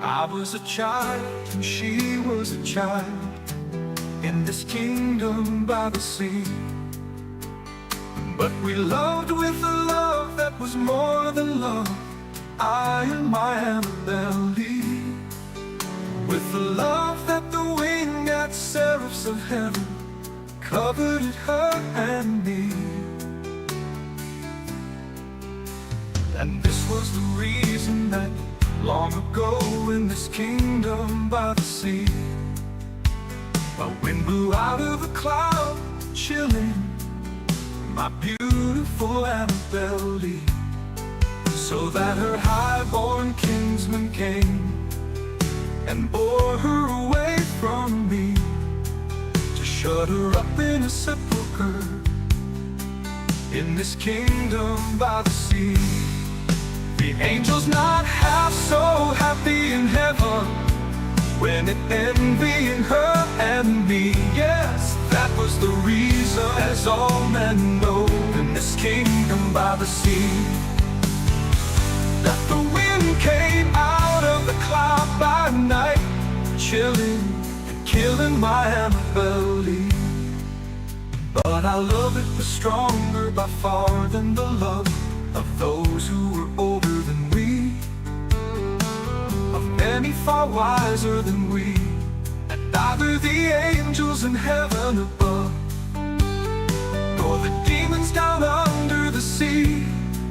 I was a child and she was a child in this kingdom by the sea. But we loved with a love that was more than love, I and my Annabelle Lee. With the love that the winged seraphs of heaven covered her and me. And this was the reason that long ago in this kingdom by the sea, a wind blew out of a cloud, chilling my beautiful Annabelle Lee, so that her high-born kinsman came and bore her away from me, to shut her up in a sepulcher in this kingdom by the sea. The angels not half so happy in heaven when it envying her and me. Yes, that was the reason, as all men know, in this kingdom by the sea, that the wind came out of the cloud by night, chilling and killing my Annabelle Lee. But our love, it was stronger by far than the love of those who were older than we, of many far wiser than we, and neither the angels in heaven above, nor the demons down under the sea,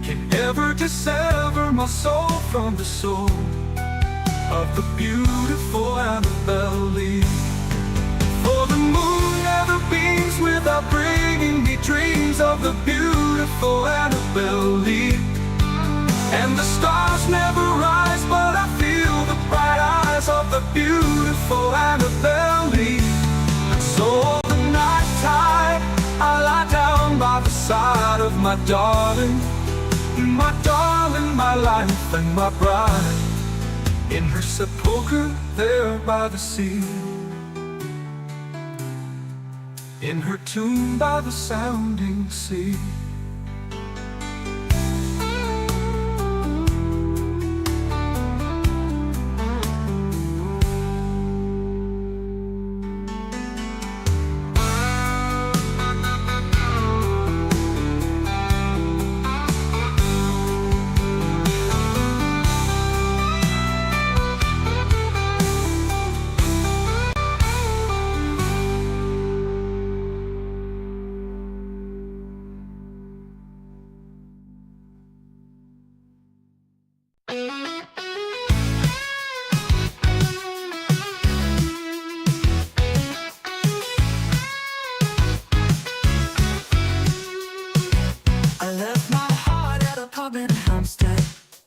can ever dissever my soul from the soul of the beautiful Annabelle Lee. For the moon never beams without bringing me dreams of the beautiful Annabelle Lee, and the stars never rise, but I feel the bright eyes of the beautiful Annabelle Lee. And so all the night time I lie down by the side of my darling, my life and my bride, in her sepulcher there by the sea, in her tomb by the sounding sea.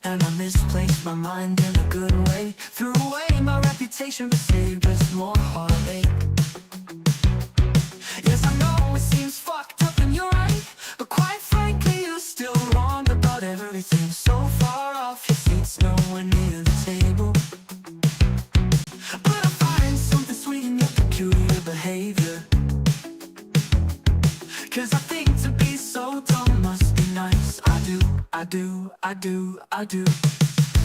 And I misplaced my mind in a good way, threw away my reputation but saved us more heartache. Yes, I know it seems fucked up and you're right, but quite frankly you're still wrong about everything. So far off your seats, nowhere near the table, but I find something sweet in your peculiar behavior. Cause I think to be so dumb must be nice. I do.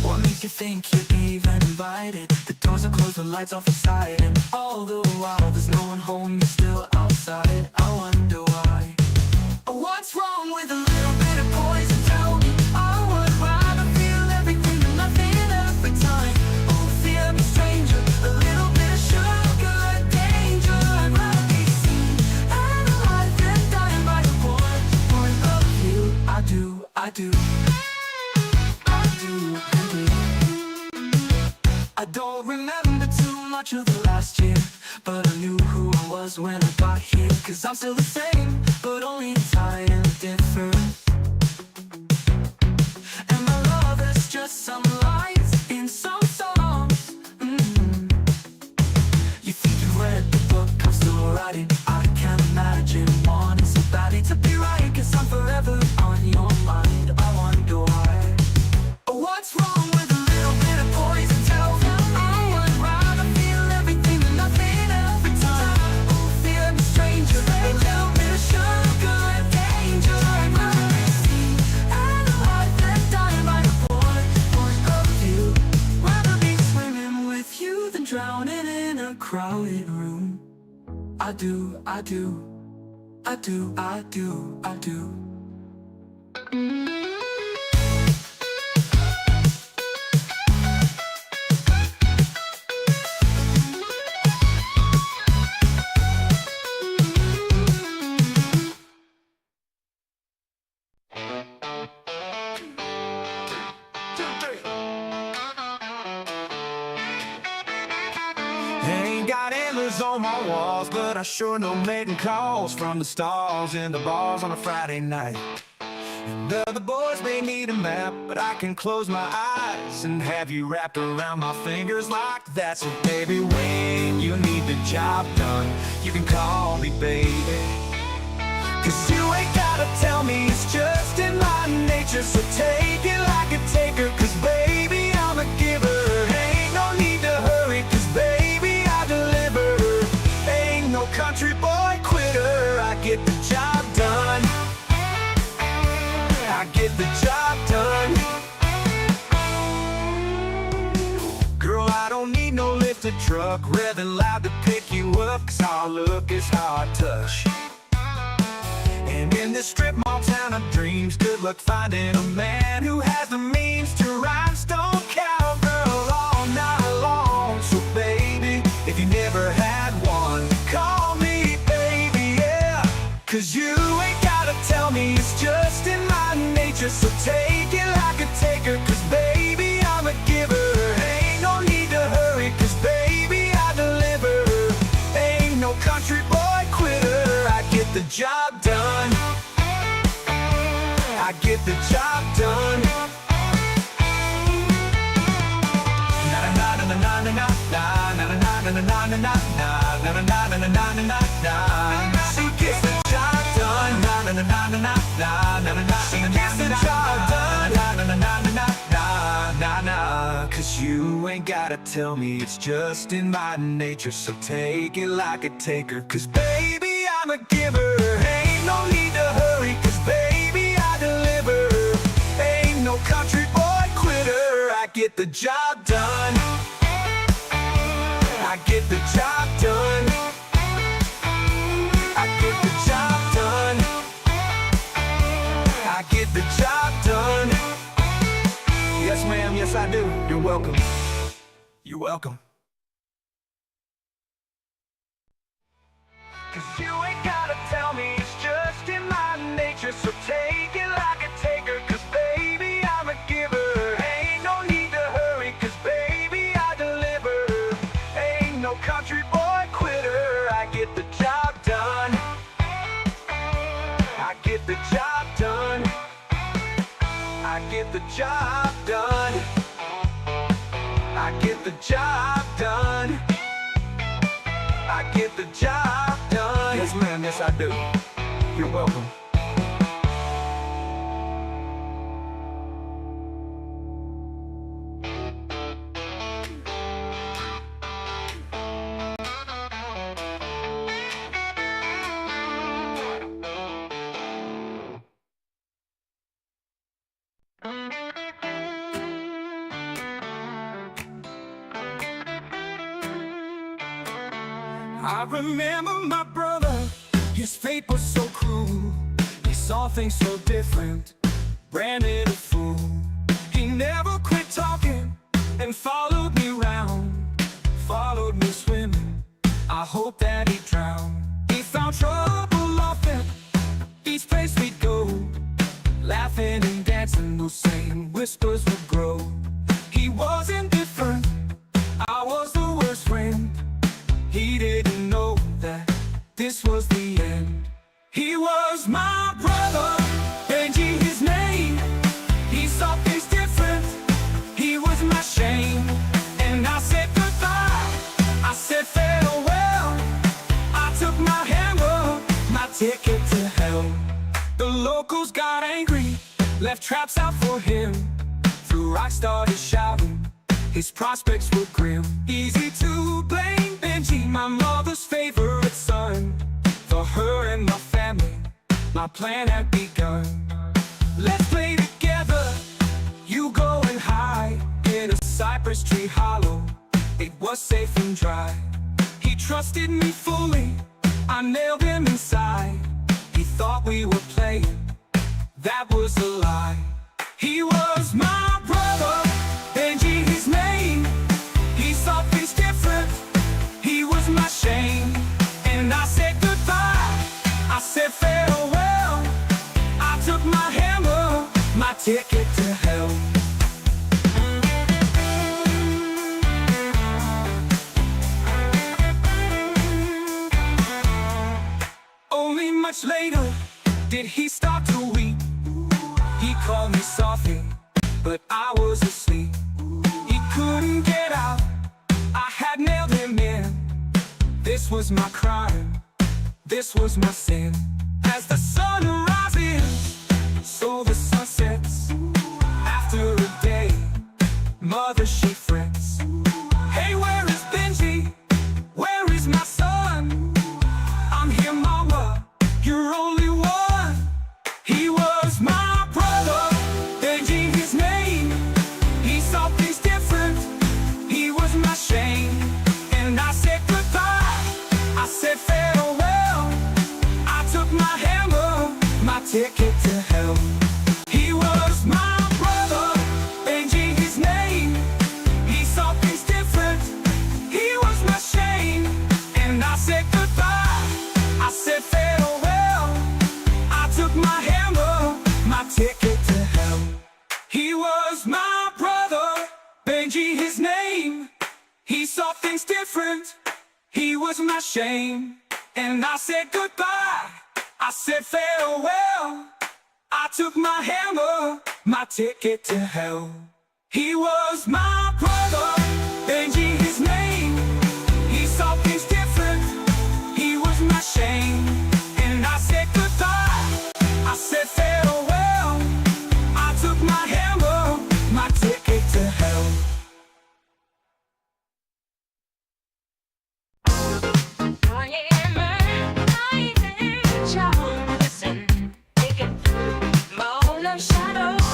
What makes you think you're even invited? The doors are closed, the lights off inside, and all the while there's no one home, you're still outside. I wonder why. What's wrong with a little bit of poison? Tell me. I would rather feel everything than nothing every time. Oh, fear me, stranger, a little bit of sugar, danger. I'd rather be seen and alive than dying by the point of you. I do. I don't remember too much of the last year, but I knew who I was when I got here. Cause I'm still the same, but only entirely different. And my love is just some lines in some songs. You think you read the book, I'm still writing. I can't imagine wanting so badly to be right, cause I'm forever on your mind. I wonder why. What's wrong with a little bit of poison? Tell me. I would rather feel everything than nothing every time. Oh, fear me, stranger, a little bit of sugar and danger. I'd rather be drowning in a crowded room. I do, I do, I do, I do, I do. Ain't got antlers on my walls, but I sure know making calls from the stalls in the bars on a Friday night. The other boys may need a map, but I can close my eyes and have you wrapped around my fingers like that. So baby, when you need the job done, you can call me baby. Cause you ain't gotta tell me, it's just in my nature. So take it like a taker, cause baby, I'm a giver. Ain't no need to hurry, cause baby, I deliver. Ain't no country boy quitter, I get the job done. I get the job done. Girl, I don't need no lifted truck, revving loud to pick you up, cause our look is how I touch. And in this strip mall town of dreams, good luck finding a man who has the means to rhinestone cowgirl all night long. So baby, if you never had one, call me baby, yeah. Cause you ain't gotta tell me, it's just in my nature. So take it like a taker, cause baby, I'm a giver. Ain't no need to hurry, cause baby, I deliver. Ain't no country boy quitter, I get the job done. I get the job done. Na na na na na na na na na na na na na na na na na na na. She gets the job done. Na na na na na na na na. She gets the job done. Na na na na na na na. Cause you ain't gotta tell me, it's just in my nature. So take it like a taker, cause baby, I'm a giver. Ain't no need to hurry, cause baby, I deliver. Ain't no country boy quitter, I get the job done. I get the job done. I get the job done. I get the job done. Yes ma'am, yes I do. You're welcome. You're welcome. Cause you ain't gotta tell me, it's just in my nature. So take it like a taker, cause baby, I'm a giver. Ain't no need to hurry, cause baby, I deliver. Ain't no country boy quitter, I get the job done. I get the job done. I get the job done. I get the job done. I get the job done. Yes ma'am, yes I do. You're welcome. I remember my brother, his fate was so cruel. He saw things so different, branded a fool. He never quit talking and followed me round, followed me swimming. I hope that he drowned. He found trouble often, each place we'd go, laughing and dancing, those same whispers would grow. He wasn't different, I was the worst friend. He didn't know that this was the end. He was my brother, Benji his name. He saw things different, he was my shame. And I said goodbye, I said farewell. I took my hammer, my ticket to hell. The locals got angry, left traps out for him. Through Rockstar he's shouting, his prospects were grim. Easy to blame Benji, my mother's favorite son. For her and my family, my plan had begun. Let's play together, you go and hide in a cypress tree hollow. it was safe and dry. He trusted me fully, I nailed him inside. He thought we were playing, that was a lie. He was my brother, Benji his name. He saw things different, he was my shame. And I said goodbye, I said farewell. I took my hammer, my ticket to hell. Only much later did he start to weep. He called me softly, but I was asleep. He couldn't get out, I had nailed him in. This was my crime, this was my sin. As the sun rises, so the sun sets. After a day, mother she frets. Hey, where is Benji? Where is my son? I'm here, mama, you're only one. He was my brother, Benji his name. He saw things different, he was my shame. And I said goodbye, I said farewell. I took my hammer, my ticket to hell. He was my brother, Benji his name. He saw things different, he was my shame. And I said goodbye, I said farewell. I took my hammer, my ticket to hell. He was my brother, Benji his name. He saw things different, he was my shame. And I said goodbye, I said farewell. I took my hammer, my ticket to hell. He was my brother, Benji his name. He saw things different, he was my shame. And I said goodbye, I said farewell. I took my hammer, my ticket to hell.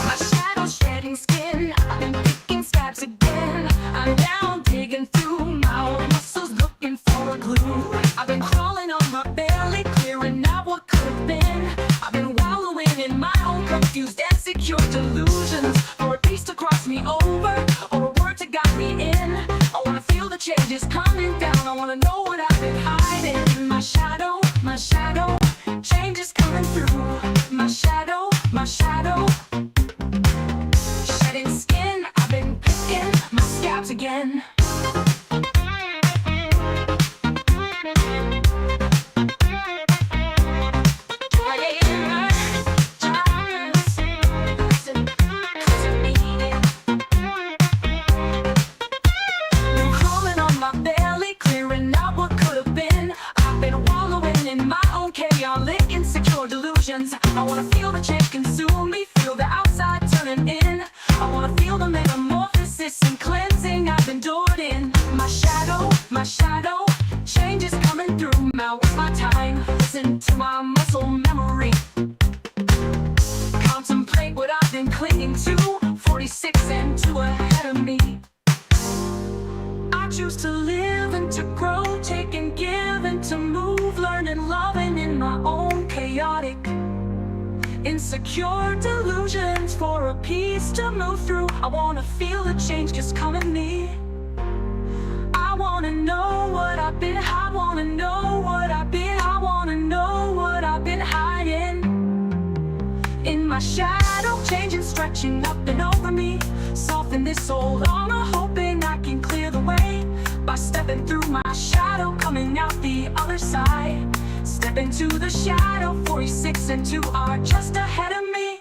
My shadow shedding skin. I've been picking scabs again. I'm down digging through my old muscles looking for a clue. I've been crawling on my belly, clearing out what could have been. I've been wallowing in my own confused and secure delusions for a piece to cross me over or a word to guide me in. I wanna feel the changes coming down. I wanna know what I've been hiding. My shadow, change is coming through. My shadow, shedding skin. I've been picking my scabs again. Been crawling on my belly, clearing out what could have been. I've been wallowing in my own chaotic, insecure delusions. I wanna feel the change consume me, feel the outside turning in. I wanna feel the metamorphosis and cleansing I've endured in. My shadow, change is coming through. Now it's my time, listen to my muscle memory. Contemplate what I've been clinging to. 46 and 2 ahead of me. I choose to live and to grow, take and give and to move, learning, loving in my own chaotic, insecure delusions for a piece to move through. I wanna feel the change just come in me. I wanna know what I've been, I wanna know what I've been, I wanna know what I've been hiding. In my shadow, changing, stretching up and over me. Soften this old armor, hoping I can clear the way. By stepping through my shadow, coming out the other side. Step into the shadow, 46 and 2 are just ahead of me.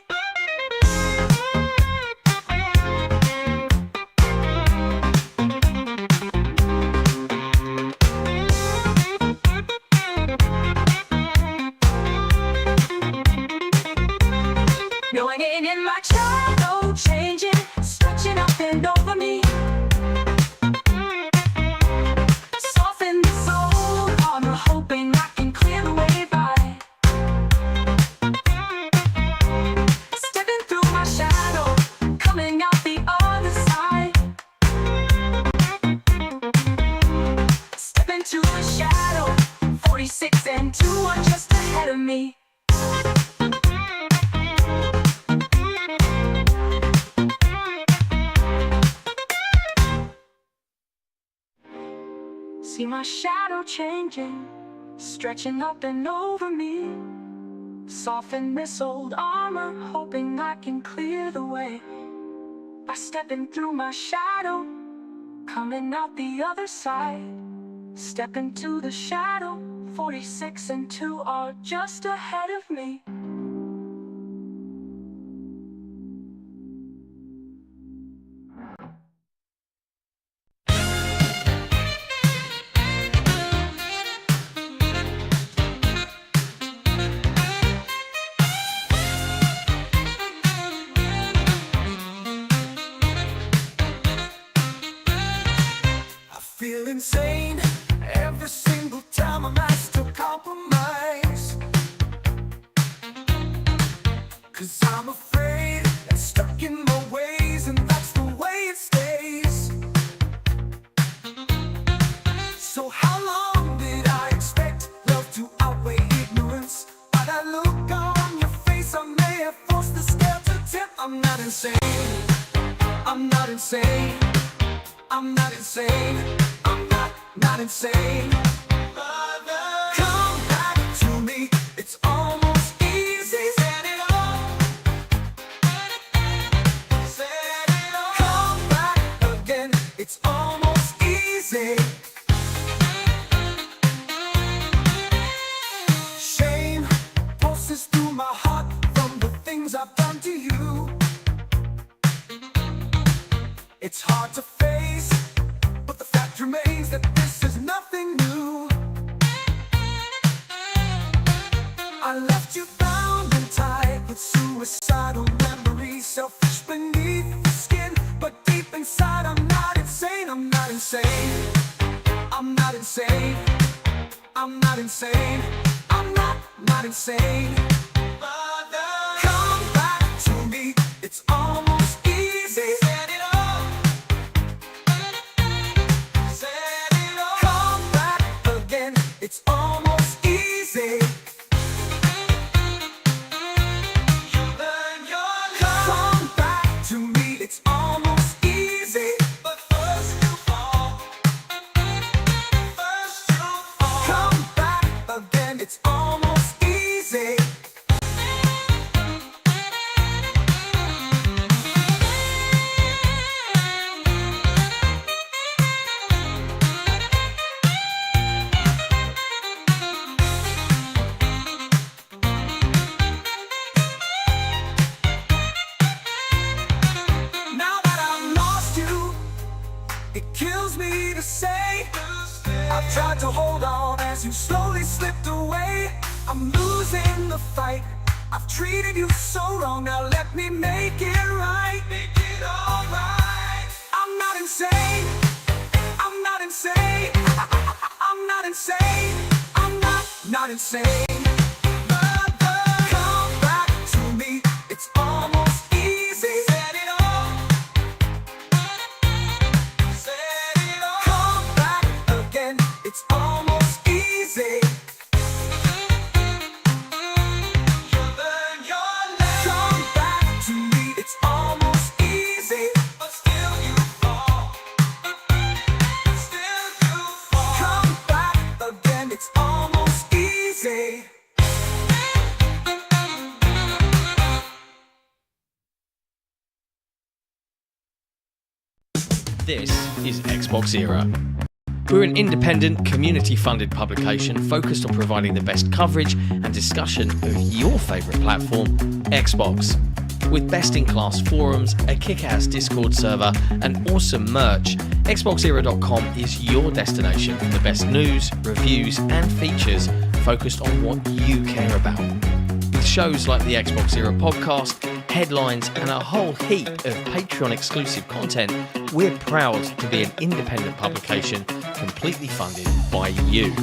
Going in my shadow, changing, stretching up and over me. Soften the soul, armor, hoping I can clear the way by. 46 and 2 are just ahead of me. See my shadow changing, stretching up and over me. Soften this old armor, hoping I can clear the way. By stepping through my shadow, coming out the other side. Step into the shadow, 46 and 2 are just ahead of me. Feel insane every single time I'm asked to compromise, 'cause I'm afraid and stuck in my ways, and that's the way it stays. So how long did I expect love to outweigh ignorance? By that look on your face, I may have forced the scale to tip. I'm not insane, I'm not insane, I'm not insane, I'm not insane. Mother, come back to me, it's almost easy. Set it all, set it all. Come back again, it's almost easy. Shame pulses through my heart from the things I've done to you. It's hard to face, but the fact remains that this is nothing new. I left you bound and tied with suicidal memories, selfish beneath the skin, but deep inside I'm not insane. I'm not insane, I'm not insane, I'm not insane, I'm not insane. Mother, come back to me, it's almost easy. Set it all, set it all. Come back again, it's almost easy. You learn your love. Come back to me, it's almost easy. But first you fall, first you fall. Come back again, it's almost easy. Now that I've lost you, it kills me to say I've tried to hold on as you slowly slipped away. I'm losing the fight, I've treated you so wrong. Now let me make it right, make it all right. I'm not insane, I'm not insane, I'm not insane, I'm not insane. Mother, come back to me, it's almost easy. Set it all, set it all. Come back again, it's almost easy. You learn your lesson. Come back to me, it's almost easy. But still you fall, still you fall. Come back again, it's almost easy. This is XboxEra. We're an independent, community-funded publication focused on providing the best coverage and discussion of your favourite platform, Xbox. With best-in-class forums, a kick-ass Discord server, and awesome merch, XboxEra.com is your destination for the best news, reviews, and features focused on what you care about. With shows like the Xbox Era podcast, headlines, and a whole heap of Patreon-exclusive content, we're proud to be an independent publication completely funded by you.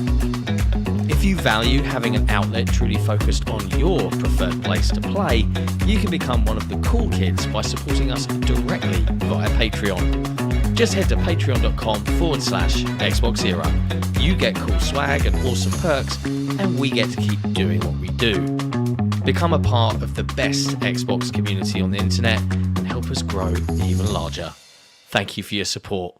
If you value having an outlet truly focused on your preferred place to play, you can become one of the cool kids by supporting us directly via Patreon. Just head to patreon.com/XboxEra. You get cool swag and awesome perks, and we get to keep doing what we do. Become a part of the best Xbox community on the internet and help us grow even larger. Thank you for your support.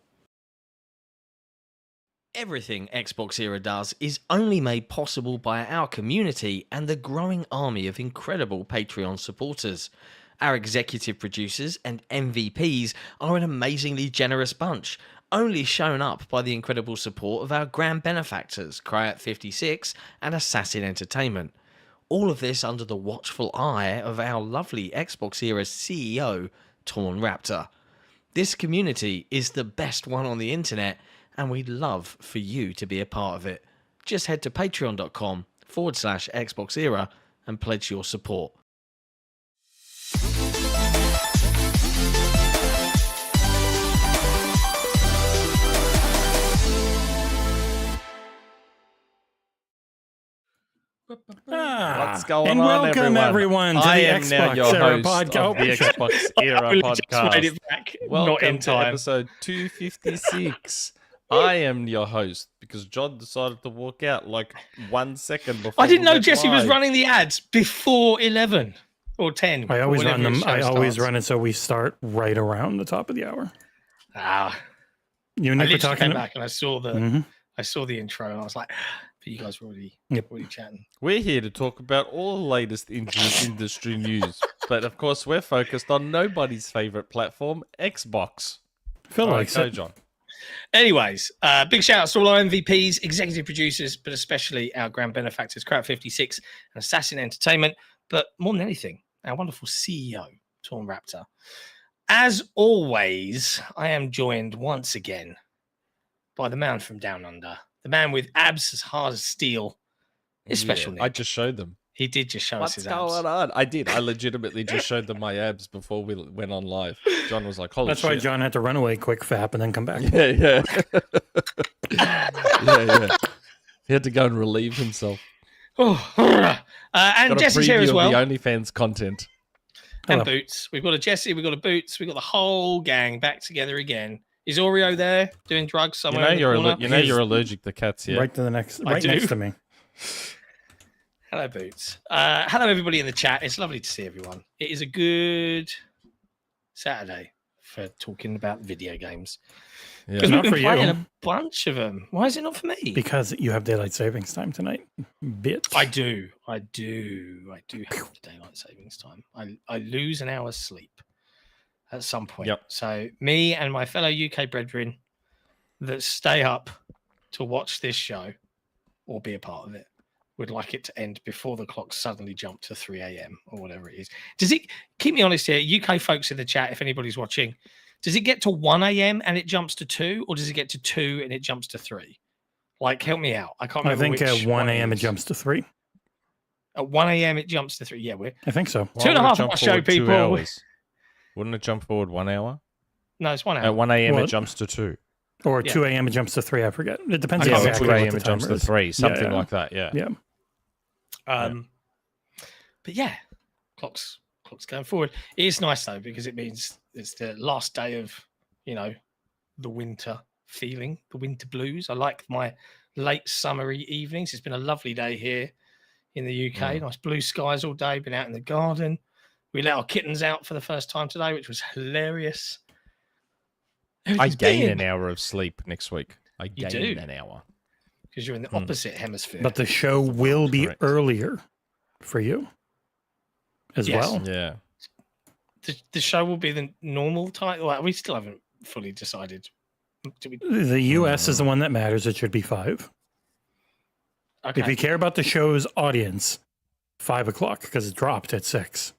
Everything XboxEra does is only made possible by our community and the growing army of incredible Patreon supporters. Our executive producers and MVPs are an amazingly generous bunch, only shown up by the incredible support of our grand benefactors, Cryat56 and Assassin Entertainment. All of this under the watchful eye of our lovely XboxEra CEO, Torn Raptor. This community is the best one on the internet, and we'd love for you to be a part of it. Just head to patreon.com/XboxEra and pledge your support. What's going and on, welcome everyone to I the am now your XboxEra host of the podcast. XboxEra podcast. Back, Welcome not in to time. episode 256. I am your host because John decided to walk out like 1 second before. I didn't we know went Jesse was live. running the ads before 11 or 10. I always run them. I always run. run it so we start right around the top of the hour. You and I Nick were literally talking. came back and I saw the Mhm. intro and I was like, but you guys were already chatting. We're here to talk about all the latest industry news, but of course we're focused on nobody's favorite platform, Xbox. Phil All right, likes go, it. John. Anyways, big shout out to all our MVPs, executive producers, but especially our grand benefactors, Crowd56 and Assassin Entertainment. But more than anything, our wonderful CEO, Torn Raptor. As always, I am joined once again by the man from down under, the man with abs as hard as steel. His special I Nick. just showed them. He did just show us What's his going abs. on? I did. I legitimately just showed them my abs before we went on live. John was like, "Holy That's shit!" why John had to run away quick, fap, and then come back. Yeah. Yeah. He had to go and relieve himself. Oh, and Got a Jesse's here preview as well. of the OnlyFans content. And Hello. Boots. We've got a Jesse, we've got a Boots, we've got the whole gang back together again. Is Oreo there doing drugs You somewhere? know in the you're corner? you're allergic to cats, yeah. Right to the next, I right do. next to me. Hello, Boots. Hello, everybody in the chat. It's lovely to see everyone. It is a good Saturday for talking about video games. Yeah. Because Not we've for been you. playing a bunch of them. Why is it not for me? Because you have daylight savings time tonight, bitch. I do have daylight savings time. I lose an hour's sleep at some point. Yep. So me and my fellow UK brethren that stay up to watch this show or be a part of it would like it to end before the clock suddenly jumped to 3 a.m. or whatever it is. Does it, keep me honest here, UK folks in the chat, if anybody's watching, does it get to 1 a.m. and it jumps to 2, or does it get to 2 and it jumps to 3? Like, help me out. I can't I remember. think which at 1 one a.m. it is. jumps to 3. At 1 a.m. it jumps to 3. Yeah, we're I think so. Why Two and a would it half jump hour show, forward 2 people. hours? Wouldn't it jump forward 1 hour? no, it's 1 hour. At 1 a.m. Well, it jumps to 2. Or Yeah. 2 a.m. it jumps to 3. I forget. It depends Okay, on so At 2 exactly what a.m. the it jumps timer to is. 3. Something Yeah. like that, yeah. Yeah. But yeah, clock's going forward. It is nice though because it means it's the last day of the winter feeling, the winter blues. I like my late summery evenings. It's been a lovely day here in the UK. Nice blue skies all day. Been out in the garden. We let our kittens out for the first time today, which was hilarious. I gain an hour of sleep next week. I You gain do? an hour. because you're in the opposite hemisphere. But the show will be Correct. earlier for you as Yes. well. Yeah. the show will be the normal time. Well, we still haven't fully decided. Do we? The US is the one that matters. It should be 5. Okay. If you care about the show's audience, 5 o'clock because it dropped at 6.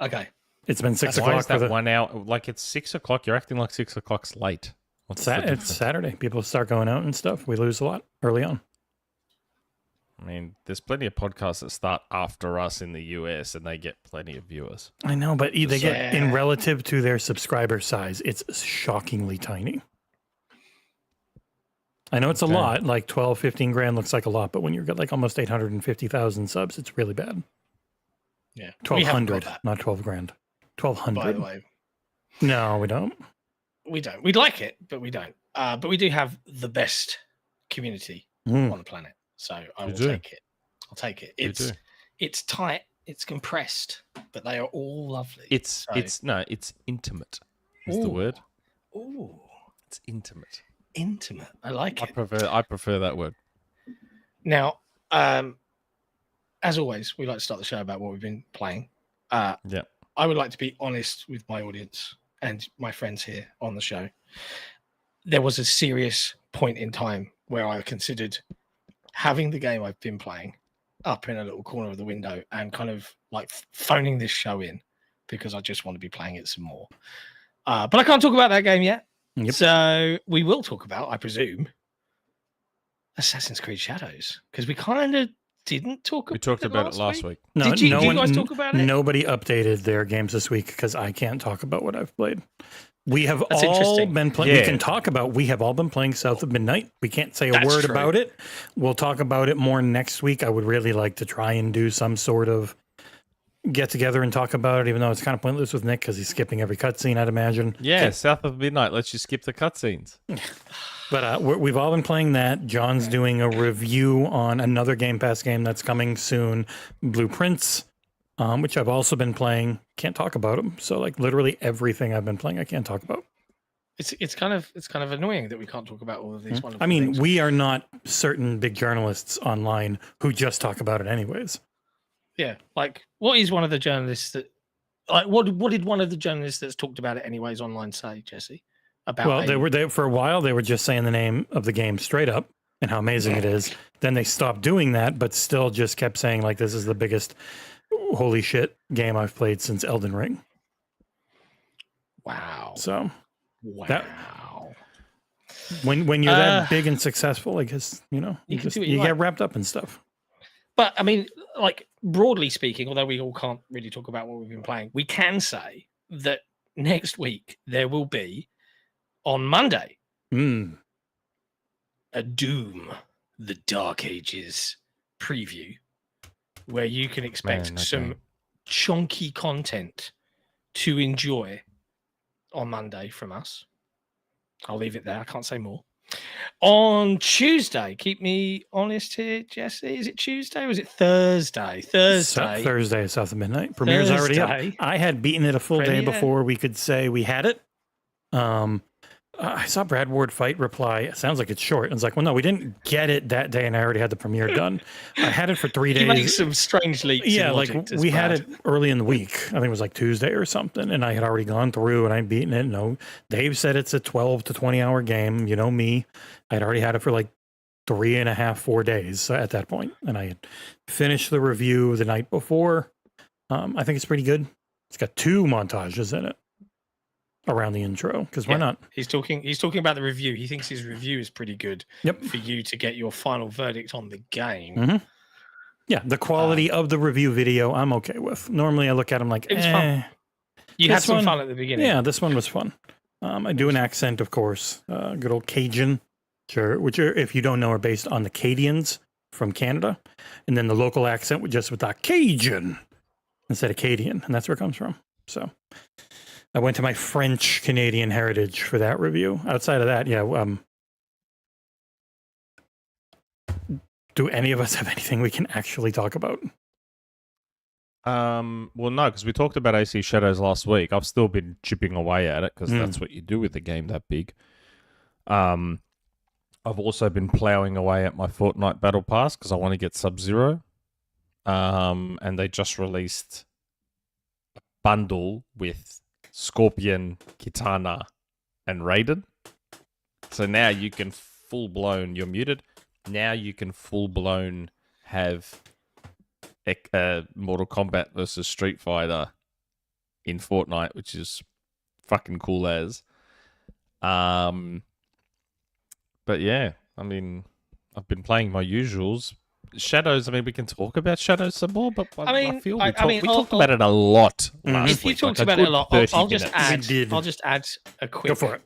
Okay. It's been 6 Why o'clock is for that the 1 hour? Like it's 6 o'clock. You're acting like 6 o'clock's late. What's the it's difference? Saturday. People start going out and stuff. We lose a lot early on. I mean, there's plenty of podcasts that start after us in the US and they get plenty of viewers. I know, but they get in Yeah. relative to their subscriber size, it's shockingly tiny. I know it's a Okay. lot, like 12, 15 grand looks like a lot, but when you've got like almost 850,000 subs, it's really bad. Yeah. We haven't got 1,200, that, not 12 grand. by 1,200. the way. No, we don't. We don't. We'd like it, but we don't. But we do have the best community Mm. on the planet. So I You will do. take it. I'll take it. You do. It's tight, it's compressed, but they are all lovely. It's intimate is the Ooh. word. Ooh, It's intimate. intimate. I like I it. prefer that word. Now, as always, we like to start the show about what we've been playing. Yeah. I would like to be honest with my audience and my friends here on the show. There was a serious point in time where I considered having the game I've been playing up in a little corner of the window and kind of like phoning this show in because I just want to be playing it some more. But I can't talk about that game yet. Yep. So we will talk about, I presume, Assassin's Creed Shadows, because we kind of didn't talk about it. We talked about it last week. No, Did you no guys talk about it? Nobody updated their games this week because I can't talk about what I've played. We have That's all interesting. been playing. Yeah. We can talk about. We have all been playing South of Midnight. We can't say a That's word true. about it. We'll talk about it more next week. I would really like to try and do some sort of get together and talk about it, even though it's kind of pointless with Nick because he's skipping every cutscene, I'd imagine. Yeah, South of Midnight lets you skip the cutscenes. But we've all been playing that. John's doing a review on another Game Pass game that's coming soon, Blueprints, which I've also been playing. Can't talk about them. So like literally everything I've been playing, I can't talk about. It's kind of annoying that we can't talk about all of these wonderful I mean, things. we are not certain big journalists online who just talk about it anyways. Yeah, like what is one of the journalists that, like, what did one of the journalists that's talked about it anyways online say, Jesse? About Well, they for a while they were just saying the name of the game straight up and how amazing it is. Then they stopped doing that, but still just kept saying like this is the biggest holy shit game I've played since Elden Ring. wow, So wow. when you're that big and successful, I guess you know You can do what you you get like. wrapped up in stuff. But I mean, like broadly speaking, although we all can't really talk about what we've been playing, we can say that next week there will be on Monday Mm. a Doom, the Dark Ages preview, where you can expect Man, that some game. chunky content to enjoy on Monday from us. I'll leave it there. I can't say more. On Tuesday, keep me honest here, Jesse. Is it Tuesday or is it Thursday? Thursday, South of Midnight. Premiere's already Thursday. up. I had beaten it a full day Premiere. before we could say we had it. I saw Brad Ward fight reply. It sounds like it's short. I was like, well, no, we didn't get it that day, and I already had the premiere done. I had it for 3 days. You make some strange leaps. Yeah, in like logic, we had Brad. it early in the week. I think it was like Tuesday or something, and I had already gone through and I'd beaten it. No, Dave said it's a 12 to 20 hour game. You know me, I'd already had it for like 3.5, 4 days at that point, and I had finished the review the night before. I think it's pretty good. It's got 2 montages in it around the intro because why Yeah. not? He's talking about the review. He thinks his review is pretty good Yep. for you to get your final verdict on the game. Mhm. Yeah, the quality of the review video I'm okay with. Normally I look at them like, It was fun. You had This some one- fun at the beginning. yeah, this one was fun. I do an accent, of course, good old Cajun, sure, which are, if you don't know, are based on the Cadians from Canada, and then the local accent with the Cajun instead of Cadian, and that's where it comes from. So I went to my French Canadian heritage for that review. Outside of that, yeah. Do any of us have anything we can actually talk about? Well, no, because we talked about AC Shadows last week. I've still been chipping away at it because that's what you do with a game that big. I've also been plowing away at my Fortnite Battle Pass because I want to get Sub-Zero. And they just released a bundle with Scorpion, Kitana, and Raiden. So now you can full-blown... You're muted. Now you can full-blown have Mortal Kombat versus Street Fighter in Fortnite, which is fucking cool as. But yeah, I mean, I've been playing my usuals. Shadows, I mean, we can talk about Shadows some more, but I feel we talked about it a lot last If you week. talked like about it a good lot, 30 I'll just minutes. I'll just add a quick. Go for it.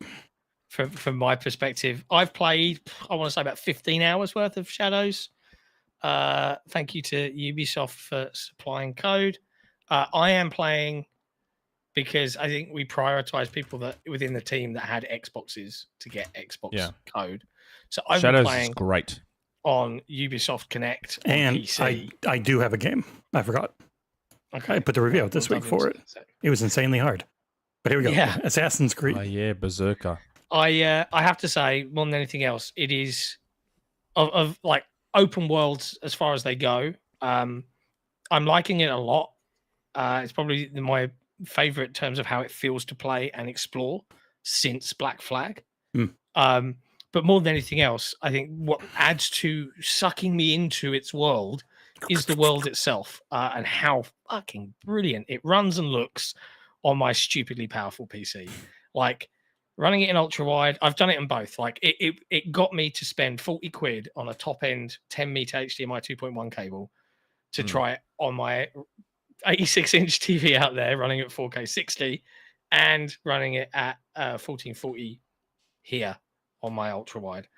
From my perspective, I've played, I want to say about 15 hours worth of Shadows. Thank you to Ubisoft for supplying code. I am playing because I think we prioritize people that within the team that had Xboxes to get Xbox code. So I've Shadows been playing is great. on Ubisoft Connect on And PC. I do have a game. I forgot. Okay. I put the review out this week for it. It was insanely hard. But here we go. Yeah. Assassin's Creed. Oh yeah, Berzerker. I have to say, more than anything else, it is of like open worlds as far as they go. I'm liking it a lot. It's probably my favorite in terms of how it feels to play and explore since Black Flag. But more than anything else, I think what adds to sucking me into its world is the world itself and how fucking brilliant it runs and looks on my stupidly powerful PC. Like running it in ultra wide, I've done it in both. Like it got me to spend 40 quid on a top end 10 meter HDMI 2.1 cable to try it on my 86-inch TV out there, running at 4K 60 and running it at 1440 here on my ultra wide.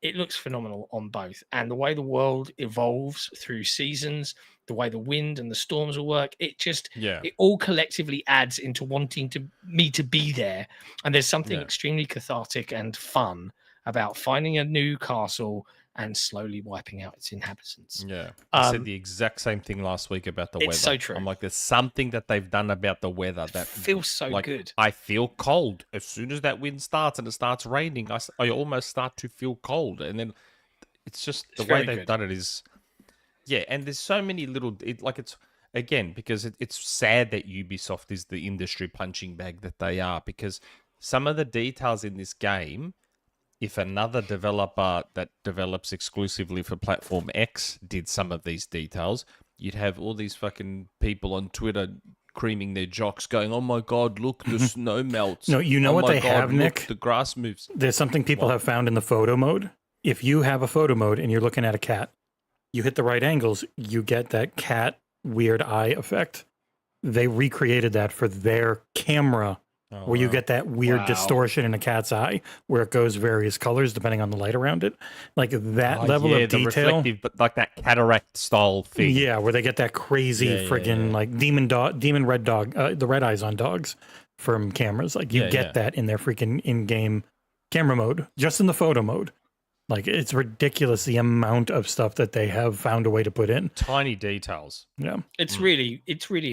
It looks phenomenal on both. And the way the world evolves through seasons, the way the wind and the storms will work, it all collectively adds into wanting me to be there. And there's something extremely cathartic and fun about finding a new castle and slowly wiping out its inhabitants. Yeah. I said the exact same thing last week about the weather. It's so true. I'm like, there's something that they've done about the weather that feels so good. I feel cold. As soon as that wind starts and it starts raining, I almost start to feel cold. And then it's just the way they've done it is... Yeah, and there's so many little... Again, because it's sad that Ubisoft is the industry punching bag that they are, because some of the details in this game... If another developer that develops exclusively for Platform X did some of these details, you'd have all these fucking people on Twitter creaming their jocks going, oh my God, look, the snow melts. No, you know what they have, Nick? The grass moves. There's something people have found in the photo mode. If you have a photo mode and you're looking at a cat, you hit the right angles, you get that cat weird eye effect. They recreated that for their camera where you get that weird distortion in a cat's eye where it goes various colors depending on the light around it. Like that level of detail. Reflective, but like that cataract style thing. Yeah, where they get that crazy friggin' like demon red dog, the red eyes on dogs from cameras. Like you get that in their freaking in-game camera mode, just in the photo mode. Like it's ridiculous the amount of stuff that they have found a way to put in. Tiny details. Yeah. It's really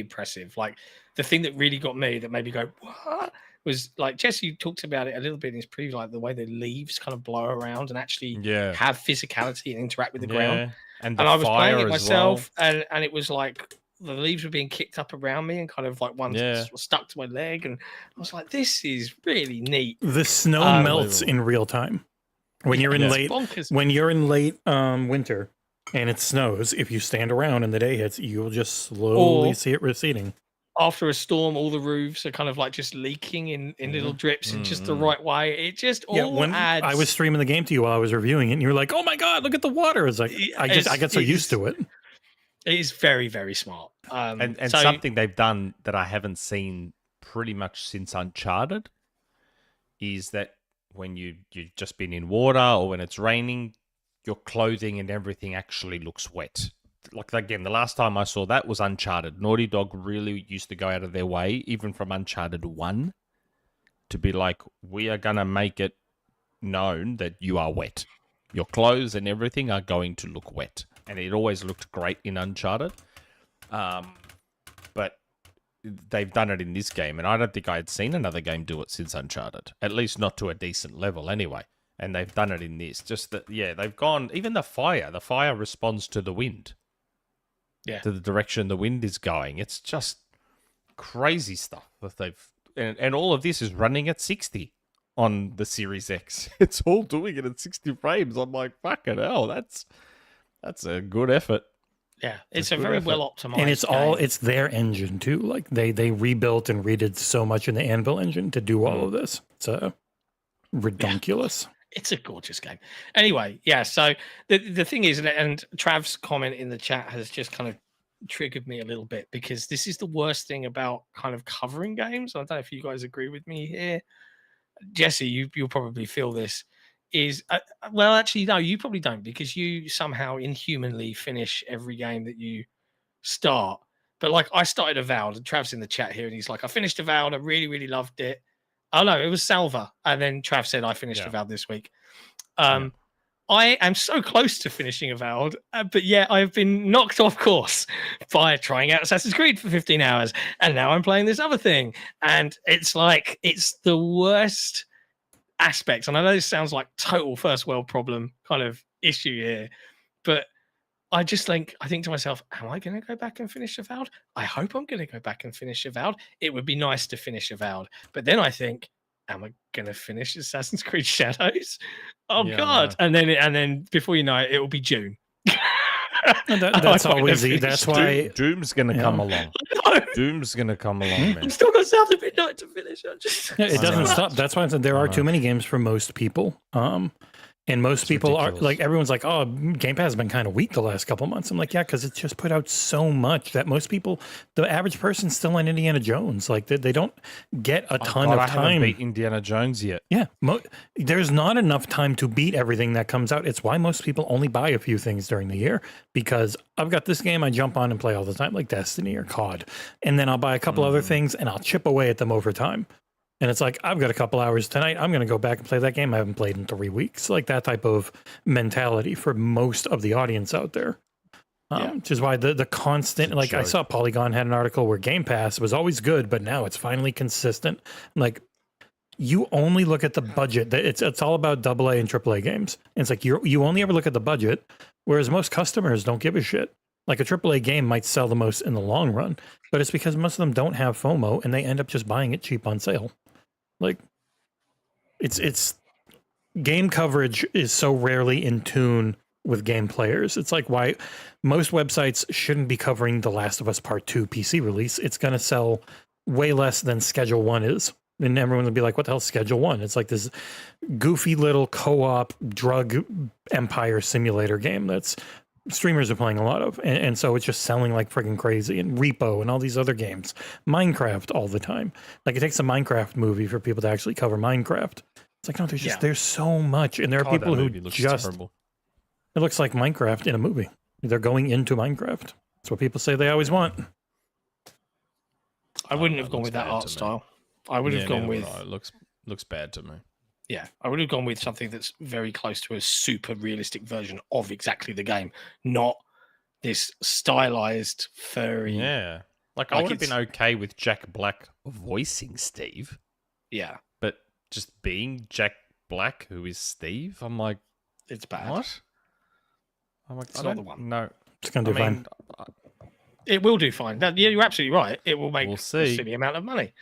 impressive. Like the thing that really got me, that made me go, what? Was like Jesse talked about it a little bit in his preview, like the way the leaves kind of blow around and actually have physicality and interact with the ground. And I was playing it myself, and it was like the leaves were being kicked up around me and kind of like one stuck to my leg, and I was like, this is really neat. The snow melts in real time. When you're in late winter and it snows, if you stand around and the day hits, you'll just slowly see it receding. After a storm, all the roofs are kind of like just leaking in little drips in just the right way. It just adds. I was streaming the game to you while I was reviewing it, and you were like, "Oh my God, look at the water!" It's like I got so used to it. It is very, very smart. And so, something they've done that I haven't seen pretty much since Uncharted is that when you've just been in water or when it's raining, your clothing and everything actually looks wet. Like, again, the last time I saw that was Uncharted. Naughty Dog really used to go out of their way, even from Uncharted 1, to be like, we are going to make it known that you are wet. Your clothes and everything are going to look wet. And it always looked great in Uncharted. But they've done it in this game, and I don't think I had seen another game do it since Uncharted. At least not to a decent level anyway. And they've done it in this. Just that, they've gone, even the fire responds to the wind. Yeah. To the direction the wind is going. It's just crazy stuff that they've... And all of this is running at 60 on the Series X. It's all doing it at 60 frames. I'm like, fucking hell, that's a good effort. Yeah, it's a very well optimized. And it's their engine too. Like they rebuilt and redid so much in the Anvil engine to do all of this. It's ridiculous. Yeah. It's a gorgeous game. Anyway, so the thing is, and Trav's comment in the chat has just kind of triggered me a little bit, because this is the worst thing about kind of covering games. I don't know if you guys agree with me here. Jesse, you'll probably feel this. Well, actually, no, you probably don't, because you somehow inhumanly finish every game that you start. But like, I started Avowed, and Trav's in the chat here, and he's like, I finished Avowed, I really, really loved it. Oh no, it was Salva. And then Trav said, I finished Avowed this week. I am so close to finishing Avowed, but yet I've been knocked off course by trying out Assassin's Creed for 15 hours, and now I'm playing this other thing, and it's like it's the worst aspect. And I know this sounds like total first world problem kind of issue here, but I think to myself, am I going to go back and finish Avowed? I hope I'm going to go back and finish Avowed. It would be nice to finish Avowed, but then I think, am I going to finish Assassin's Creed Shadows? Oh Yeah, God! And then before you know it, it will be June. That's always that's why Doom's gonna come along. Doom's gonna come along, man. I'm still got South of Midnight to finish. it doesn't stop. That's why I said there are too many games for most people. And most people ridiculous. are like, everyone's like, oh, Game Pass has been kind of weak the last couple months. I'm like, yeah, because it's just put out so much that most people, the average person's still on Indiana Jones. Like they don't get a ton of I haven't time. beat Indiana Jones yet. Yeah, there's not enough time to beat everything that comes out. It's why most people only buy a few things during the year, because I've got this game I jump on and play all the time, like Destiny or COD. And then I'll buy a couple other things and I'll chip away at them over time. And it's like, I've got a couple hours tonight. I'm going to go back and play that game I haven't played in 3 weeks. Like that type of mentality for most of the audience out there. Which is why the constant, like I saw Polygon had an article where Game Pass was always good, but now it's finally consistent. Like you only look at the budget. It's all about AA and AAA games. And it's like you only ever look at the budget, whereas most customers don't give a shit. Like a AAA game might sell the most in the long run, but it's because most of them don't have FOMO and they end up just buying it cheap on sale. Like it's game coverage is so rarely in tune with game players. It's like why most websites shouldn't be covering The Last of Us Part 2 PC release. It's going to sell way less than Schedule 1 is. And everyone will be like, what the hell is Schedule 1? It's like this goofy little co-op drug empire simulator game that's streamers are playing a lot of. And so it's just selling like freaking crazy. And Repo and all these other games. Minecraft all the time. Like it takes a Minecraft movie for people to actually cover Minecraft. It's like, no, there's so much. And there are people who just... Terrible. It looks like Minecraft in a movie. They're going into Minecraft. That's what people say they always want. I wouldn't have gone with that art style. I would have gone with... It looks bad to me. Yeah, I would have gone with something that's very close to a super realistic version of exactly the game, not this stylized, furry... Yeah. Like I would have been okay with Jack Black voicing Steve. Yeah. But just being Jack Black, who is Steve, I'm like... It's bad. What? I'm like, it's not the one. No. It's going to do fine. It will do fine. Yeah, you're absolutely right. It will make a silly amount of money.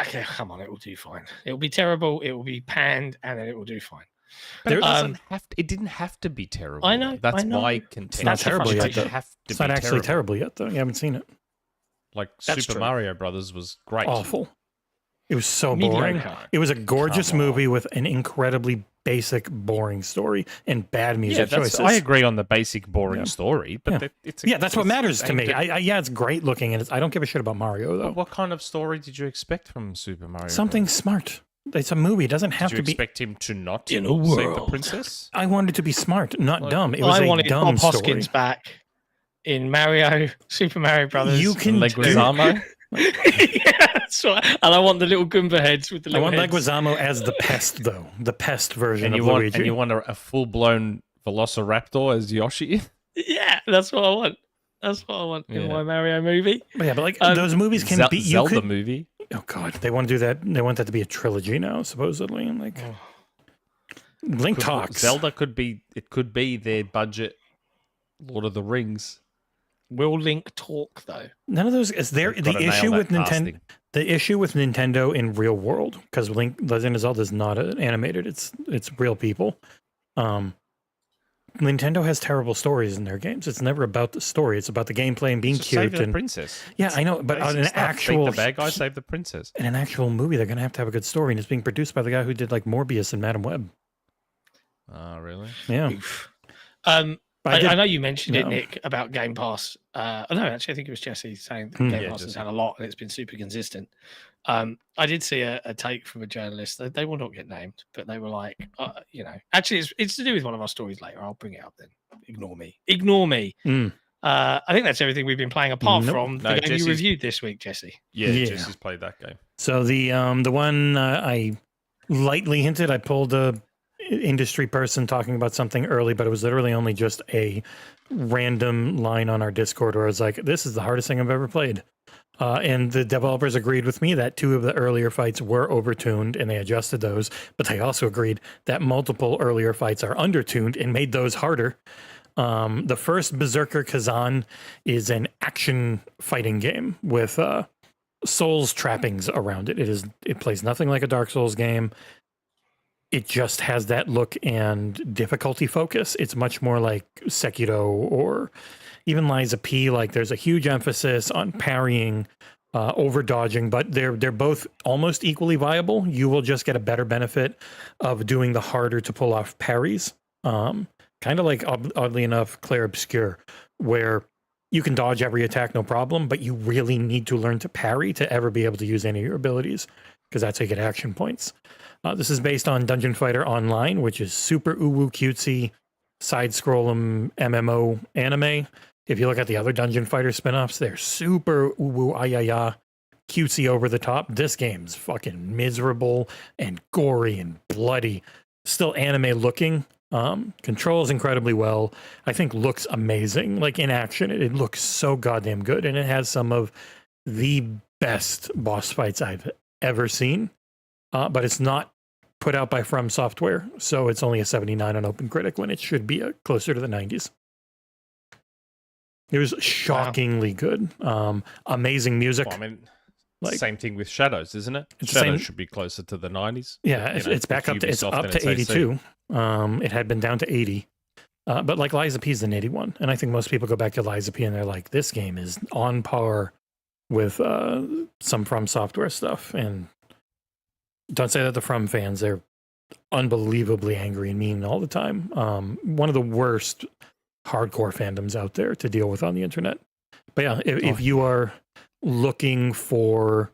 Okay, come on, it will do fine. It will be terrible, it will be panned, and then it will do fine. But it doesn't have to, it didn't have to be terrible. I know. That's why it's not terrible yet. It's not actually terrible yet, though. You haven't seen it. Like Super Mario Brothers was great. Awful. It was so boring. It was a gorgeous movie with an incredibly basic, boring story and bad music choices. I agree on the basic, boring story, but that's what matters to me. It's great looking, and I don't give a shit about Mario though. But what kind of story did you expect from Super Mario? Something smart. It's a movie. It doesn't have to be. Did you expect him to not in a save world. the princess? I wanted to be smart, not dumb. It was a dumb story. Hoskins back in Super Mario Brothers. You can Leguizamo. Yeah, that's right. And I want the little Goomba heads with the little heads. Leguizamo as the pest, though. The pest version of Luigi. And you want a full-blown Velociraptor as Yoshi? Yeah, that's what I want. That's what I want in my Mario movie. But like those movies can be... Zelda movie. Oh, God. They want to do that. They want that to be a trilogy now, supposedly. And like... Link talks. Zelda could be their budget Lord of the Rings. Will Link talk though? None of those is there. The issue with Nintendo, the issue with Nintendo in real world, because Legend of Zelda is not animated; it's real people. Nintendo has terrible stories in their games. It's never about the story; it's about the gameplay and being cute. Save the princess. Yeah, I know, but on an actual the bad guy, save the princess. In an actual movie, they're going to have a good story, and it's being produced by the guy who did like Morbius and Madam Web. Oh, really? Yeah. I know you mentioned it, Nick, about Game Pass. No, actually, I think it was Jesse saying that Game Pass has had a lot and it's been super consistent. I did see a take from a journalist. They will not get named, but they were like, actually, it's to do with one of our stories later. I'll bring it up then. Ignore me. I think that's everything we've been playing apart from the game you reviewed this week, Jesse. Yeah, Jesse's played that game. So the one I lightly hinted, I pulled industry person talking about something early, but it was literally only just a random line on our Discord where I was like, this is the hardest thing I've ever played. And the developers agreed with me that 2 of the earlier fights were overtuned and they adjusted those, but they also agreed that multiple earlier fights are undertuned and made those harder. The first Berzerker Khazan is an action fighting game with Souls trappings around it. It plays nothing like a Dark Souls game. It just has that look and difficulty focus. It's much more like Sekiro or even Liza P. Like there's a huge emphasis on parrying, over dodging, but they're both almost equally viable. You will just get a better benefit of doing the harder to pull off parries. Kind of like, oddly enough, Clair Obscure, where you can dodge every attack, no problem, but you really need to learn to parry to ever be able to use any of your abilities, because that's how you get action points. This is based on Dungeon Fighter Online, which is super uwu cutesy, side-scrolling MMO anime. If you look at the other Dungeon Fighter spin-offs, they're super uwu ayaya, cutesy over the top. This game's fucking miserable and gory and bloody. Still anime looking. Controls incredibly well. I think looks amazing. Like in action, it looks so goddamn good, and it has some of the best boss fights I've ever seen. But it's not put out by From Software, so it's only a 79 on OpenCritic when it should be closer to the 90s. It was shockingly good. Amazing music. Well, I mean, Like- same thing with Shadows, isn't it? It's the Shadows same- should be closer to the 90s. Yeah, You know, it's back up to Ubisoft and its 82. It had been down to 80. But like Liza P is an 81. And I think most people go back to Liza P and they're like, this game is on par with some From Software stuff. And don't say that the From fans, they're unbelievably angry and mean all the time. One of the worst hardcore fandoms out there to deal with on the internet. But yeah, if you are looking for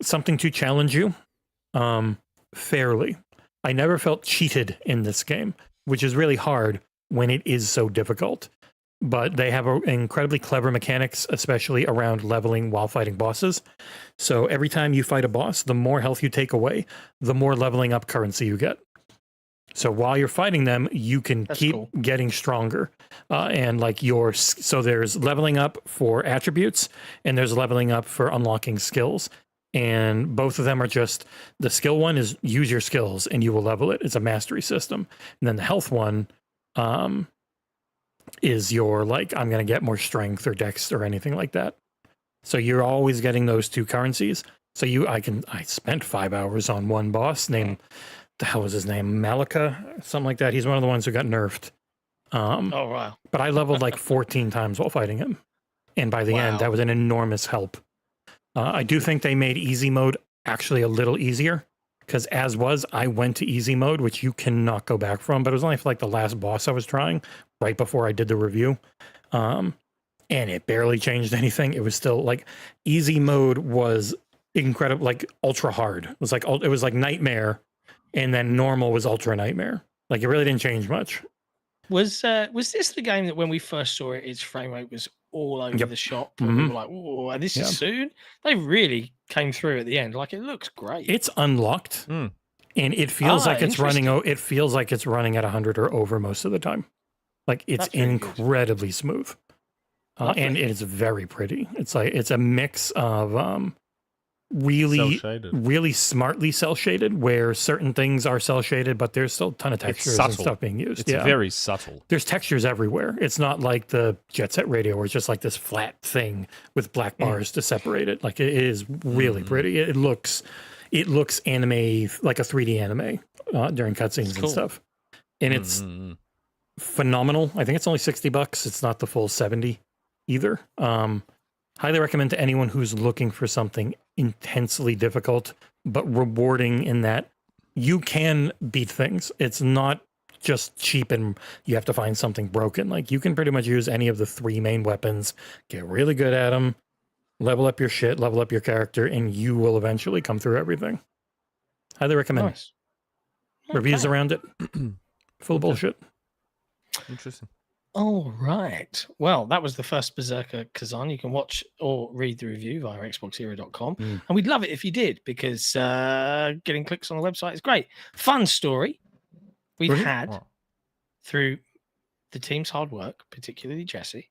something to challenge you fairly, I never felt cheated in this game, which is really hard when it is so difficult. But they have incredibly clever mechanics, especially around leveling while fighting bosses. So every time you fight a boss, the more health you take away, the more leveling up currency you get. So while you're fighting them, you can keep getting stronger. And like so there's leveling up for attributes and there's leveling up for unlocking skills. And both of them are just, the skill one is use your skills and you will level it. It's a mastery system. And then the health one is your, like, I'm going to get more strength or dex or anything like that. So you're always getting those two currencies. So I spent 5 hours on one boss named, the hell was his name? Malika, something like that. He's one of the ones who got nerfed. Oh, wow. But I leveled like 14 times while fighting him. And by the end, that was an enormous help. I do think they made easy mode actually a little easier, because I went to easy mode, which you cannot go back from, but it was only for like the last boss I was trying right before I did the review. And it barely changed anything. It was still like easy mode was incredible, like ultra hard. It was like nightmare, and then normal was ultra nightmare. Like it really didn't change much. Was this the game that when we first saw it, its frame rate was all over the shop? And we were like, "Oh, and this is soon." They really came through at the end. Like it looks great. It's unlocked, and it feels like it's running. It feels like it's running at 100 or over most of the time. Like it's incredibly smooth, and it's very pretty. It's a mix of really smartly cel shaded, where certain things are cel shaded, but there's still a ton of textures and stuff being used. It's very subtle. There's textures everywhere. It's not like the Jet Set Radio where it's just like this flat thing with black bars to separate it. Like it is really pretty. It looks anime, like a 3D anime during cutscenes and stuff. And it's phenomenal. I think it's only $60. It's not the full 70 either. Highly recommend to anyone who's looking for something intensely difficult but rewarding in that you can beat things. It's not just cheap and you have to find something broken. Like you can pretty much use any of the 3 main weapons, get really good at them, level up your shit, level up your character, and you will eventually come through everything. Highly recommend. Nice. Reviews around it, full of bullshit. Interesting. All right. Well, that was the first Berzerker Khazan. You can watch or read the review via XboxEra.com. And we'd love it if you did, because getting clicks on the website is great. Fun story. we've Really? had, Oh. through the team's hard work, particularly Jesse,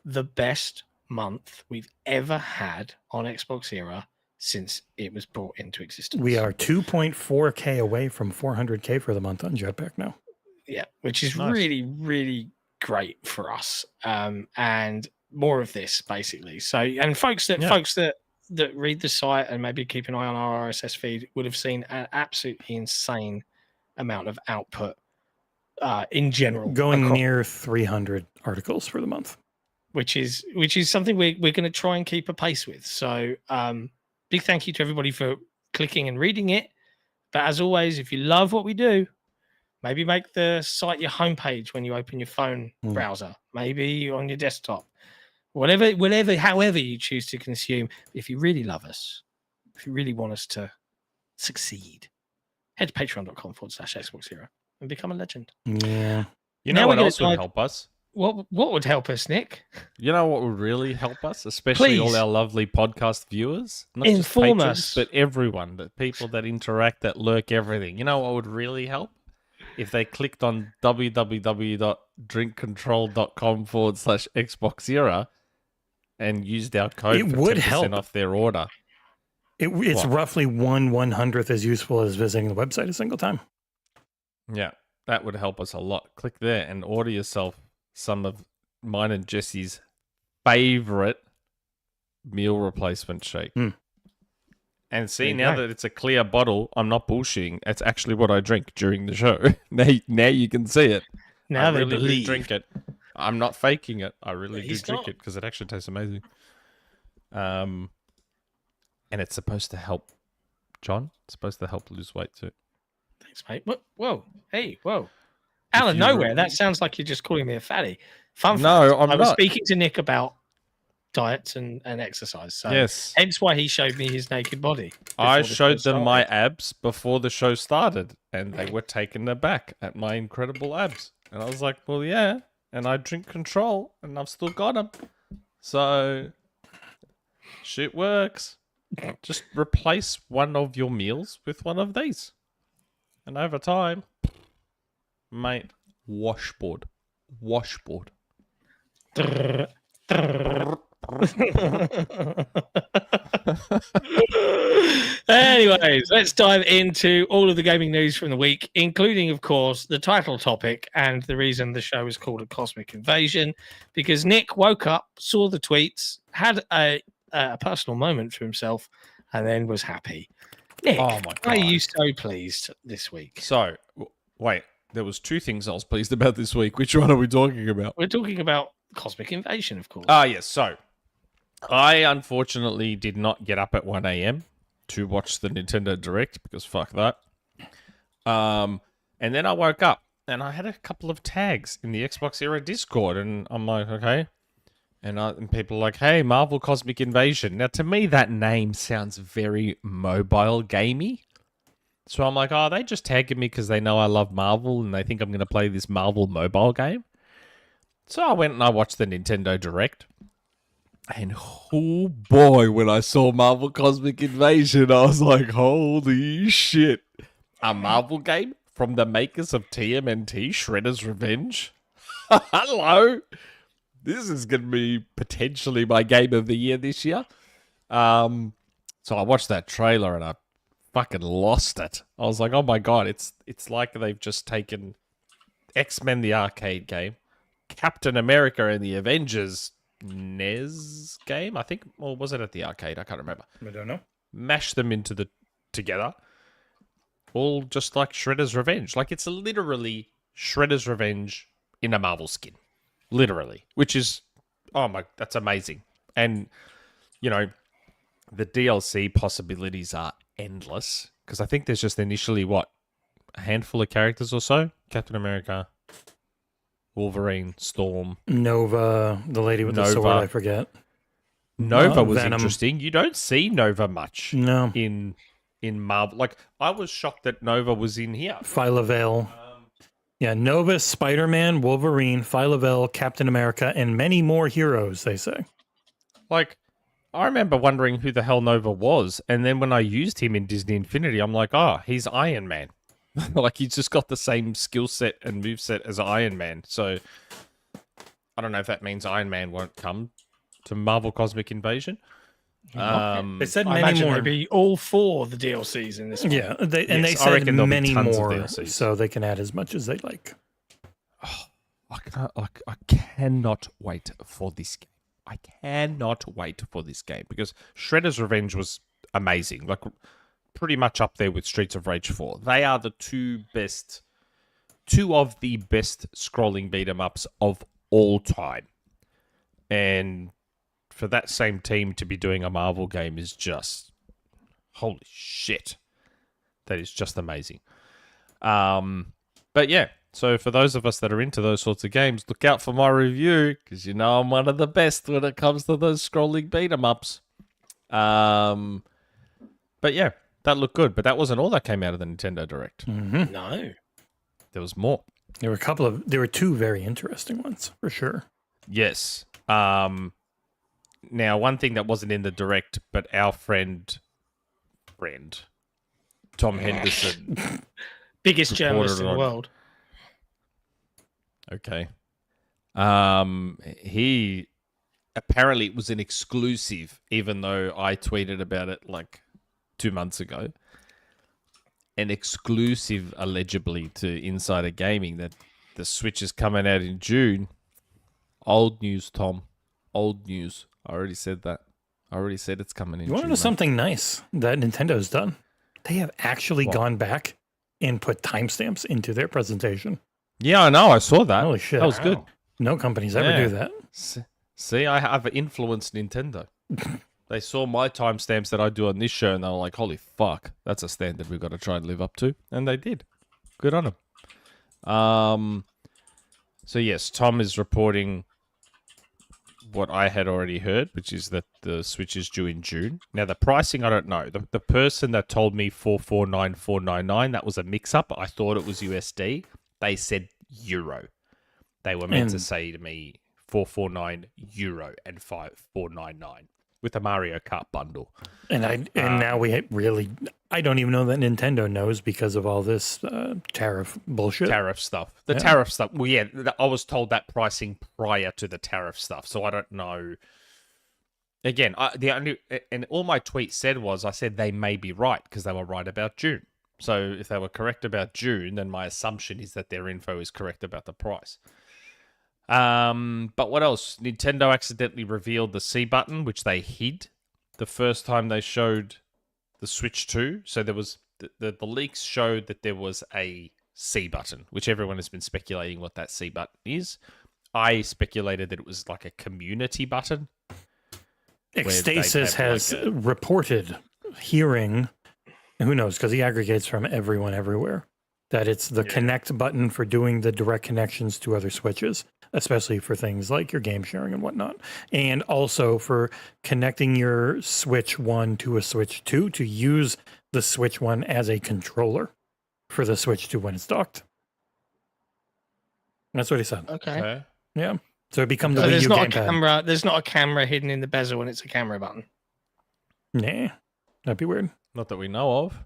the best month we've ever had on Xbox Era since it was brought into existence. We are 2.4K away from 400K for the month on Jetpack now. Yeah, which is Nice. really, really great for us. And more of this, basically. So, and folks that read the site and maybe keep an eye on our RSS feed would have seen an absolutely insane amount of output in general, Going near 300 articles for the month, which is something we're going to try and keep a pace with. So big thank you to everybody for clicking and reading it. But as always, if you love what we do, maybe make the site your homepage when you open your phone browser, maybe on your desktop, however you choose to consume. If you really love us, if you really want us to succeed, head to patreon.com/XboxEra and become a legend. yeah. You Now know we're what gonna else would dive- help us? What would help us, Nick? You know what would really help us, especially all Please. our lovely podcast viewers, not Inform just patrons, us. but everyone, the people that interact, that lurk, everything. You know what would really help? If they clicked on www.drinkcontrol.com/XboxEra and used our code It for would 10% help. off their order. It's What? roughly 1/100th as useful as visiting the website a single time. Yeah, that would help us a lot. Click there and order yourself some of mine and Jesse's favorite meal replacement shake. Mm. And see, There you now go. that it's a clear bottle, I'm not bullshitting. It's actually what I drink during the show. now you can see it. Now I they really believe. do drink it. I'm not faking it. I really Yeah, do he's drink not. it because it actually tastes amazing. And it's supposed to help, John. It's supposed to help lose weight too. Thanks, mate. Whoa. Hey, whoa. Out of you nowhere. re- That sounds like you're just calling me a fatty. Fun No, fact, I'm I was not. speaking to Nick about diets and exercise. So Yes. hence why he showed me his naked body. I before the showed show them my started. abs before the show started, and they were taken aback at my incredible abs. And I was like, well, yeah, and I drink control, and I've still got them. So, shit works. Just replace one of your meals with one of these. And over time, mate, washboard. Anyways, let's dive into all of the gaming news from the week, including, of course, the title topic and the reason the show is called A Cosmic Invasion, because Nick woke up, saw the tweets, had a personal moment for himself, and then was happy. Nick, Oh my why are God. you so pleased this week? So, wait, there was two things I was pleased about this week. Which one are we talking about? We're talking about Cosmic Invasion, of course. Ah, yes. So, I unfortunately did not get up at 1 a.m. to watch the Nintendo Direct because fuck that. And then I woke up and I had a couple of tags in the Xbox Era Discord, and I'm like, okay. And people are like, hey, Marvel Cosmic Invasion. Now, to me, that name sounds very mobile gamey. So I'm like, oh, they just tagging me because they know I love Marvel and they think I'm going to play this Marvel mobile game. So I went and I watched the Nintendo Direct. And oh boy, when I saw Marvel Cosmic Invasion, I was like, holy shit. A Marvel game from the makers of TMNT, Shredder's Revenge? Hello? This is going to be potentially my game of the year this year. So I watched that trailer and I fucking lost it. I was like, oh my God, it's like they've just taken X-Men, the arcade game, Captain America and the Avengers NES game, I think, or was it at the arcade? I can't remember. I don't know. Mash them together, all just like Shredder's Revenge. Like, it's literally Shredder's Revenge in a Marvel skin, literally. Which is, oh my, that's amazing. And you know, the DLC possibilities are endless because I think there's just initially a handful of characters or so: Captain America, Wolverine, Storm, Nova, the lady with the sword, Nova. I forget. Nova was Venom. interesting. You don't see Nova much No. in Marvel. Like, I was shocked that Nova was in here. Phyla-Vell. Yeah, Nova, Spider-Man, Wolverine, Phyla-Vell, Captain America, and many more heroes, they say. Like, I remember wondering who the hell Nova was, and then when I used him in Disney Infinity, I'm like, oh, he's Iron Man. Like he's just got the same skill set and move set as Iron Man. So I don't know if that means Iron Man won't come to Marvel Cosmic Invasion. They said I many imagine more. maybe all 4 of the DLCs in this one. Yeah, they I said reckon there'll be many tons of more, DLCs. so they can add as much as they like. I cannot wait for this game. I cannot wait for this game because Shredder's Revenge was amazing. Like pretty much up there with Streets of Rage 4. They are the two of the best scrolling beat 'em ups of all time. And for that same team to be doing a Marvel game is just holy shit. That is just amazing. But yeah, so for those of us that are into those sorts of games, look out for my review because you know I'm one of the best when it comes to those scrolling beat 'em ups. But yeah, that looked good. But that wasn't all that came out of the Nintendo Direct. Mm-hmm. No. There was more. There were 2 very interesting ones for sure. Yes. Now, one thing that wasn't in the Direct, but our friend Tom Henderson. Biggest journalist in the on- world. Okay. He apparently it was an exclusive, even though I tweeted about it like 2 months ago. An exclusive, allegedly, to Insider Gaming that the Switch is coming out in June. Old news, Tom. Old news. I already said that. I already said it's coming in You want to June. know something nice that Nintendo's done? They have actually What? gone back and put timestamps into their presentation. Yeah, I know. I saw that. Holy shit. That was good. No companies ever Yeah. do that. See, I have influenced Nintendo. They saw my timestamps that I do on this show, and they were like, "Holy fuck, that's a standard we've got to try and live up to," and they did. Good on them. So yes, Tom is reporting what I had already heard, which is that the Switch is due in June. Now the pricing, I don't know. The person that told me 449,499, that was a mix-up. I thought it was USD. They said Euro. They were meant to say to me 449 Euro and 499 with a Mario Kart bundle. And now I don't even know that Nintendo knows because of all this tariff bullshit. Tariff stuff. The Yeah. tariff stuff. Well, yeah, I was told that pricing prior to the tariff stuff, so I don't know. Again, and all my tweet said was, I said they may be right because they were right about June. So if they were correct about June, then my assumption is that their info is correct about the price. But what else? Nintendo accidentally revealed the C button, which they hid the first time they showed the Switch 2. So there was the leaks showed that there was a C button, which everyone has been speculating what that C button is. I speculated that it was like a community button. Ecstasis has reported hearing, who knows, because he aggregates from everyone everywhere, that it's the connect button for doing the direct connections to other Switches, especially for things like your game sharing and whatnot. And also for connecting your Switch 1 to a Switch 2 to use the Switch 1 as a controller for the Switch 2 when it's docked. That's what he said. Okay. Yeah. So it becomes the So Wii there's U not a gamepad. camera. There's not a camera hidden in the bezel when it's a camera button. Nah. That'd be weird. Not that we know of.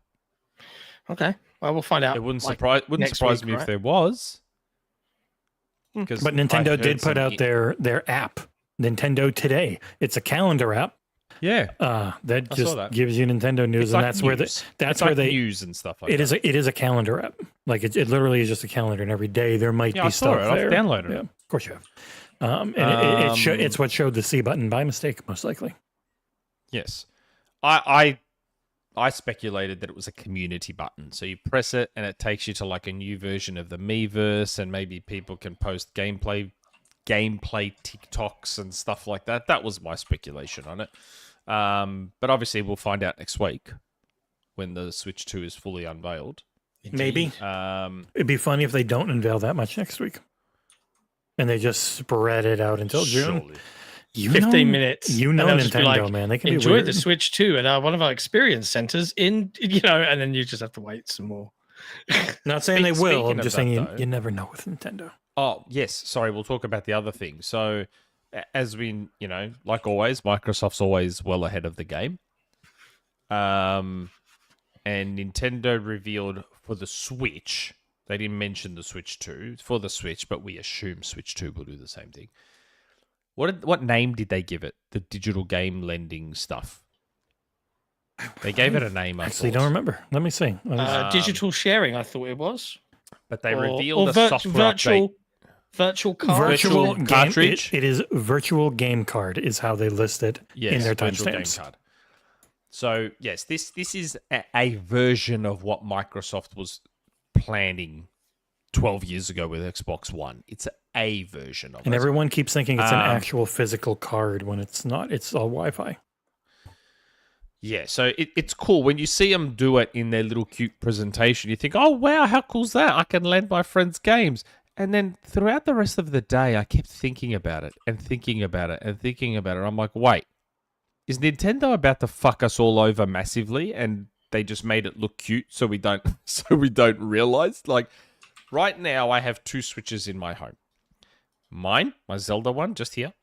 Okay. Well, we'll find out. It wouldn't like, wouldn't next surprise week, me right? if there was. 'Cause But I Nintendo heard did put some- out their app, Nintendo Today. It's a calendar app. Yeah. That I just saw that. gives you Nintendo news, It's and like that's where news. that's It's where like they news and stuff like it that. is a calendar app. Like it literally is just a calendar, and every day there might Yeah, be I saw stuff it. I've there. downloaded it. Yeah, of course you have. And it's what showed the C button by mistake, most likely. Yes. I speculated that it was a community button. So you press it and it takes you to like a new version of the Miiverse, and maybe people can post gameplay TikToks and stuff like that. That was my speculation on it. But obviously we'll find out next week when the Switch 2 is fully unveiled. Maybe it'd be funny if they don't unveil that much next week, and they just spread it out until June. Surely. 15 minutes. You and know they'll just be Nintendo, like, man. They can enjoy be weird. the Switch 2 at one of our experience centers and then you just have to wait some more. Not saying they will. Speaking I'm of just that, saying though- you never know with Nintendo. Oh, yes. Sorry, we'll talk about the other thing. So, as we, like always, Microsoft's always well ahead of the game. And and Nintendo revealed for the Switch. They didn't mention the Switch 2 for the Switch, but we assume Switch 2 will do the same thing. What name did they give it? The digital game lending stuff. They gave it a name. I Actually, thought. don't remember. Let me see. Digital sharing, I thought it was. But they Or revealed a software update. Virtual card. Virtual game- cartridge. It is virtual game card is how they list it in their virtual game timestamps. card. So yes, this is a version of what Microsoft was planning 12 years ago with Xbox One. It's a version of And it. everyone keeps thinking it's an actual physical card when it's not. It's all Wi-Fi. Yeah, so it's cool. When you see them do it in their little cute presentation, you think, oh, wow, how cool's that? I can lend my friends games. And then throughout the rest of the day, I kept thinking about it and thinking about it and thinking about it. I'm like, wait, is Nintendo about to fuck us all over massively? And they just made it look cute so we don't realize? Like, right now, I have 2 Switches in my home. Mine, my Zelda one, just here.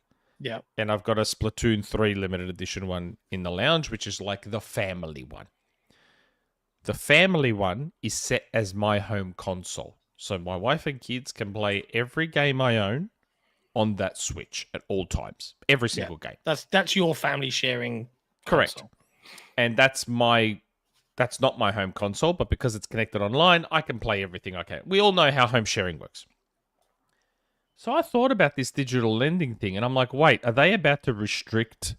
Yeah. And I've got a Splatoon 3 limited edition one in the lounge, which is like the family one. The family one is set as my home console. So my wife and kids can play every game I own on that Switch at all times. Every single game. That's your family sharing. Correct. console. And that's not my home console, but because it's connected online, I can play everything I can. We all know how home sharing works. So I thought about this digital lending thing, and I'm like, wait, are they about to restrict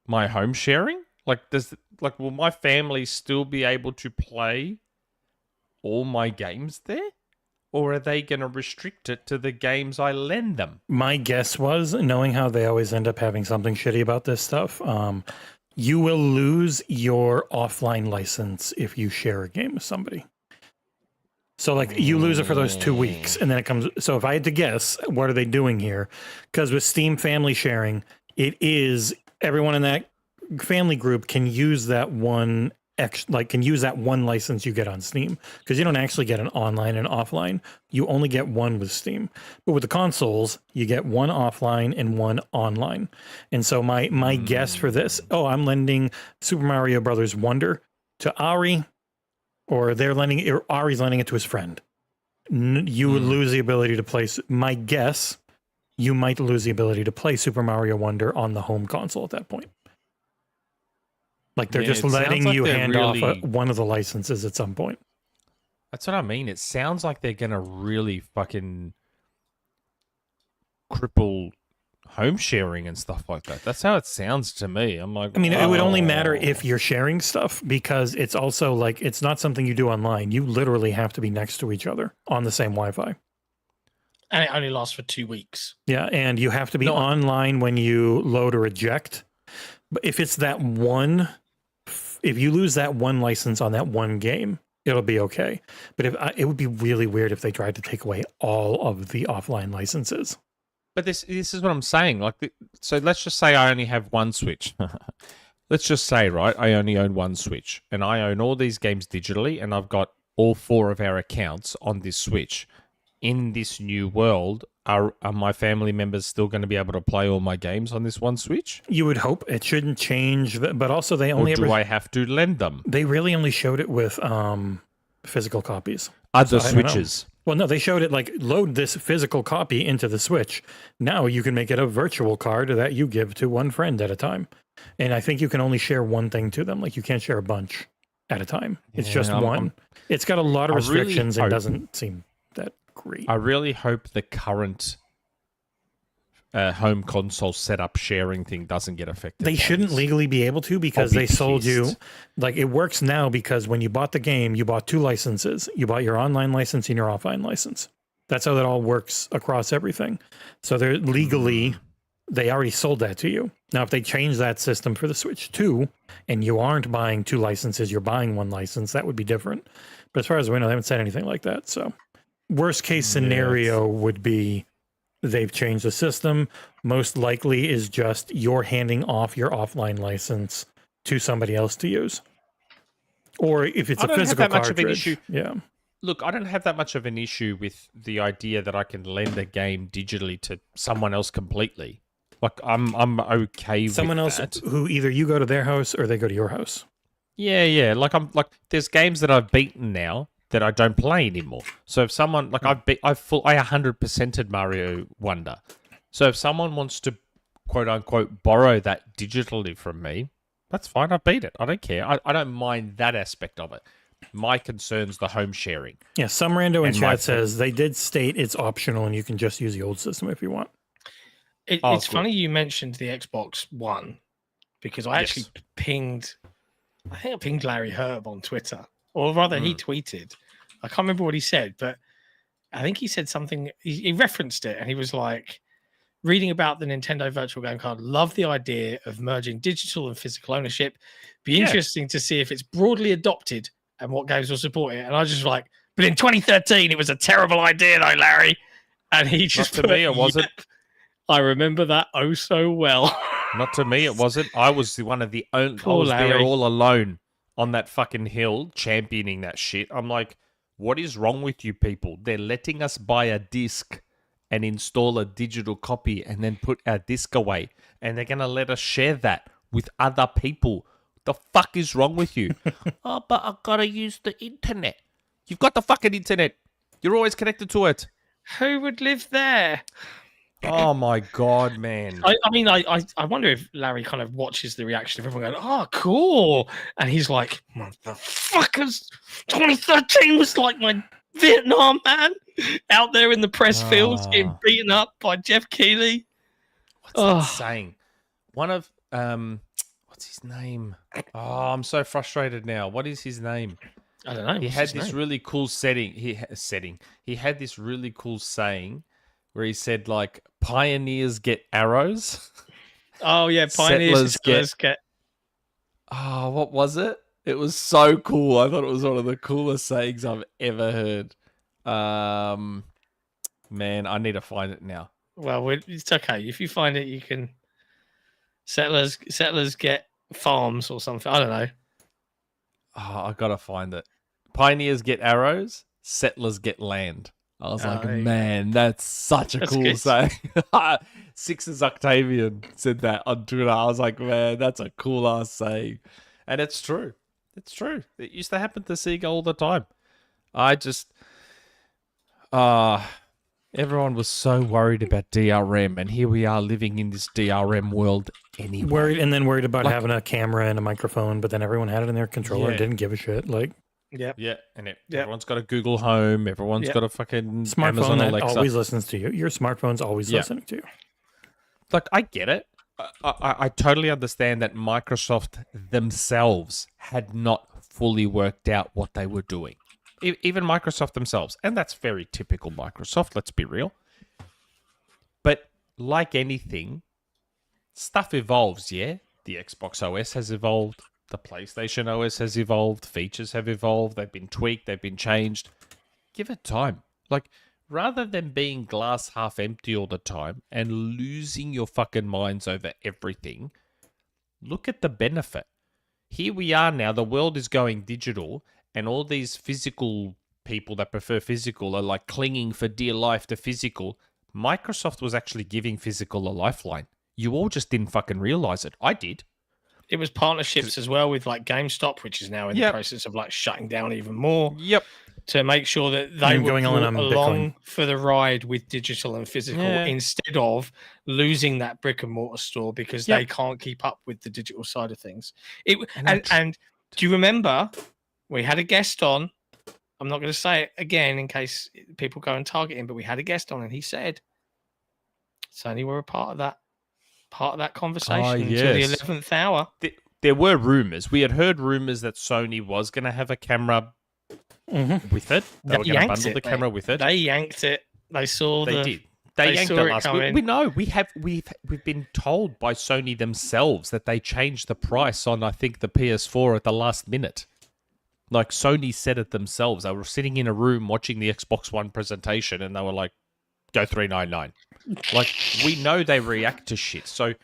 my home sharing? Will my family still be able to play all my games there? Or are they going to restrict it to the games I lend them? My guess was, knowing how they always end up having something shitty about this stuff, you will lose your offline license if you share a game with somebody. So, like, you lose it for those 2 weeks, and then it comes. So, if I had to guess, what are they doing here? Because with Steam family sharing, it is everyone in that family group can use that one license you get on Steam, because you don't actually get an online and offline. You only get one with Steam. But with the consoles, you get one offline and one online. And so my guess for this, I'm lending Super Mario Brothers Wonder to Ari, or Ari's lending it to his friend. You would lose the ability to play. My guess, you might lose the ability to play Super Mario Wonder on the home console at that point. Like they're just letting you hand off one of the licenses at some point. That's what I mean. It sounds like they're going to really fucking cripple home sharing and stuff like that. That's how it sounds to me. I'm like, it would only matter if you're sharing stuff, because it's also like, it's not something you do online. You literally have to be next to each other on the same Wi-Fi. And it only lasts for 2 weeks. Yeah, and you have to be online when you load or eject. But if it's that one, if you lose that one license on that one game, it'll be okay. But it would be really weird if they tried to take away all of the offline licenses. But this is what I'm saying. So let's just say I only have one Switch. Let's just say, right, I only own one Switch, and I own all these games digitally, and I've got all 4 of our accounts on this Switch. In this new world, are my family members still going to be able to play all my games on this one Switch? You would hope. It shouldn't change, but also they only I have to lend them? They really only showed it with physical copies. Other Switches. Well, no, they showed it like, load this physical copy into the Switch. Now you can make it a virtual card that you give to one friend at a time. And I think you can only share one thing to them. Like, you can't share a bunch at a time. It's just one. It's got a lot of restrictions and doesn't seem that great. I really hope the current home console setup sharing thing doesn't get affected. They shouldn't legally be able to, because they sold you, like, it works now because when you bought the game, you bought 2 licenses. You bought your online license and your offline license. That's how that all works across everything. So they're legally, they already sold that to you. Now, if they change that system for the Switch 2 and you aren't buying 2 licenses, you're buying 1 license, that would be different. But as far as we know, they haven't said anything like that. So worst case scenario would be they've changed the system. Most likely is just you're handing off your offline license to somebody else to use. Or if it's a physical cartridge. Yeah. Look, I don't have that much of an issue with the idea that I can lend a game digitally to someone else completely. Like, I'm okay with someone else that. who either you go to their house or they go to your house. Yeah. Like there's games that I've beaten now that I don't play anymore. So if someone like I 100%ed Mario Wonder. So if someone wants to quote unquote borrow that digitally from me, that's fine. I beat it. I don't care. I don't mind that aspect of it. My concern's the home sharing. Yeah, some rando in And my chat says they did state it's optional and you can just use the old system if you want. It's funny you mentioned the Xbox One because I actually pinged Larry Herb on Twitter, or rather he tweeted. I can't remember what he said, but I think he said something. He referenced it and he was like, reading about the Nintendo Virtual Game Card, love the idea of merging digital and physical ownership. Be interesting to see if it's broadly adopted and what games will support it. And I was just like, but in 2013, it was a terrible idea, though, Larry. And he just Not to me, it wasn't. Yep. I remember that oh so well. Not to me, it wasn't. I was one of the only. I Poor was there Larry. all alone on that fucking hill, championing that shit. I'm like, what is wrong with you people? They're letting us buy a disc and install a digital copy and then put our disc away, and they're gonna let us share that with other people. The fuck is wrong with you? Oh, but I gotta use the internet. You've got the fucking internet. You're always connected to it. Who would live there? Oh my god, man. I wonder if Larry kind of watches the reaction of everyone going, "Oh, cool," and he's like, "Motherfuckers, 2013 was like my Vietnam, man, out there in the press fields getting beaten up by Jeff Keighley." What's that saying? One of what's his name? Oh, I'm so frustrated now. What is his name? I don't know. He had this really cool setting. He had this really cool saying where he said like, "Pioneers get arrows." Oh yeah, pioneers get. Oh, what was it? It was so cool. I thought it was one of the coolest sayings I've ever heard. Man, I need to find it now. Well, it's okay. If you find it, you can. Settlers get farms or something. I don't know. Oh, I gotta find it. Pioneers get arrows, settlers get land. I was like, man, that's such a cool saying. Sixes Octavian said that on Twitter. I was like, man, that's a cool ass saying. And it's true. It's true. It used to happen to Sega all the time. I just, everyone was so worried about DRM, and here we are living in this DRM world anyway. Worried about having a camera and a microphone, but then everyone had it in their controller and didn't give a shit. Like, Everyone's got a Google Home. Everyone's got a fucking smartphone Amazon that Alexa. always listens to you. Your smartphone's always listening to you. Like, I get it. I totally understand that Microsoft themselves had not fully worked out what they were doing. Even Microsoft themselves. And that's very typical Microsoft, let's be real. But like anything, stuff evolves, yeah? The Xbox OS has evolved. The PlayStation OS has evolved. Features have evolved. They've been tweaked. They've been changed. Give it time. Like, rather than being glass half empty all the time and losing your fucking minds over everything, look at the benefit. Here we are now. The world is going digital, and all these physical people that prefer physical are like clinging for dear life to physical. Microsoft was actually giving physical a lifeline. You all just didn't fucking realize it. I did. It was partnerships as well with like GameStop, which is now in the process of like shutting down even more. Yep. To make sure that they were going along for the ride with digital and physical instead of losing that brick and mortar store because they can't keep up with the digital side of things. And do you remember we had a guest on? I'm not going to say it again in case people go and target him, but we had a guest on and he said Sony were a part of that conversation until the 11th hour. There were rumors. We had heard rumors that Sony was going to have a camera with it. They were going to bundle the camera with it. They yanked it. They saw they did. They yanked it last week. We know. We've been told by Sony themselves that they changed the price on, I think, the PS4 at the last minute. Like, Sony said it themselves. They were sitting in a room watching the Xbox One presentation and they were like, go $399. Like, we know they react to shit. So,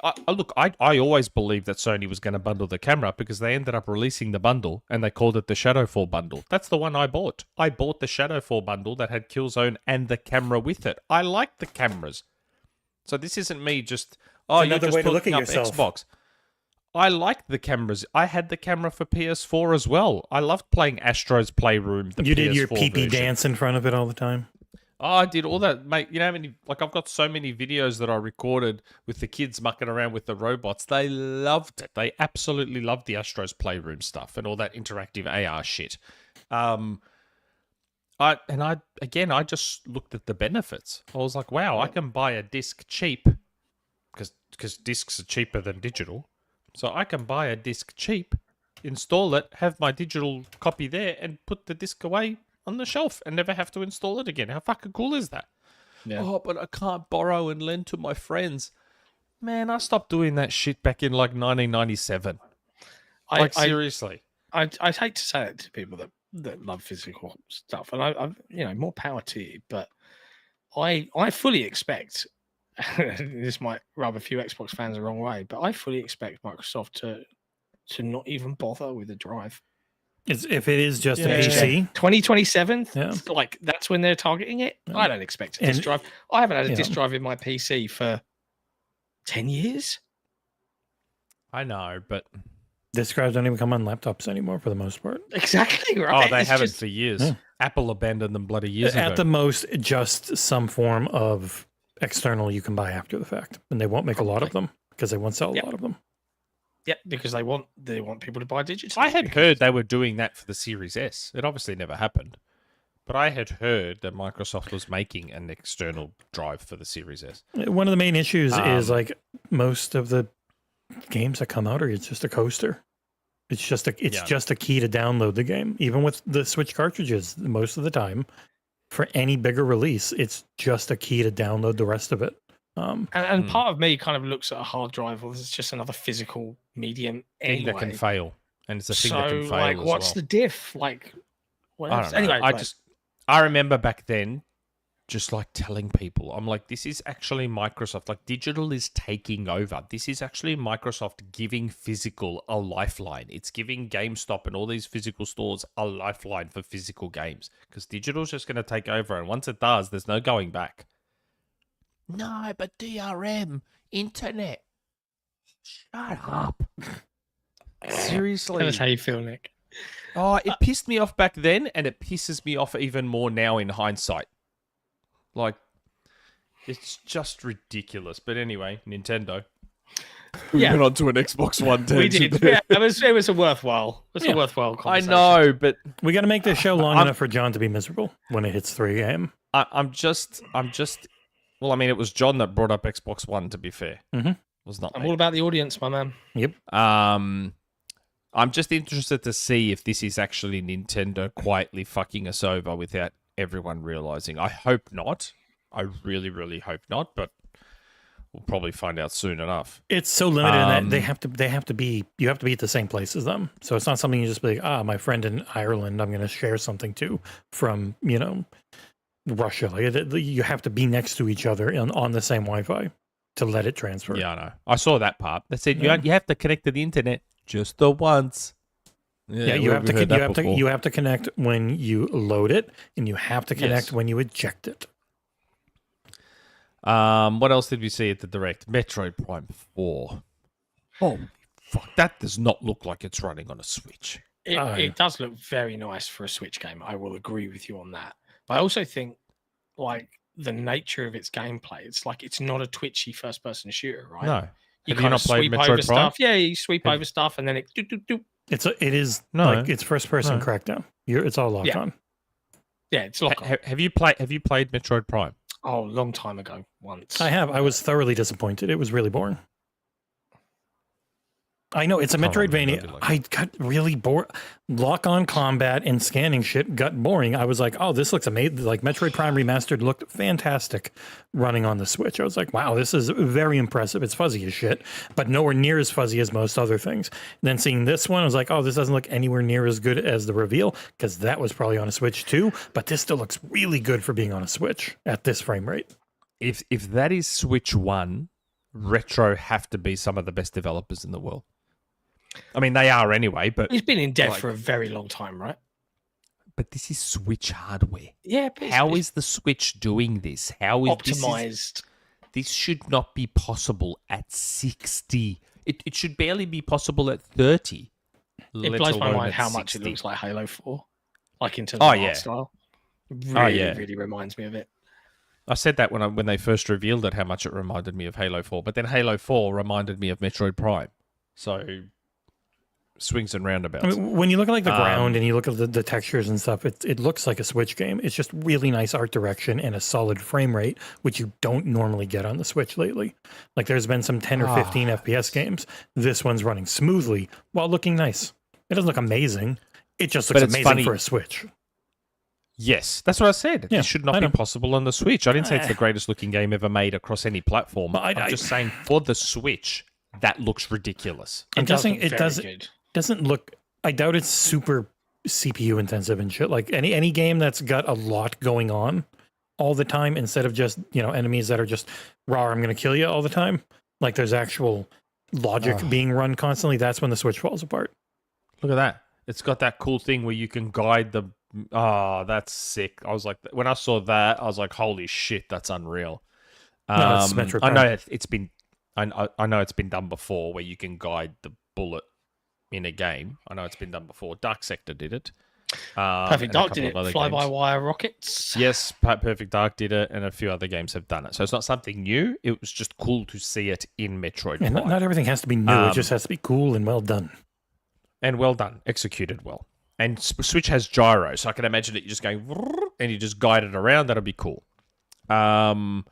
I always believed that Sony was going to bundle the camera because they ended up releasing the bundle and they called it the Shadowfall bundle. That's the one I bought. I bought the Shadowfall bundle that had Killzone and the camera with it. I like the cameras. So this isn't me just, you're just way to look hooking at up yourself. Xbox. I liked the cameras. I had the camera for PS4 as well. I loved playing Astro's Playroom. You did your pee-pee dance in front of it all the time? Oh, I did all that, mate. You know how many, like, I've got so many videos that I recorded with the kids mucking around with the robots. They loved it. They absolutely loved the Astro's Playroom stuff and all that interactive AR shit. I just looked at the benefits. I was like, wow, I can buy a disc cheap because discs are cheaper than digital. So I can buy a disc cheap, install it, have my digital copy there, and put the disc away on the shelf and never have to install it again. How fucking cool is that? Yeah. Oh, but I can't borrow and lend to my friends. Man, I stopped doing that shit back in like 1997. Seriously. I hate to say it to people that love physical stuff, and I more power to you, but I fully expect this might rub a few Xbox fans the wrong way, but I fully expect Microsoft to not even bother with the drive. If it is just a PC, 2027, like that's when they're targeting it. Yeah. I don't expect a disk drive. I haven't had a disk drive in my PC for 10 years. I know, but disk drives don't even come on laptops anymore for the most part. Exactly right. Oh, they haven't for years. Yeah. Apple abandoned them bloody years ago. At the most, just some form of external you can buy after the fact, and they won't make a lot of them because they won't sell a lot of them. Yeah, because they want people to buy digital. I had heard they were doing that for the Series S. It obviously never happened, but I had heard that Microsoft was making an external drive for the Series S. One of the main issues is like most of the games that come out are it's just a coaster. It's just a key to download the game. Even with the Switch cartridges, most of the time, for any bigger release, it's just a key to download the rest of it. And part of me kind of looks at a hard drive, well, it's just another physical medium anyway. Thing that can fail, and it's a thing that can fail. Like, as what's well. the diff? Like, what else? I don't know. Anyway, I remember back then, just like telling people, I'm like, this is actually Microsoft. Like, digital is taking over. This is actually Microsoft giving physical a lifeline. It's giving GameStop and all these physical stores a lifeline for physical games because digital's just going to take over, and once it does, there's no going back. No, but DRM, internet. Shut up. Seriously. That's how you feel, Nick. Oh, it pissed me off back then, and it pisses me off even more now in hindsight. Like, it's just ridiculous. But anyway, Nintendo. We went on to an Xbox One tangent. We did. Yeah, it was a worthwhile. It's a worthwhile conversation. I know, but we got to make this show long enough for John to be miserable when it hits 3 a.m. I'm just. Well, I mean, it was John that brought up Xbox One. To be fair, it was not. I'm all about the audience, my man. Yep. I'm just interested to see if this is actually Nintendo quietly fucking us over without everyone realizing. I hope not. I really, really hope not. But we'll probably find out soon enough. It's so limited in that you have to be at the same place as them. So it's not something you just be like, my friend in Ireland, I'm going to share something to from Russia. Like, you have to be next to each other on the same Wi-Fi to let it transfer. Yeah, I know. I saw that part. They said you have to connect to the internet just the once. Yeah, you have to connect when you load it, and you have to connect when you eject it. What else did we see at the Direct? Metroid Prime 4. Oh, fuck. That does not look like it's running on a Switch. It does look very nice for a Switch game. I will agree with you on that. But I also think, like, the nature of its gameplay, it's not a twitchy first-person shooter, right? No. You kind of sweep over Prime? stuff. Yeah, you sweep over stuff, and then it do. It's first-person Crackdown. It's all locked on. Yeah, it's locked on. Have you played Metroid Prime? Oh, a long time ago, once. I have. I was thoroughly disappointed. It was really boring. I know, it's a Metroidvania. I got really bored. Lock-on combat and scanning shit got boring. I was like, oh, this looks amazing. Like, Metroid Prime Remastered looked fantastic running on the Switch. I was like, wow, this is very impressive. It's fuzzy as shit, but nowhere near as fuzzy as most other things. And then seeing this one, I was like, oh, this doesn't look anywhere near as good as the reveal, because that was probably on a Switch too, but this still looks really good for being on a Switch at this frame rate. If that is Switch 1, Retro have to be some of the best developers in the world. I mean, they are anyway, but... He's been in dev for a very long time, right? But this is Switch hardware. Yeah, but how is the Switch doing this? How is optimized? This should not be possible at 60 It should barely be possible at 30. It let blows my alone mind at how much 60. it looks like Halo 4, like in terms Oh, of yeah. art style. Really, yeah. really reminds me of it. I said that when they first revealed it, how much it reminded me of Halo 4. But then Halo 4 reminded me of Metroid Prime. So, swings and roundabouts. I mean, when you look at like the ground and you look at the textures and stuff, it looks like a Switch game. It's just really nice art direction and a solid frame rate, which you don't normally get on the Switch lately. Like there's been some 10 or 15 FPS games. This one's running smoothly while looking nice. It doesn't look amazing. It just looks amazing funny. for a Switch. Yes, that's what I said. Yeah, This should not I be know. possible on the Switch. I didn't say it's the greatest looking game ever made across any platform. But I'm just saying for the Switch, that looks ridiculous. It doesn't. look It very doesn't. good. Doesn't look. I doubt it's super CPU intensive and shit. Like any game that's got a lot going on all the time, instead of just enemies that are just raw. I'm going to kill you all the time. Like there's actual logic being run constantly. That's when the Switch falls apart. Look at that. It's got that cool thing where you can guide the... Oh, that's sick. I was like... When I saw that, I was like, holy shit, that's unreal. No, that's Metroid I Prime. know it's been... I know it's been done before where you can guide the bullet in a game. I know it's been done before. Dark Sector did it. Perfect and a Dark couple did of it. other Fly by games. wire rockets. Yes, Perfect Dark did it, and a few other games have done it. So it's not something new. It was just cool to see it in Metroid Yeah, Prime. not everything has to be new. It just has to be cool and well done. And well done, executed well. And Switch has gyro, so I can imagine it. You're just going and you just guide it around. That'll be cool. And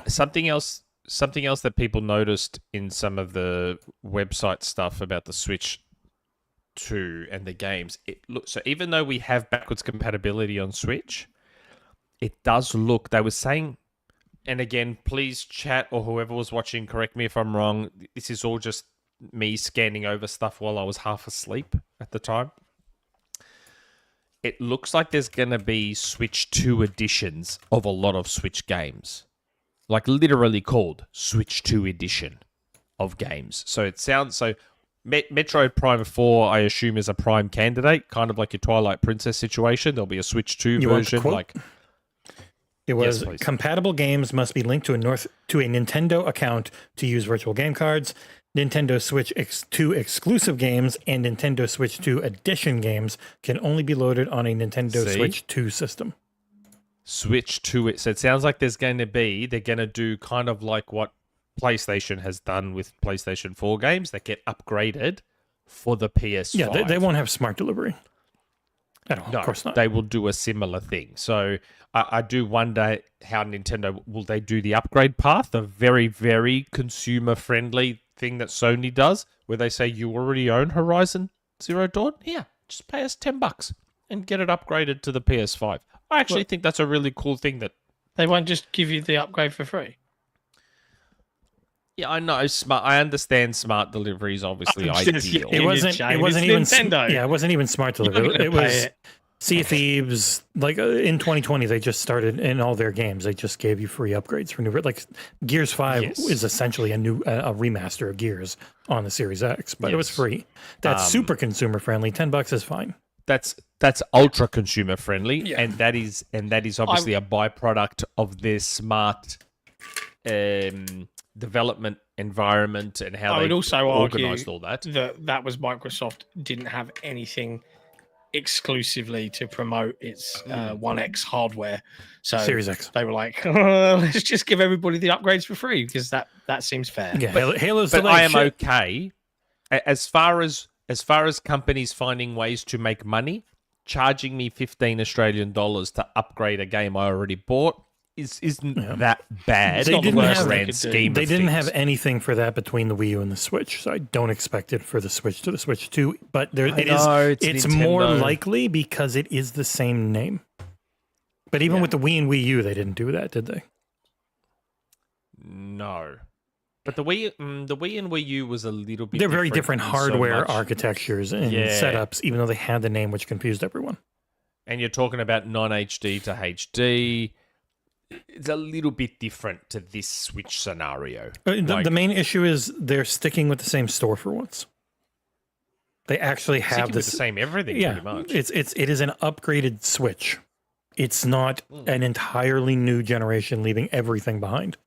something else that people noticed in some of the website stuff about the Switch 2 and the games, so even though we have backwards compatibility on Switch, it does look. They were saying, and again, please chat or whoever was watching, correct me if I'm wrong. This is all just me scanning over stuff while I was half asleep at the time. It looks like there's going to be Switch 2 editions of a lot of Switch games. Like literally called Switch 2 edition of games. So it sounds so... Metroid Prime 4, I assume, is a Prime candidate, kind of like your Twilight Princess situation. There'll be a Switch 2 You want the version. quote? Like, It was please. compatible games must be linked to a Nintendo account to use virtual game cards. Nintendo Switch 2 exclusive games and Nintendo Switch 2 edition games can only be loaded on a Nintendo See? Switch 2 system. Switch 2. So it sounds like they're going to do kind of like what PlayStation has done with PlayStation 4 games that get upgraded for the PS5. Yeah, they won't have smart delivery at all. No, Of course not. they will do a similar thing. So I do wonder how Nintendo, will they do the upgrade path, a very, very consumer-friendly thing that Sony does, where they say, you already own Horizon Zero Dawn? Here, just pay us $10 and get it upgraded to the PS5. I actually think that's a really cool thing that... They won't just give you the upgrade for free. Yeah, I know. I understand smart delivery is obviously ideal. It wasn't even Nintendo. Yeah, it wasn't even smart delivery. gonna It was pay it. Sea of Thieves. Like in 2020, they just started in all their games. They just gave you free upgrades for new. Like Gears 5 Yes. is essentially a remaster of Gears on the Series X, but it was Yes. free. That's super consumer friendly. $10 is fine. That's ultra consumer friendly, and that is obviously a byproduct of their smart development environment and how I they would also argue organized all that. that was Microsoft didn't have anything exclusively to promote its One X hardware. So Series X. they were like, let's just give everybody the upgrades for free because that seems fair. Yeah, Halo's But delayed I am shit. okay as far as companies finding ways to make money. Charging me $15 to upgrade a game I already bought isn't that bad. They in the didn't have- grand scheme They of didn't things. have anything for that between the Wii U and the Switch, so I don't expect it for the Switch to the Switch 2. But it's more Nintendo. likely because it is the same name. But even with the Wii and Wii U, they didn't do that, did they? No. But the Wii and Wii U was a little bit. They're very different in so hardware much. architectures and Yeah. setups, even though they had the name, which confused everyone. And you're talking about non-HD to HD. It's a little bit different to this Switch scenario. The main issue is they're sticking with the same store for once. They actually have Sticking with this the same everything, Yeah, pretty much. it is an upgraded Switch. It's not an entirely new generation, leaving everything behind.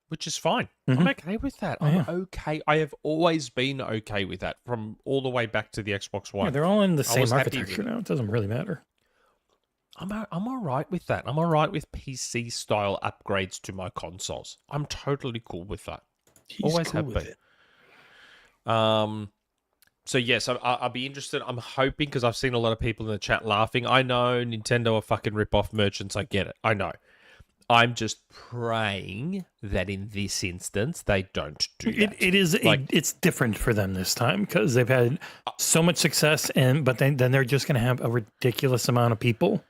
which is fine. Mhm. I'm okay with that. Oh, I'm yeah. okay. I have always been okay with that from all the way back to the Xbox One. Yeah, they're all in the same was happy architecture with it. now. It doesn't really matter. I'm all right with that. I'm all right with PC style upgrades to my consoles. I'm totally cool with that. He's Always cool have with been. it. So yes, I'll be interested. I'm hoping because I've seen a lot of people in the chat laughing. I know Nintendo are fucking rip-off merchants. I get it. I know. I'm just praying that in this instance they don't do that. It's different for them this time because they've had so much success, but then they're just going to have a ridiculous amount of people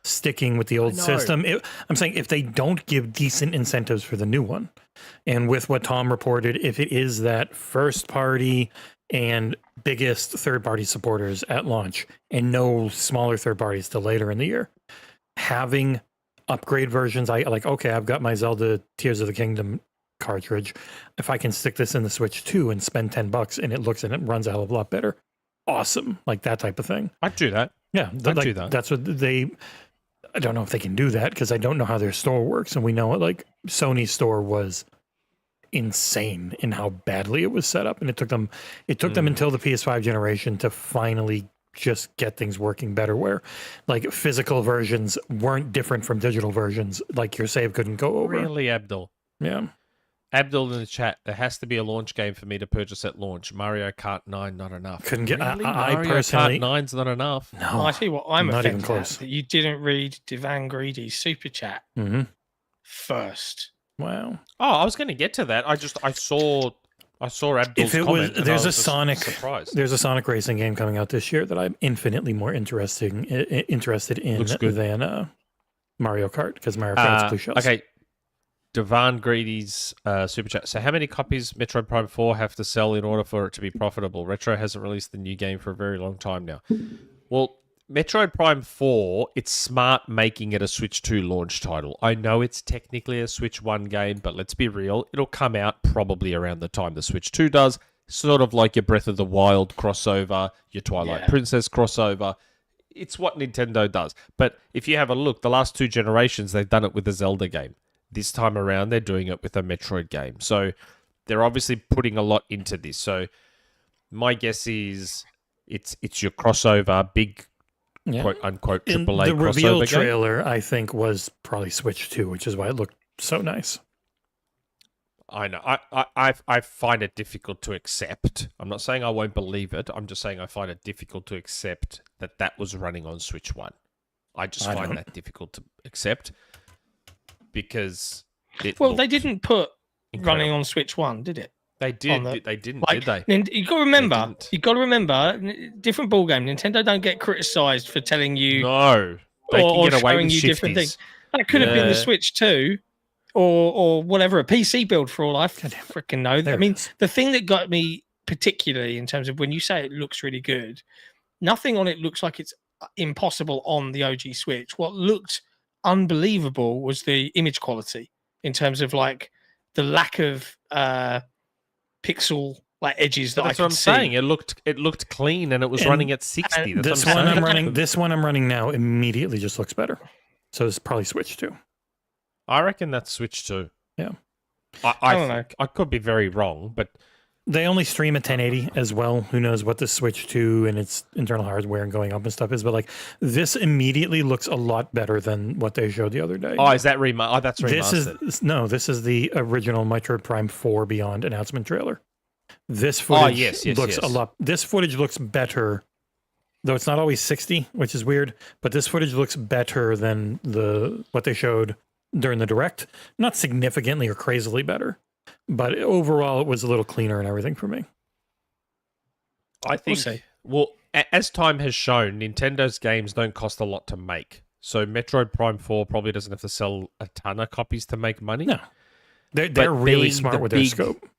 sticking with the old system. I'm saying if they don't give decent incentives for the new one, and with what Tom reported, if it is that first party and biggest third party supporters at launch and no smaller third parties till later in the year, having upgrade versions, I've got my Zelda Tears of the Kingdom cartridge. If I can stick this in the Switch 2 and spend $10 and it looks and it runs a hell of a lot better, awesome. Like that type of thing. I'd do that. Yeah, I'd do that. That's what I don't know if they can do that because I don't know how their store works, and we know Sony's store was insane in how badly it was set up, and it took them until the PS5 generation to finally just get things working better, where physical versions weren't different from digital versions, your save couldn't go over. Really, Abdul? Yeah. Abdul in the chat, there has to be a launch game for me to purchase at launch. Mario Kart 9, not enough. Couldn't get. Really? I Mario personally, Kart 9's not enough. no. Well, I tell you what, I'm not even offended close. that you didn't read Divan Greedy's super chat Mm-hmm. first. Wow. Oh, I was going to get to that. I saw Abdul's If it was, comment. and I there's a was just Sonic, surprised. there's a Sonic racing game coming out this year that I'm infinitely more interested in Looks good. than Mario Kart, because Mario Kart's blue shells. Okay. Devan Greedy's super chat. So how many copies Metroid Prime 4 have to sell in order for it to be profitable? Retro hasn't released the new game for a very long time now. Well, Metroid Prime 4, it's smart making it a Switch 2 launch title. I know it's technically a Switch 1 game, but let's be real. It'll come out probably around the time the Switch 2 does. Sort of like your Breath of the Wild crossover, your Twilight Princess crossover. It's what Nintendo does. But if you have a look, the last 2 generations, they've done it with the Zelda game. This time around, they're doing it with a Metroid game. So they're obviously putting a lot into this. So my guess is it's your crossover, big quote unquote AAA crossover the reveal game. trailer, I think, was probably Switch 2, which is why it looked so nice. I know. I find it difficult to accept. I'm not saying I won't believe it. I'm just saying I find it difficult to accept that was running on Switch 1. I just find that difficult to accept. Because they didn't put incredible. running on Switch 1, did it? They did. They didn't, did they? You got to remember, different ball game. Nintendo don't get criticised for telling you No, they or can get away showing with you different shifties. things. That could have been the Switch 2 or whatever, a PC build for all I freaking know. I mean, the thing that got me particularly in terms of when you say it looks really good, nothing on it looks like it's impossible on the OG Switch. What looked unbelievable was the image quality in terms of the lack of pixel edges that That's I what could I'm see. saying. It looked clean and it was running at 60. That's This what one I'm I'm saying. running. This one I'm running now immediately just looks better. So it's probably Switch 2. I reckon that's Switch 2. Yeah. I don't know. I could be very wrong, but They only stream at 1080 as well. Who knows what the Switch 2 and its internal hardware and going up and stuff is, but this immediately looks a lot better than what they showed the other day. oh, is that that's remastered? This is the original Metroid Prime 4 Beyond announcement trailer. This footage looks a lot. This footage looks better, though it's not always 60, which is weird. But this footage looks better than what they showed during the direct. Not significantly or crazily better, but overall it was a little cleaner and everything for me. I think. Well, as time has shown, Nintendo's games don't cost a lot to make. So Metroid Prime 4 probably doesn't have to sell a ton of copies to make money. No, they're really smart with their scope.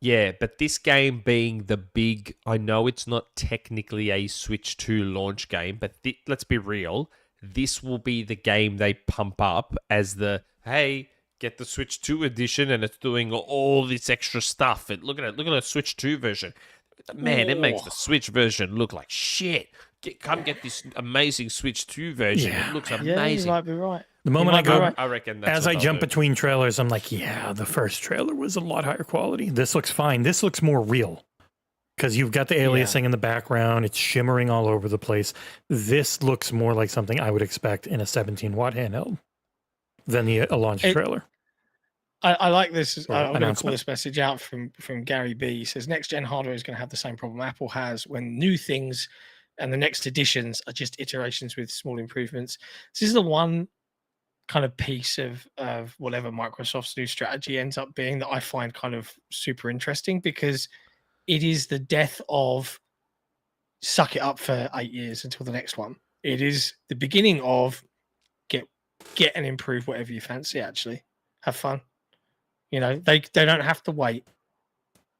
Yeah, but this game being the big, I know it's not technically a Switch 2 launch game, but let's be real, this will be the game they pump up as hey, get the Switch 2 edition and it's doing all this extra stuff. Look at the Switch 2 version. Man, it makes the Switch version look like shit. come get this amazing Switch 2 version. Yeah. It looks Yeah, you amazing. might be right. The moment I might be go, right. I reckon that's as what I they'll jump do. between trailers, I'm like, yeah, the first trailer was a lot higher quality. This looks fine. This looks more real because you've got the aliasing in the background. It's shimmering all over the place. This looks more like something I would expect in a 17-watt handheld than a launch trailer. I like this. Or I'm going to call announcement. this message out from Gary B. He says next gen hardware is going to have the same problem Apple has when new things and the next editions are just iterations with small improvements. This is the one kind of piece of whatever Microsoft's new strategy ends up being that I find kind of super interesting, because it is the death of suck it up for 8 years until the next one. It is the beginning of get and improve whatever you fancy. Actually, have fun. You know, they don't have to wait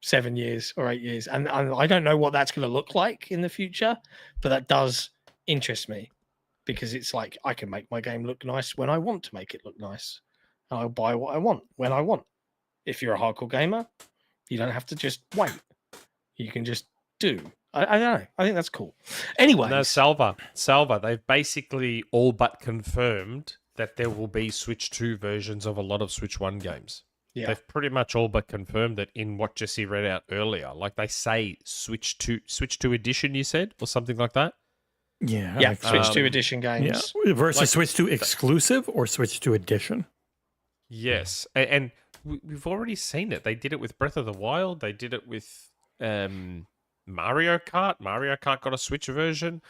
7 years or 8 years, and I don't know what that's going to look like in the future, but that does interest me, because it's like I can make my game look nice when I want to make it look nice. I'll buy what I want when I want. If you're a hardcore gamer, you don't have to just wait. You can just do. I don't know. I think that's cool. Anyway, No, Salva. They've basically all but confirmed that there will be Switch 2 versions of a lot of Switch 1 games. yeah, They've pretty much all but confirmed it in what Jesse read out earlier. Like they say Switch 2 edition, you said, or something like that. Yeah. yeah, like- Switch 2 edition games. Yeah. Versus Like- Switch 2 exclusive or Switch 2 edition. Yes, and we've already seen it. They did it with Breath of the Wild. They did it with Mario Kart. Mario Kart got a Switch version.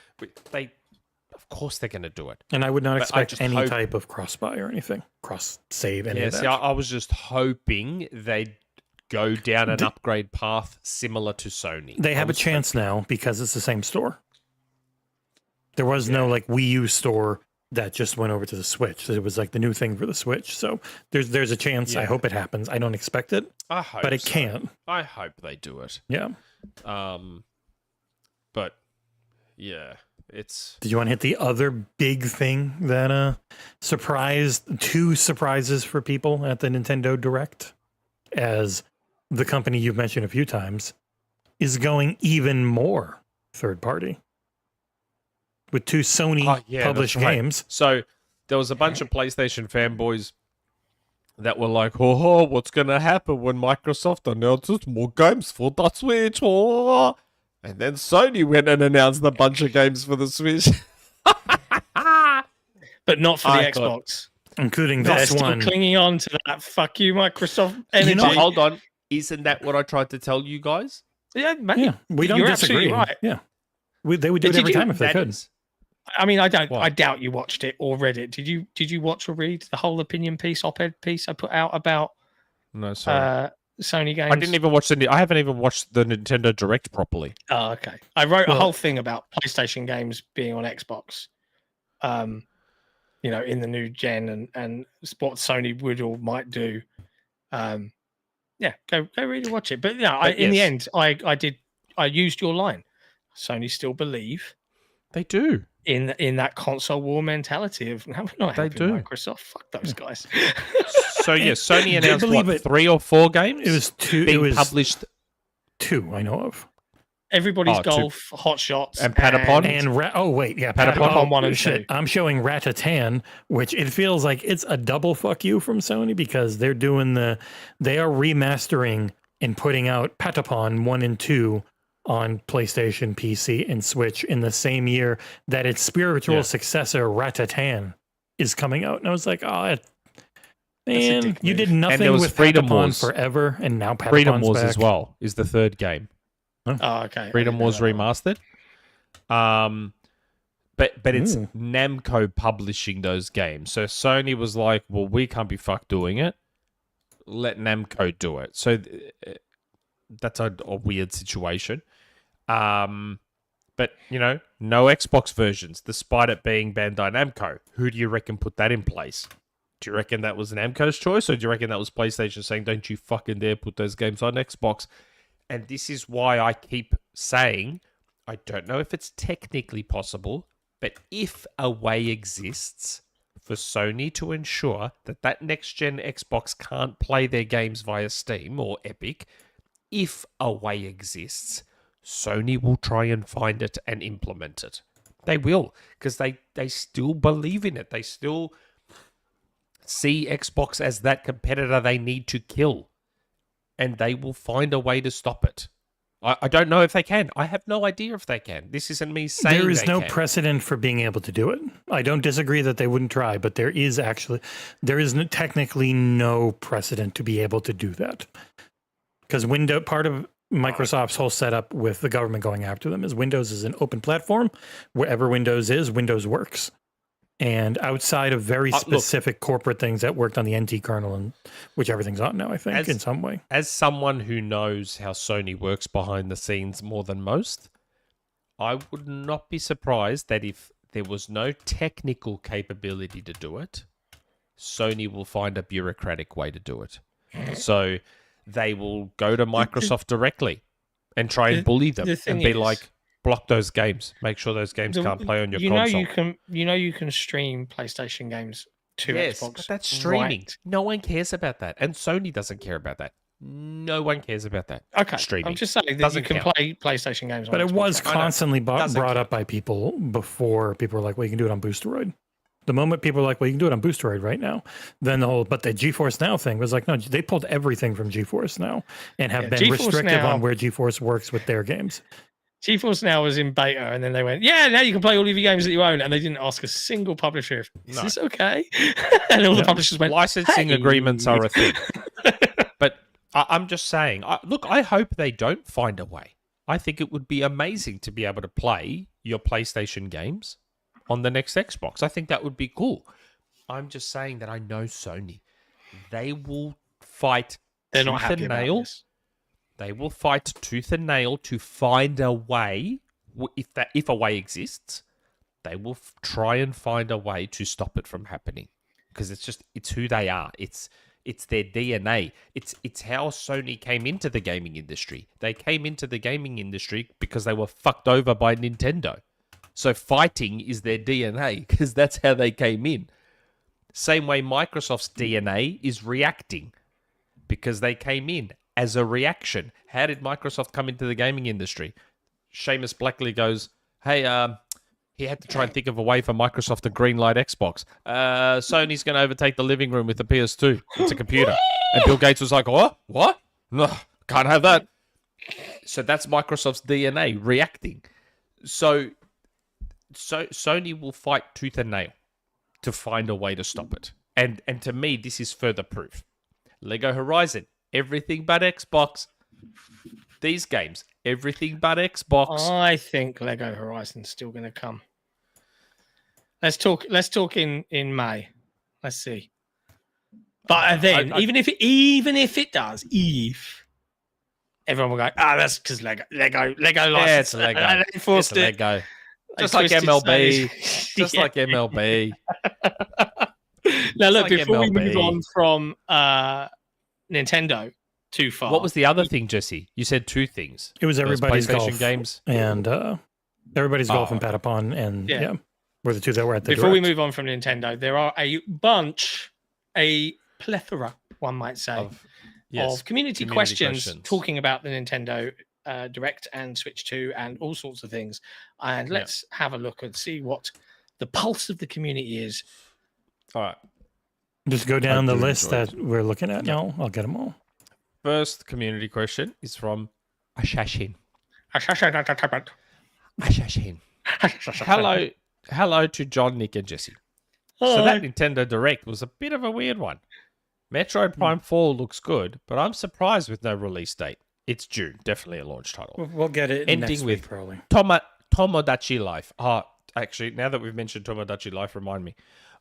Of course, they're going to do it. And I would not But I expect just any hope- type of cross-buy or anything. Cross-save, any of Yeah, that. see, I was just hoping they'd go down an upgrade path similar to Sony. They have a I was chance now because it's the same store. There was no like Wii U store that just went over to the Switch. It was like the new thing for the Switch. So there's a chance. I Yeah. hope it happens. I don't expect it, I hope but it so. can. I hope they do it. Yeah. But yeah, it's Did you want to hit the other big thing that surprised, two surprises for people at the Nintendo Direct, as the company you've mentioned a few times is going even more third party with two Sony published that's right. games. So there was a bunch of PlayStation fanboys that were like, "Oh, what's gonna happen when Microsoft announces more games for the Switch?" Oh. And then Sony went and announced a bunch of games for the Switch. But not for the I thought- Xbox. Including They're this still one. clinging on to that fuck you Microsoft energy. know, Hold on, isn't that what I tried to tell you guys? yeah, mate, Yeah, we don't you're disagree. absolutely right. Yeah, they would do it Did every you- time if they That could. is- I mean, I What? doubt you watched it or read it. Did you watch or read the whole opinion piece, op-ed piece I put out about No, sorry. Sony games? I didn't even watch I haven't even watched the Nintendo Direct properly. Oh, okay. I wrote a Well- whole thing about PlayStation games being on Xbox. You know, in the new gen and what Sony would or might do. Yeah, go read and watch it. But yeah, But in the yes. end, I used your line. Sony still believe They do. in that console war mentality of no, we're not They helping do. Microsoft. Fuck those guys. So yeah, Sony announced believe what, it. 3 or 4 games? It was two. being It was published. two I know of. Everybody's Oh, two. Golf, Hot Shots, And Patapon? And Patapon Patapon 1 and shit. 2. I'm showing Ratatan, which it feels like it's a double fuck you from Sony because they are remastering and putting out Patapon 1 and 2 on PlayStation, PC, and Switch in the same year that its spiritual successor Ratatan is coming out. And I was like, oh, man, dick you move. did And nothing there was with Freedom Patapon Wars. forever, and now Patapon's Freedom Wars back. as well is the third game. Oh, okay. Freedom Wars remastered. But it's Ooh. Namco publishing those games. So Sony was like, well, we can't be fucked doing it. Let Namco do it. So that's a weird situation. But, you know, no Xbox versions, despite it being Bandai Namco. Who do you reckon put that in place? Do you reckon that was Namco's choice? Or do you reckon that was PlayStation saying, don't you fucking dare put those games on Xbox? And this is why I keep saying, I don't know if it's technically possible, but if a way exists for Sony to ensure that that next-gen Xbox can't play their games via Steam or Epic, if a way exists, Sony will try and find it and implement it. They will, because they still believe in it. They still see Xbox as that competitor they need to kill. And they will find a way to stop it. I don't know if they can. I have no idea if they can. This isn't me saying there is they no can. precedent for being able to do it. I don't disagree that they wouldn't try, but there is technically no precedent to be able to do that. Because part of Microsoft's whole setup with the government going after them is Windows is an open platform. Wherever Windows is, Windows works. And outside of very specific corporate things that worked on the NT kernel, and which everything's on now, I think, in some way. As someone who knows how Sony works behind the scenes more than most, I would not be surprised that if there was no technical capability to do it, Sony will find a bureaucratic way to do it. So they will go to Microsoft directly and try and bully them and be like, block those games. Make sure those games can't play on your console. You can stream PlayStation games to Xbox. But that's streaming. Right. No one cares about that. And Sony doesn't care about that. No one cares about that. Okay. Streaming. I'm just saying that you can play PlayStation games on But Xbox. it was constantly brought up by people before. People were like, well, you can do it on Boosteroid. The moment people were like, well, you can do it on Boosteroid right now, then but the GeForce Now thing was like, no, they pulled everything from GeForce Now and have been GeForce restrictive Now, on where GeForce works with their games. GeForce Now was in beta, and then they went, yeah, now you can play all of your games that you own, and they didn't ask a single publisher, is this okay? And all the publishers went, licensing agreements are a thing. But I'm just saying, look, I hope they don't find a way. I think it would be amazing to be able to play your PlayStation games on the next Xbox. I think that would be cool. I'm just saying that I know Sony. They will fight they're not happy and about nail. this. They will fight tooth and nail to find a way. If a way exists, they will try and find a way to stop it from happening. Because it's who they are. It's their DNA. It's how Sony came into the gaming industry. They came into the gaming industry because they were fucked over by Nintendo. So fighting is their DNA because that's how they came in. Same way Microsoft's DNA is reacting because they came in as a reaction. How did Microsoft come into the gaming industry? Seamus Blackley goes, hey, he had to try and think of a way for Microsoft to greenlight Xbox. Sony's going to overtake the living room with the PS2. It's a computer. And Bill Gates was like, what? No, can't have that. So that's Microsoft's DNA, reacting. So Sony will fight tooth and nail to find a way to stop it. And to me, this is further proof. Lego Horizon, everything but Xbox. These games, everything but Xbox. I think Lego Horizon's still going to come. Let's talk in May. Let's see. But then, even if it does, everyone will go, that's because Lego license. Yeah, it's Lego. They forced it's it. Lego. Just like MLB. Just like MLB. Now, look, like before we MLB. move on from Nintendo too far. What was the other thing, Jesse? You said two things. It was everybody's PlayStation golf games and everybody's golf and Patapon, and Yeah. were the two that were at the Before we direct. move on from Nintendo, there are a plethora, one might say, of community questions talking about the Nintendo Direct and Switch 2 and all sorts of things. And let's have a look and see what the pulse of the community is. All right. Just go down the do list enjoy that we're looking at now. I'll get them all. First community question is from Ashashin. Hello to John, Nick, and Jesse. So that Nintendo Direct was a bit of a weird one. Metroid Prime 4 looks good, but I'm surprised with no release date. It's June, definitely a launch title. We'll get it Ending next with week, probably. Tomodachi Life. Actually, now that we've mentioned Tomodachi Life, remind me.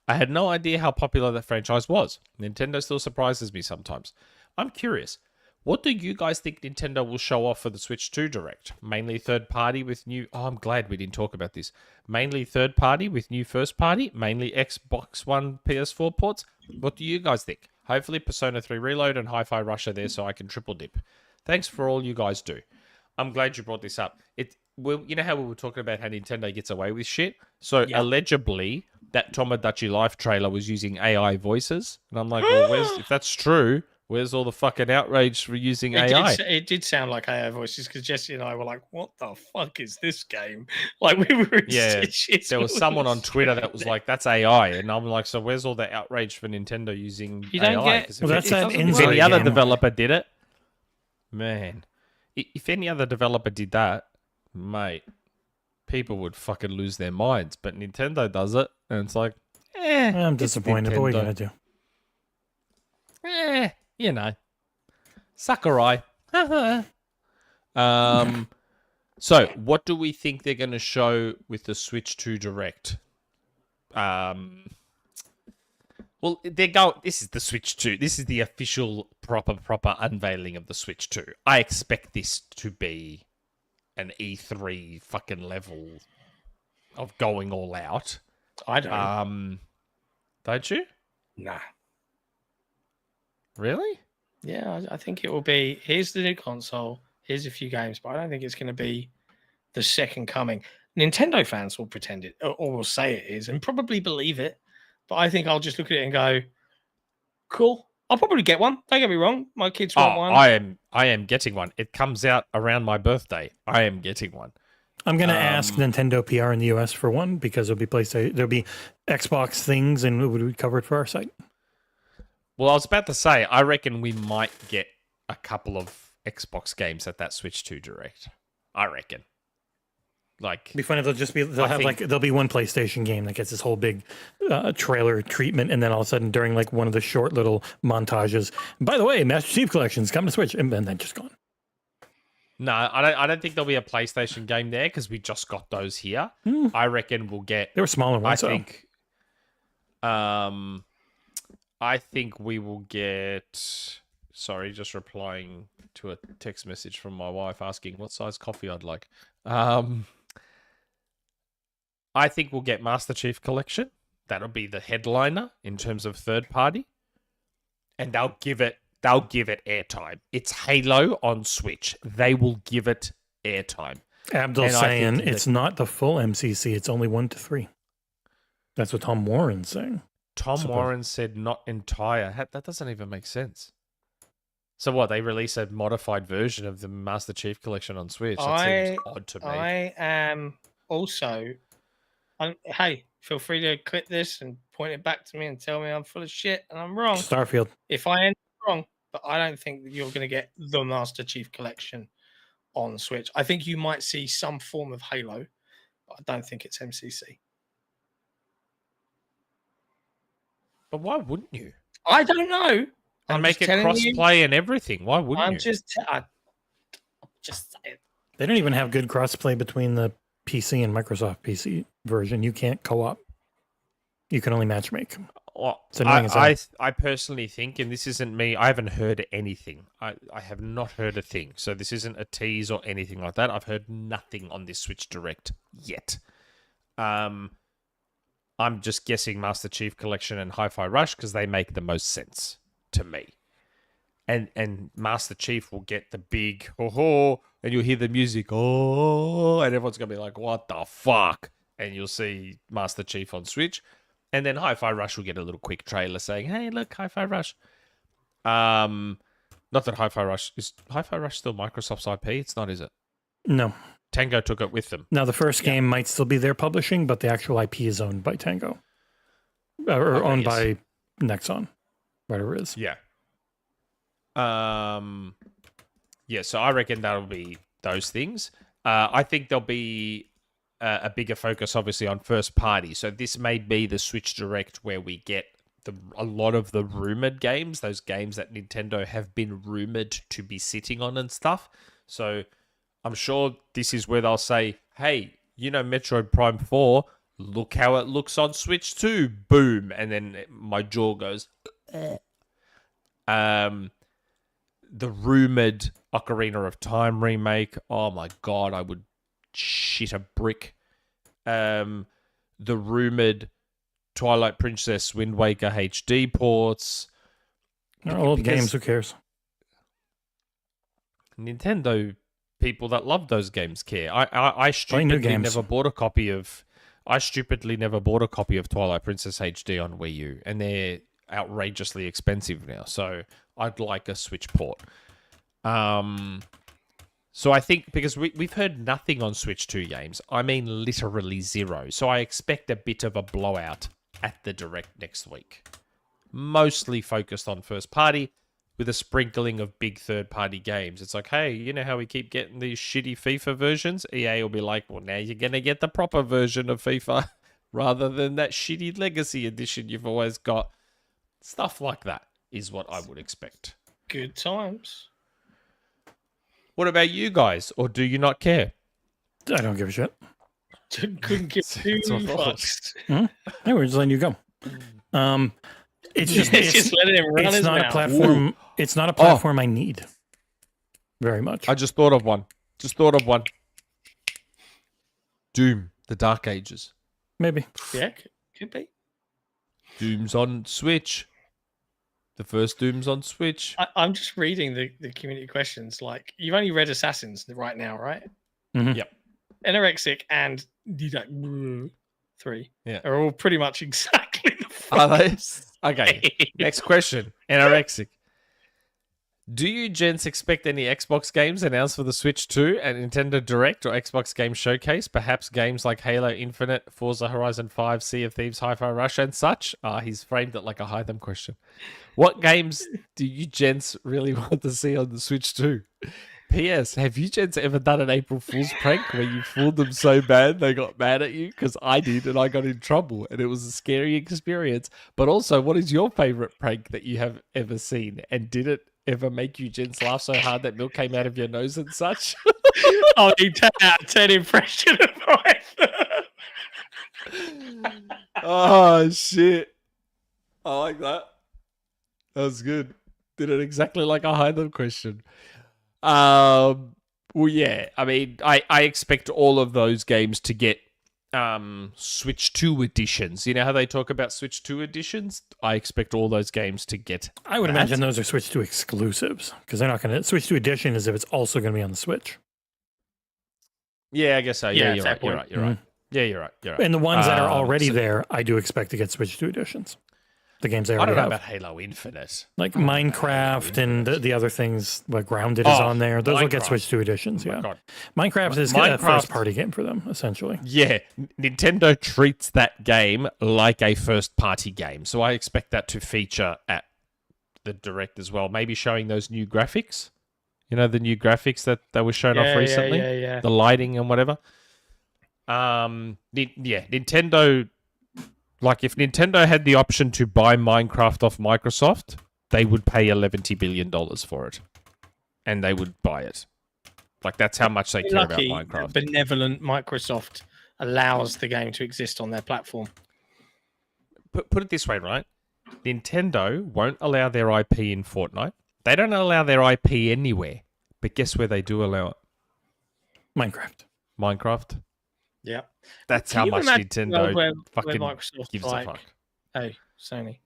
I had no idea how popular that franchise was. Nintendo still surprises me sometimes. I'm curious. What do you guys think Nintendo will show off for the Switch 2 Direct? Mainly third party with new... Oh, I'm glad we didn't talk about this. Mainly third party with new first party? Mainly Xbox One, PS4 ports? What do you guys think? Hopefully Persona 3 Reload and Hi-Fi Rush are there so I can triple dip. Thanks for all you guys do. I'm glad you brought this up. You know how we were talking about how Nintendo gets away with shit? So allegedly, that Tomodachi Life trailer was using AI voices. And I'm like, well, if that's true, Where's all the fucking outrage for using It AI? it did sound like AI voices because Jesse and I were like, "What the fuck is this game?" Like we were in Yeah, stitches. there was someone on Twitter that was like, "That's AI," and I'm like, "So where's all the outrage for Nintendo using You don't AI?" get- 'Cause Well, that's that if Inside any other game. developer did it, man, if any other developer did that, mate, people would fucking lose their minds. But Nintendo does it, and it's like, I'm it's disappointed. But what are you Nintendo. gonna do? You know, Sakurai. So what do we think they're going to show with the Switch 2 Direct? Well, this is the Switch 2. This is the official proper unveiling of the Switch 2. I expect this to be an E3 fucking level of going all out. I don't. Don't you? Nah. Really? Yeah, I think it will be. Here's the new console. Here's a few games, but I don't think it's going to be the second coming. Nintendo fans will pretend it, or will say it is, and probably believe it. But I think I'll just look at it and go, "Cool." I'll probably get one. Don't get me wrong. My kids want one. I am getting one. It comes out around my birthday. I am getting one. I'm going to ask Nintendo PR in the US for one because there'll be there'll be Xbox things and it would be covered for our site. Well, I was about to say, I reckon we might get a couple of Xbox games at that Switch 2 Direct. I reckon. Like, It'd be funny if there'll be one PlayStation game that gets this whole big trailer treatment, and then all of a sudden during like one of the short little montages, by the way, Master Chief Collection's coming to Switch, and then just gone. no, I don't think there'll be a PlayStation game there because we just got those here. I reckon we'll get. They were smaller ones. I think we will get. Sorry, just replying to a text message from my wife asking what size coffee I'd like. I think we'll get Master Chief Collection. That'll be the headliner in terms of third party, and they'll give it airtime. It's Halo on Switch. They will give it airtime. Abdul's saying it's not the full MCC. It's only 1 to 3. That's what Tom Warren's saying. Tom Warren said not entire. That doesn't even make sense. So what? They release a modified version of the Master Chief Collection on Switch. That seems odd to me. I am also. Hey, feel free to clip this and point it back to me and tell me I'm full of shit and I'm wrong. Starfield. If I am wrong, but I don't think that you're going to get the Master Chief Collection on Switch. I think you might see some form of Halo, but I don't think it's MCC. But why wouldn't you? I don't know. And make it cross-play and everything. Why wouldn't you? I'm just saying. They don't even have good cross-play between the PC and Microsoft PC version. You can't co-op. You can only matchmake. Well, It's annoying as hell. I personally think, and this isn't me, I haven't heard anything. I have not heard a thing. So this isn't a tease or anything like that. I've heard nothing on this Switch Direct yet. I'm just guessing Master Chief Collection and Hi-Fi Rush because they make the most sense to me. And Master Chief will get the big ho-ho, and you'll hear the music, oh, and everyone's going to be like, what the fuck? And you'll see Master Chief on Switch. And then Hi-Fi Rush will get a little quick trailer saying, hey, look, Hi-Fi Rush. Not that Hi-Fi Rush... Is Hi-Fi Rush still Microsoft's IP? It's not, is it? No. Tango took it with them. Now, the first game might still be their publishing, but the actual IP is owned by Tango. Or owned by Nexon, whatever it is. Yeah. Yeah, so I reckon that'll be those things. I think there'll be a bigger focus, obviously, on first party. So this may be the Switch Direct where we get a lot of the rumored games, those games that Nintendo have been rumored to be sitting on and stuff. So I'm sure this is where they'll say, hey, you know Metroid Prime 4, look how it looks on Switch 2. Boom. And then my jaw goes... The rumored Ocarina of Time remake. Oh my god, I would shit a brick. The rumored Twilight Princess Wind Waker HD ports. They're old games, who cares? Nintendo people that love those games care. I stupidly never bought a copy of Twilight Princess HD on Wii U, and they're outrageously expensive now. So I'd like a Switch port. So I think because we've heard nothing on Switch 2 games, I mean literally zero. So I expect a bit of a blowout at the Direct next week. Mostly focused on first party with a sprinkling of big third party games. It's like, hey, you know how we keep getting these shitty FIFA versions? EA will be like, well, now you're going to get the proper version of FIFA rather than that shitty Legacy edition you've always got. Stuff like that is what I would expect. Good times. What about you guys? Or do you not care? I don't give a shit. Couldn't give two fucks. Hey, we're just letting you go. It's just letting him run it's his not mouth. a platform. It's not a platform I need very much. I just thought of one. Doom, the Dark Ages. Maybe. Yeah, could be. Doom's on Switch. The first Doom's on Switch. I'm just reading the community questions. Like, you've only read Assassins right now, right? Mm-hmm. Yep. nrXic and 3 are all pretty much exactly the Are they? same. Okay. Next question. nrXic. Do you gents expect any Xbox games announced for the Switch 2 and Nintendo Direct or Xbox Game Showcase? Perhaps games like Halo Infinite, Forza Horizon 5, Sea of Thieves, Hi-Fi Rush, and such? He's framed it like a Hytham question. What games do you gents really want to see on the Switch 2? P.S. Have you gents ever done an April Fool's prank where you fooled them so bad they got mad at you? Because I did, and I got in trouble, and it was a scary experience. But also, what is your favorite prank that you have ever seen? And did it ever make you gents laugh so hard that milk came out of your nose and such? Oh, you 10 out of 10 impression of Hytham. Oh, shit. I like that. That was good. Did it exactly like a Hytham question. Well, yeah. I mean, I expect all of those games to get Switch 2 editions. You know how they talk about Switch 2 editions? I expect all those games to get I would that. imagine those are Switch 2 exclusives because they're not going to. Switch 2 edition is if it's also going to be on the Switch. Yeah, I guess so. Yeah, you're right. You're right. Yeah, you're right. And the ones that are already there, I do expect to get Switch 2 editions. The games they I already don't know have. about Halo Infinite. Like Minecraft and the other things, like Grounded is on there. Those will get Minecraft. Switch 2 editions, Oh my yeah. God. Minecraft is a Minecraft- first-party game for them, essentially. Yeah, Nintendo treats that game like a first-party game, so I expect that to feature at the Direct as well. Maybe showing those new graphics. You know, the new graphics that were shown off recently? Yeah. The lighting and whatever. Nintendo... Like, if Nintendo had the option to buy Minecraft off Microsoft, they would pay $11 billion for it. And they would buy it. Like, that's how much they care about Minecraft. Benevolent Microsoft allows the game to exist on their platform. Put it this way, right? Nintendo won't allow their IP in Fortnite. They don't allow their IP anywhere. But guess where they do allow it? Minecraft. Yeah. That's Can how you much imagine, Nintendo where fucking Microsoft's gives like, a fuck. Hey, Sony,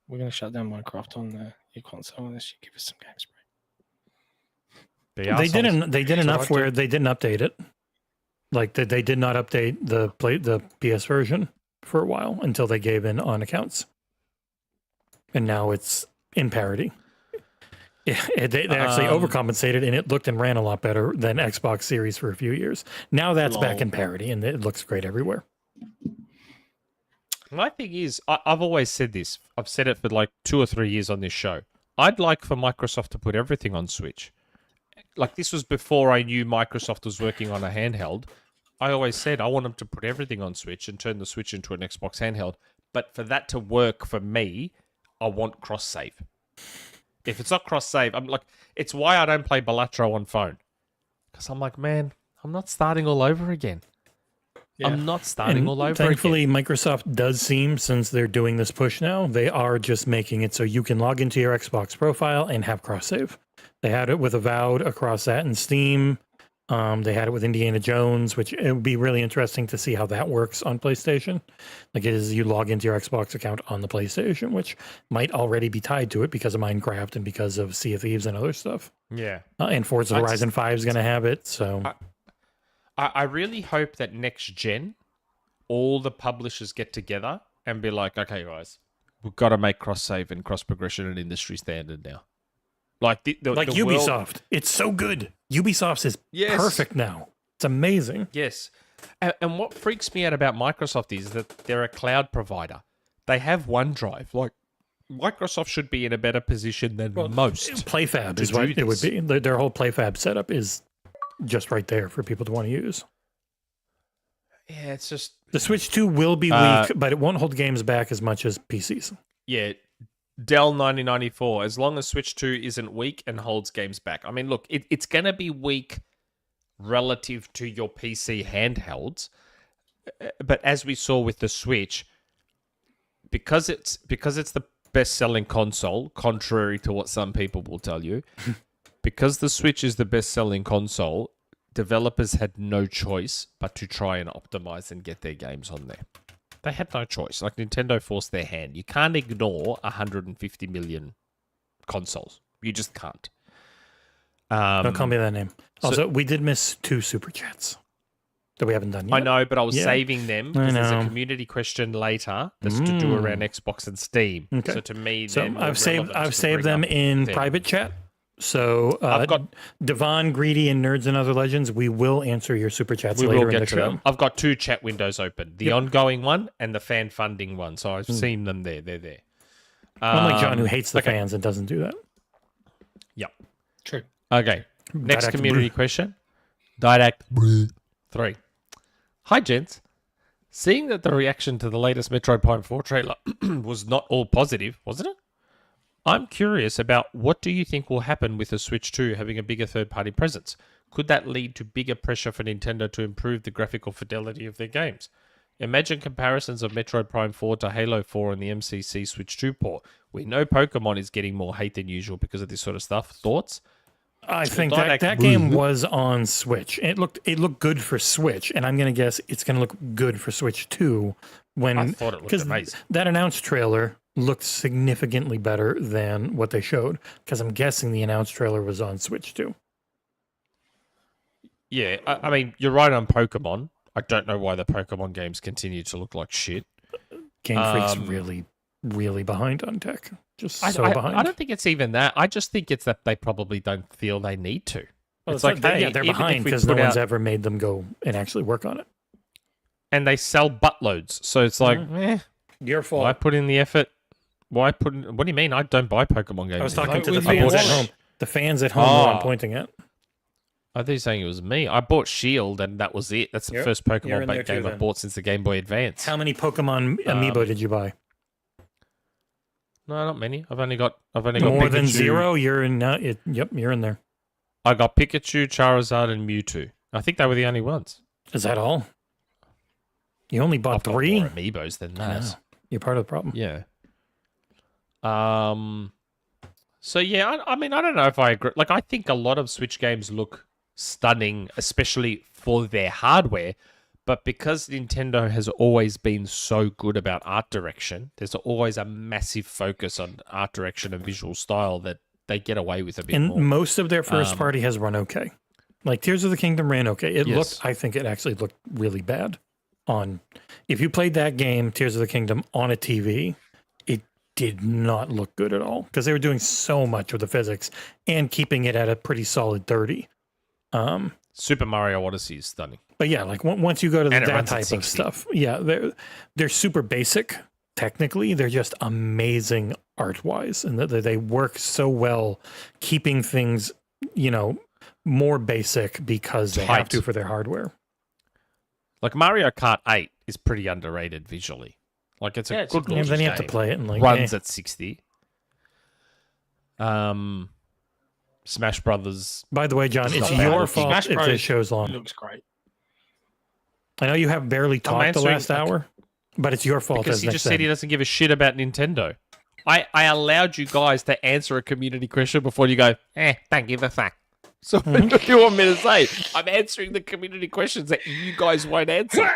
we're going to shut down Minecraft on your console unless you give us some games, bro. Be arseholes. They did enough where they didn't update it. Like, they did not update the PS version for a while until they gave in on accounts. And now it's in parity. Yeah, they actually overcompensated, and it looked and ran a lot better than Xbox Series for a few years. Now that's back in parity, and it looks great everywhere. My thing is, I've always said this. I've said it for like 2 or 3 years on this show. I'd like for Microsoft to put everything on Switch. Like, this was before I knew Microsoft was working on a handheld. I always said I want them to put everything on Switch and turn the Switch into an Xbox handheld. But for that to work for me, I want cross-save. If it's not cross-save, I'm like, it's why I don't play Balatro on phone. Because I'm like, man, I'm not starting all over again. Yeah. I'm not starting all over Thankfully, again. Microsoft does seem, since they're doing this push now, they are just making it so you can log into your Xbox profile and have cross-save. They had it with Avowed across that and Steam. They had it with Indiana Jones, which it would be really interesting to see how that works on PlayStation. Like, it is you log into your Xbox account on the PlayStation, which might already be tied to it because of Minecraft and because of Sea of Thieves and other stuff. Yeah. And Forza Horizon 5 is going to have it. So I really hope that next gen, all the publishers get together and be like, okay, guys, we've got to make cross-save and cross-progression an industry standard now. Like the Ubisoft. world... It's so good. Ubisoft is Yes. perfect now. It's amazing. Yes. And what freaks me out about Microsoft is that they're a cloud provider. They have OneDrive. Like, Microsoft should be in a better position than most. PlayFab to is what do it would this. be. Their whole PlayFab setup is just right there for people to want to use. Yeah, it's just... The Switch 2 will be weak, but it won't hold games back as much as PCs. Yeah, Dell 9094, as long as Switch 2 isn't weak and holds games back. I mean, look, it's going to be weak relative to your PC handhelds, but as we saw with the Switch, because it's the best-selling console, contrary to what some people will tell you, because the Switch is the best-selling console, developers had no choice but to try and optimize and get their games on there. They had no choice. Like, Nintendo forced their hand. You can't ignore 150 million consoles. You just can't. Don't call me that name. so- Also, we did miss 2 super chats that we haven't done yet. I know, but I was Yeah. saving them I because there's a know. community question later that's to do around Xbox and Steam. Okay. So to me, So they're more I've saved relevant to saved bring them up in then. private chat. So I've got- Devon, Greedy, and Nerds and Other Legends, we will answer your super chats We later will in the get to show. them. I've got 2 chat windows open: the Yep. ongoing one and the fan funding one. So I've seen them there. They're there. Unlike John, who hates the okay. fans and doesn't do that. Yep. True. Okay. Next Direct community question. Direct 3. Hi, gents. Seeing that the reaction to the latest Metroid Prime 4 trailer was not all positive, wasn't it? I'm curious about what do you think will happen with the Switch 2 having a bigger third-party presence? Could that lead to bigger pressure for Nintendo to improve the graphical fidelity of their games? Imagine comparisons of Metroid Prime 4 to Halo 4 and the MCC Switch 2 port. We know Pokemon is getting more hate than usual because of this sort of stuff. Thoughts? I think Direct- that game was on Switch. It looked good for Switch, and I'm going to guess it's going to look good for Switch 2 when I thought it looked 'cause amazing. that announced trailer looked significantly better than what they showed, because I'm guessing the announced trailer was on Switch 2. Yeah, I mean, you're right on Pokemon. I don't know why the Pokemon games continue to look like shit. Game Freak's really, really behind on tech. Just I behind. don't think it's even that. I just think it's that they probably don't feel they need to. Well, it's like, hey, they're even behind if we because no put one's out- ever made them go and actually work on it. And they sell buttloads. So it's like, Your fault. why put in the effort? Why put in... What do you mean? I don't buy Pokemon games. I was anymore. talking to the with fans your at wallet. home. The fans at home were I'm Oh. pointing at. I thought you were saying it was me. I bought Shield and that was it. That's the Yep, first you're Pokemon in there game too, I then. bought since the Game Boy Advance. How many Pokemon Amiibo did you buy? No, not many. I've only got More Pikachu. than 0? You're in. Yep, you're in there. I got Pikachu, Charizard, and Mewtwo. I think they were the only ones. Is that all? You only bought I've got 3? more amiibos than I that. know. You're part of the problem. Yeah. So yeah, I mean, I don't know if I agree. Like, I think a lot of Switch games look stunning, especially for their hardware. But because Nintendo has always been so good about art direction, there's always a massive focus on art direction and visual style that they get away with a bit And more. most of their first party has run okay. Like Tears of the Kingdom ran okay. It Yes. looked, I think it actually looked really bad on. If you played that game, Tears of the Kingdom, on a TV, it did not look good at all because they were doing so much with the physics and keeping it at a pretty solid 30. Super Mario Odyssey is stunning. But yeah, like once you go to And it that runs at type of 60. stuff, yeah, they're super basic. Technically, they're just amazing art wise, and they work so well, keeping things more basic because they have Tight. to for their hardware. Like Mario Kart 8 is pretty underrated visually. Like it's a good Yeah, looking then you have to game. play it and like Runs at 60. Smash Brothers. By the way, John, It's it's not bad your looking. fault Smash if Bros. this show's It long. looks great. I know you have barely talked the answering- last hour, but it's your fault. Because As he Nick just said. said he doesn't give a shit about Nintendo. I allowed you guys to answer a community question before you go, don't give a fuck. So what do you want me to say? I'm answering the community questions that you guys won't answer.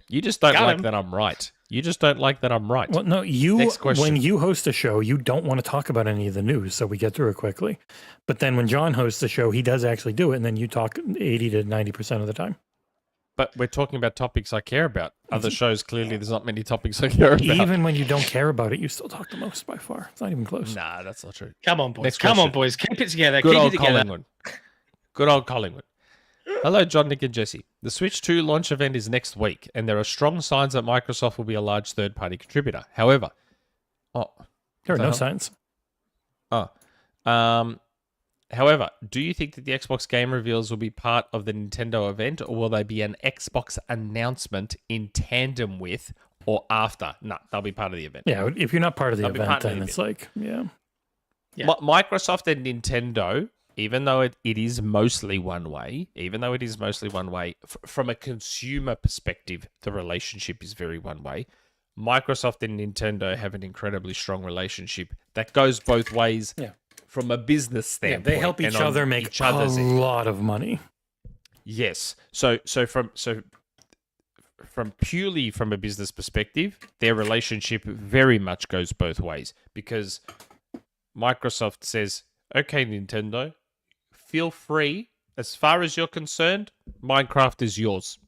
You just don't Got like him. that I'm right. You just don't like that I'm right. Well, no, you Next question. when you host a show, you don't want to talk about any of the news, so we get through it quickly. But then when John hosts the show, he does actually do it, and then you talk 80 to 90% of the time. But we're talking about topics I care about. Other shows, clearly, there's not many topics I care about. Even when you don't care about it, you still talk the most by far. It's not even close. Nah, that's not true. Come on, boys. Next Come on, question. boys. Keep it together. Good Keep old it together. Collingwood. Good old Collingwood. Hello, John, Nick, and Jesse. The Switch 2 launch event is next week, and there are strong signs that Microsoft will be a large third-party contributor. However, There are no signs. However, do you think that the Xbox game reveals will be part of the Nintendo event, or will they be an Xbox announcement in tandem with or after? No, they'll be part of the event. Yeah, if you're not part of the They'll be event, part of then the it's like, yeah. Yeah. Microsoft and Nintendo, even though it is mostly one way, from a consumer perspective, the relationship is very one way. Microsoft and Nintendo have an incredibly strong relationship that goes both ways. Yeah. From a business Yeah, standpoint, they help each and on other make each other's a lot of money. Yes. So from purely from a business perspective, their relationship very much goes both ways, because Microsoft says, "Okay, Nintendo, feel free. As far as you're concerned, Minecraft is yours.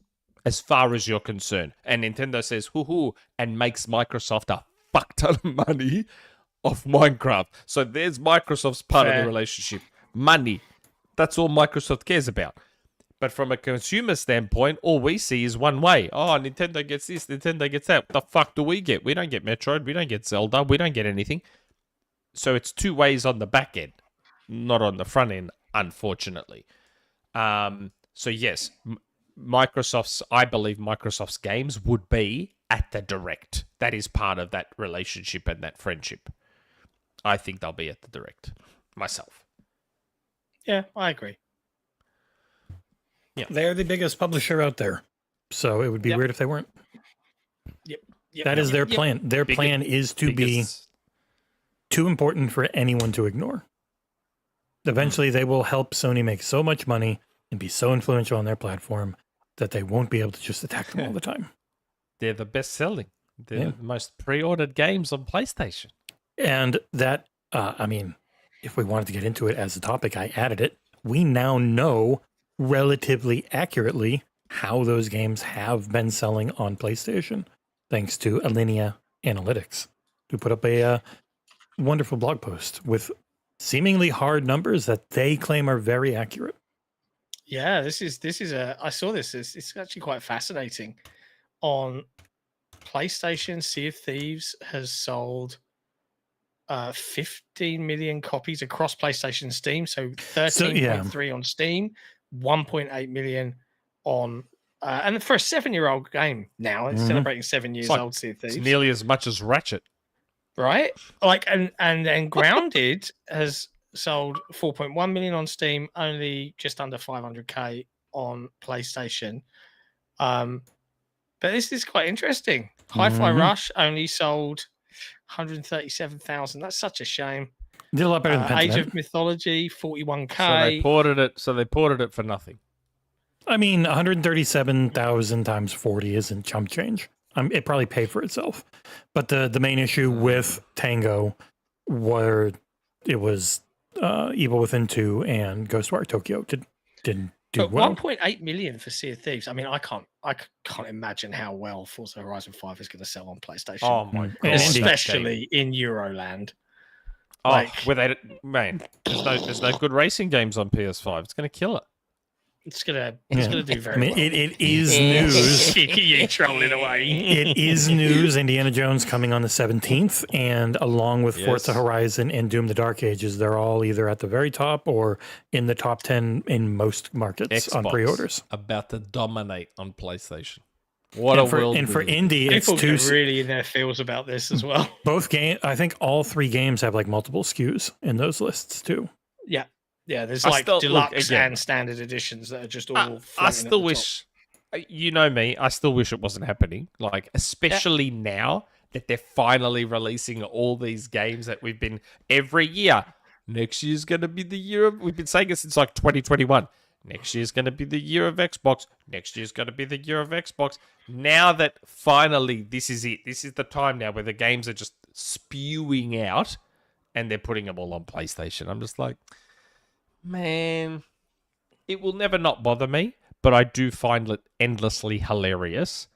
As far as you're concerned." And Nintendo says, "Hoo-hoo," and makes Microsoft a fuck ton of money off Minecraft. So there's Microsoft's part of the relationship. Money. That's all Microsoft cares about. But from a consumer standpoint, all we see is one way. Oh, Nintendo gets this, Nintendo gets that. What the fuck do we get? We don't get Metroid, we don't get Zelda, we don't get anything. So it's two ways on the back end, not on the front end, unfortunately. So yes, I believe Microsoft's games would be at the Direct. That is part of that relationship and that friendship. I think they'll be at the Direct myself. Yeah, I agree. Yeah. They're the biggest publisher out there. So it would be weird if they weren't. Yep. That is their plan. Their plan is to be too important for anyone to ignore. Eventually, they will help Sony make so much money and be so influential on their platform that they won't be able to just attack them all the time. They're the best selling. They're the most pre-ordered games on PlayStation. And that, I mean, if we wanted to get into it as a topic, I added it. We now know relatively accurately how those games have been selling on PlayStation, thanks to Alinea Analytics, who put up a wonderful blog post with seemingly hard numbers that they claim are very accurate. Yeah, this is I saw this. It's actually quite fascinating. On PlayStation, Sea of Thieves has sold 15 million copies across PlayStation and Steam. So 13.3 on Steam, 1.8 million on and for a 7-year-old game now, it's celebrating 7 years old. Sea of Thieves. It's nearly as much as Ratchet, right? Like, and then Grounded has sold 4.1 million on Steam, only just under 500k on PlayStation. But this is quite interesting. Hi-Fi Rush only sold 137,000. That's such a shame. Did a lot better than Age of Mythology, 41k. So they ported it for nothing. I mean, 137,000 times 40 isn't chump change. It probably paid for itself. But the main issue with Tango, where it was Evil Within 2 and Ghostwire Tokyo didn't do well. 1.8 million for Sea of Thieves. I mean, I can't imagine how well Forza Horizon 5 is going to sell on PlayStation. Oh my god! Especially in Euroland. Oh, there's no good racing games on PS5. It's going to kill it. It's gonna do very well. It is news. You trolling away. It is news. Indiana Jones coming on the 17th, and along with Forza Horizon and Doom: The Dark Ages, they're all either at the very top or in the top 10 in most markets on pre-orders. About to dominate on PlayStation. What a world! And for indie, people it's get really in their feels about this as well. Both games, I think, all 3 games have like multiple SKUs in those lists too. Yeah. Yeah, there's deluxe and standard editions that are just all. I still wish, you know me, I still wish it wasn't happening. Like, especially now that they're finally releasing all these games that we've been every year. Next year's going to be the year of. We've been saying it since like 2021. Next year's going to be the year of Xbox. Next year's going to be the year of Xbox. Now that finally this is it. This is the time now where the games are just spewing out, and they're putting them all on PlayStation. I'm just like, man, it will never not bother me, but I do find it endlessly hilarious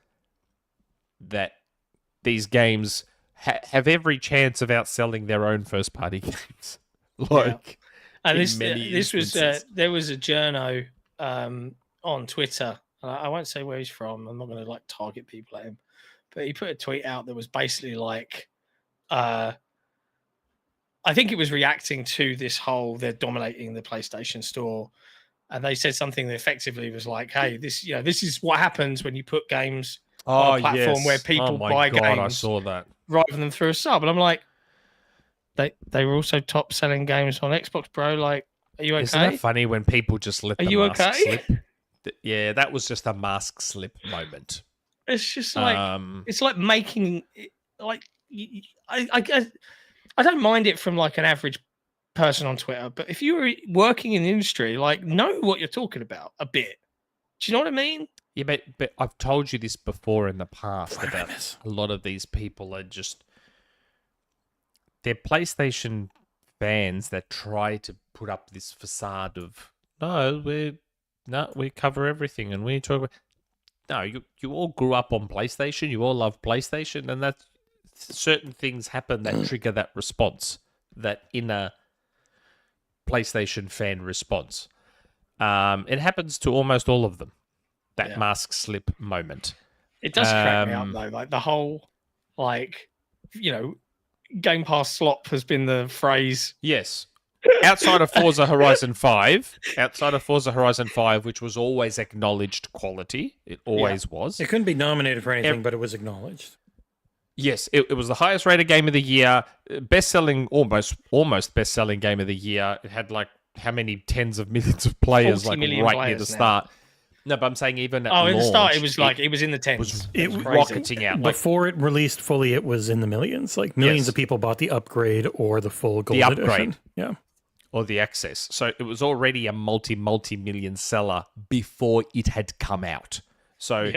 that these games have every chance of outselling their own first-party games. Like, and in this many this was instances. there was a journo on Twitter. I won't say where he's from. I'm not going to like target people at him, but he put a tweet out that was basically like, I think it was reacting to this whole they're dominating the PlayStation Store, and they said something that effectively was like, "Hey, this this is what happens when you put games on a platform where people buy games. I saw that. Rather than through a sub." And I'm like, they were also top selling games on Xbox, bro. Like, are you okay? Isn't that funny when people just let Are the you mask okay? slip? Yeah, that was just a mask slip moment. It's just like it's like making like I don't mind it from like an average person on Twitter, but if you were working in the industry, like know what you're talking about a bit. Do you know what I mean? Yeah, but I've told you this before in the past about a lot of these people are just they're PlayStation fans that try to put up this facade of we cover everything and we talk about. No, you all grew up on PlayStation. You all love PlayStation, and that certain things happen that trigger that response, that inner PlayStation fan response. It happens to almost all of them. That mask slip moment. It does crack me up though. Like the whole, like, Game Pass slop has been the phrase. Yes. Outside of Forza Horizon 5, which was always acknowledged quality, it always was. It couldn't be nominated for anything, but it was acknowledged. Yes, it was the highest rated game of the year, best-selling, almost best-selling game of the year. It had like how many tens of millions of players, like right near the start. No, but I'm saying even at launch, in the start, it was like it was in the tens. It was rocketing out. Before it released fully, it was in the millions. Like millions of people bought the upgrade or the full gold upgrade. edition. Yeah. Or the access. So it was already a multi-million seller before it had come out. So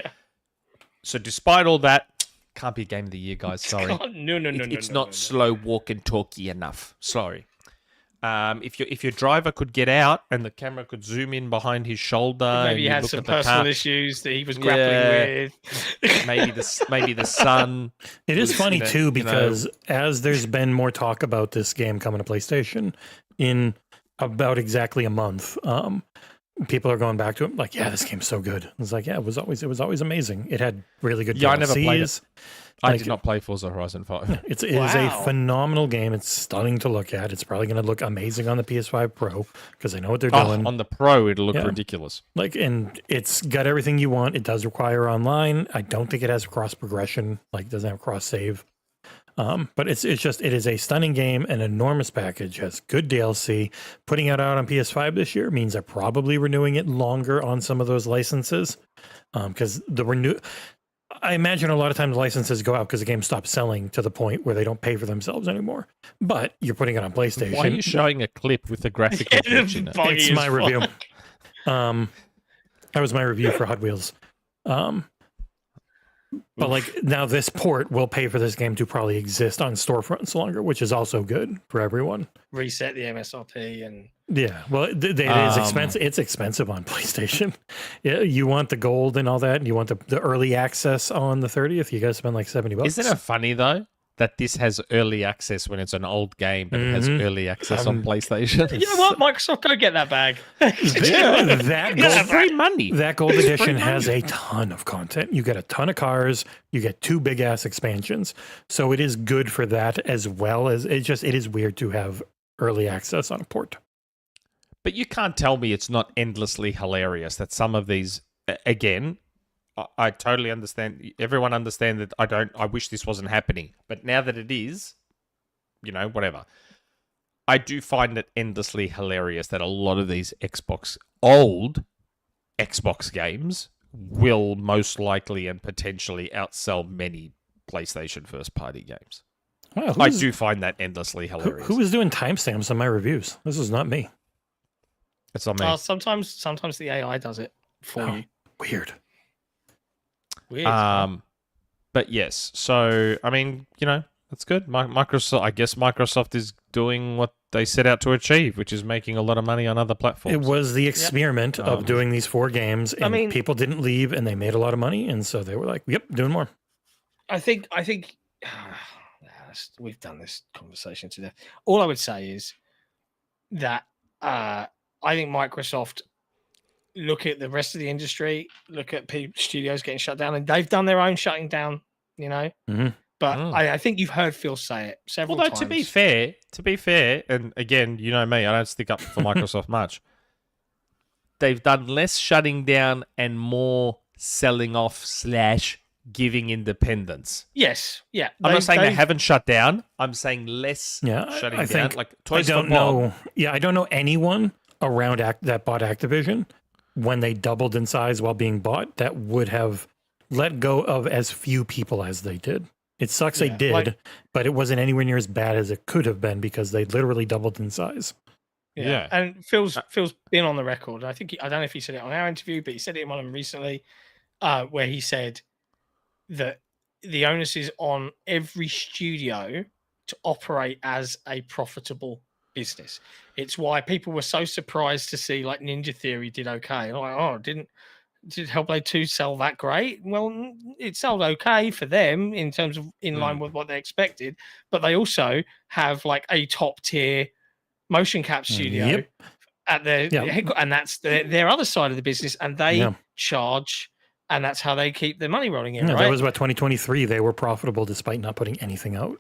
despite all that, can't be a game of the year, guys. Sorry. It's not slow walk and talky enough. Sorry. If your driver could get out and the camera could zoom in behind his shoulder, maybe he had some personal issues that he was grappling with. maybe the sun. It is funny too because as there's been more talk about this game coming to PlayStation in about exactly a month, people are going back to it like, this game's so good. It's like, it was always amazing. It had really good DLCs. I never played it. I did not play Forza Horizon 5. It is a phenomenal game. It's stunning to look at. It's probably going to look amazing on the PS5 Pro because I know what they're doing. On the Pro, it'll look ridiculous. And it's got everything you want. It does require online. I don't think it has cross progression. Like, it doesn't have cross save. But it is a stunning game, an enormous package, has good DLC. Putting it out on PS5 this year means they're probably renewing it longer on some of those licenses. Because I imagine a lot of times licenses go out because the game stops selling to the point where they don't pay for themselves anymore. But you're putting it on PlayStation. Why are you showing a clip with the graphical glitch in it? It's my review. That was my review for Hot Wheels. But like now this port will pay for this game to probably exist on storefronts longer, which is also good for everyone. Reset the MSRP and well, it is expensive. It's expensive on PlayStation. Yeah, you want the gold and all that, and you want the early access on the 30th. You guys spend like $70. Isn't it funny though that this has early access when it's an old game, but it has early access on PlayStation? You know what, Microsoft, go get that bag. That gold, free money. That gold edition has a ton of content. You get a ton of cars. You get 2 big ass expansions. So it is good for that as well as it is weird to have early access on a port. But you can't tell me it's not endlessly hilarious that some of these, again, I totally understand. Everyone understand that I wish this wasn't happening. But now that it is, whatever. I do find it endlessly hilarious that a lot of these old Xbox games will most likely and potentially outsell many PlayStation first-party games. Wow, I do find that endlessly hilarious. Who was doing timestamps on my reviews? This is not me. It's on me. Sometimes the AI does it for you. Weird. But yes, so I mean, that's good. Microsoft. I guess Microsoft is doing what they set out to achieve, which is making a lot of money on other platforms. It was the experiment of doing these 4 games, and people didn't leave, and they made a lot of money, and so they were like, "Yep, doing more." I think we've done this conversation to death. All I would say is that I think Microsoft look at the rest of the industry, look at studios getting shut down, and they've done their own shutting down, Mm-hmm. But I think you've heard Phil say it several times. To be fair, and again, you know me, I don't stick up for Microsoft much. They've done less shutting down and more selling off / giving independence. Yes, yeah. I'm not saying they haven't shut down. I'm saying less shutting down. Like Toys for Bob. I don't know anyone around that bought Activision when they doubled in size while being bought that would have let go of as few people as they did. It sucks they did, but it wasn't anywhere near as bad as it could have been because they literally doubled in size. Yeah. And Phil's been on the record. I think I don't know if he said it on our interview, but he said it in one of them recently, where he said that the onus is on every studio to operate as a profitable business. It's why people were so surprised to see like Ninja Theory did okay. Like, did Hellblade 2 sell that great? Well, it sold okay for them in terms of in line with what they expected, but they also have like a top tier motion cap studio at their and that's their other side of the business, and they charge, and that's how they keep their money rolling in. Yeah, right? That was about 2023. They were profitable despite not putting anything out.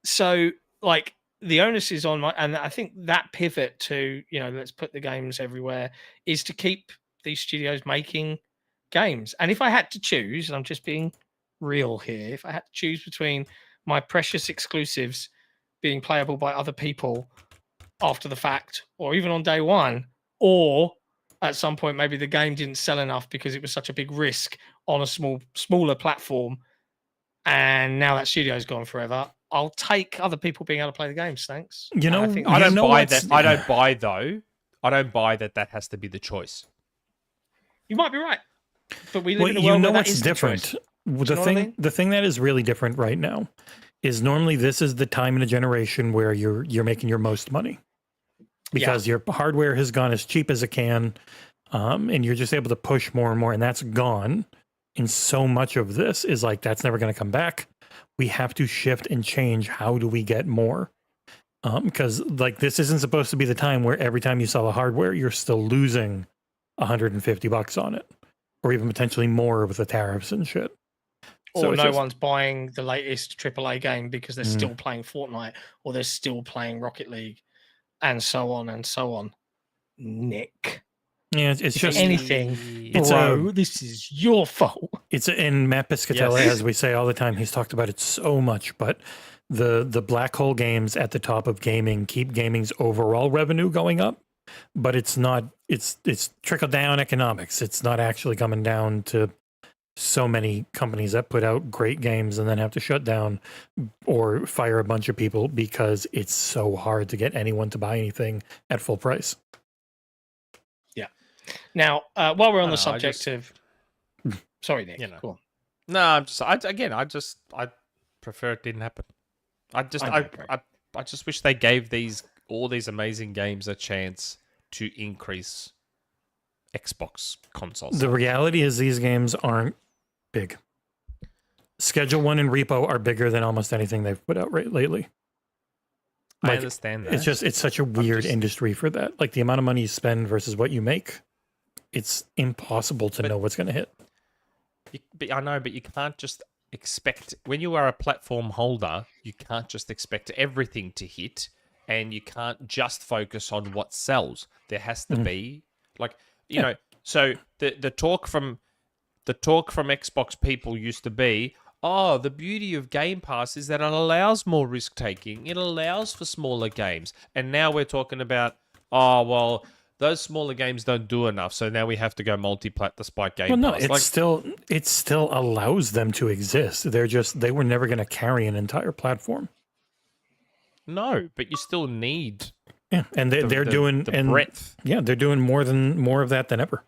So like the onus is on and I think that pivot to, let's put the games everywhere is to keep these studios making games. And if I had to choose, and I'm just being real here, if I had to choose between my precious exclusives being playable by other people after the fact, or even on day one, or at some point maybe the game didn't sell enough because it was such a big risk on a smaller platform, and now that studio's gone forever, I'll take other people being able to play the games. Thanks. I don't buy that. I don't buy that has to be the choice. You might be right, but we live in a world where that is different. The thing that is really different right now is normally this is the time in a generation where you're making your most money because your hardware has gone as cheap as it can, and you're just able to push more and more, and that's gone. And so much of this is like that's never going to come back. We have to shift and change. How do we get more? Because like this isn't supposed to be the time where every time you sell a hardware, you're still losing $150 on it, or even potentially more with the tariffs and shit. Or no one's buying the latest AAA game because they're still playing Fortnite, or they're still playing Rocket League, and so on and so on. Nick. Yeah, it's just anything. This is your fault. In Matt Piscatella, as we say all the time, he's talked about it so much, but the black hole games at the top of gaming keep gaming's overall revenue going up, but it's not. It's trickle down economics. It's not actually coming down to so many companies that put out great games and then have to shut down or fire a bunch of people because it's so hard to get anyone to buy anything at full price. Now, while we're on the subject of, sorry, Nick, go on. No, I prefer it didn't happen. I just wish they gave all these amazing games a chance to increase Xbox consoles. The reality is these games aren't big. Schedule 1 and Repo are bigger than almost anything they've put out lately. I understand that. It's such a weird industry for that. Like the amount of money you spend versus what you make. It's impossible to know what's going to hit. I know, but you can't just expect, when you are a platform holder, you can't just expect everything to hit, and you can't just focus on what sells. There has to be, so the talk from Xbox people used to be, the beauty of Game Pass is that it allows more risk taking. It allows for smaller games, and now we're talking about, those smaller games don't do enough, so now we have to go multi-plat despite Game Pass. It still allows them to exist. They were never going to carry an entire platform. No, but you still need and they're doing the breadth. Yeah, they're doing more of that than ever.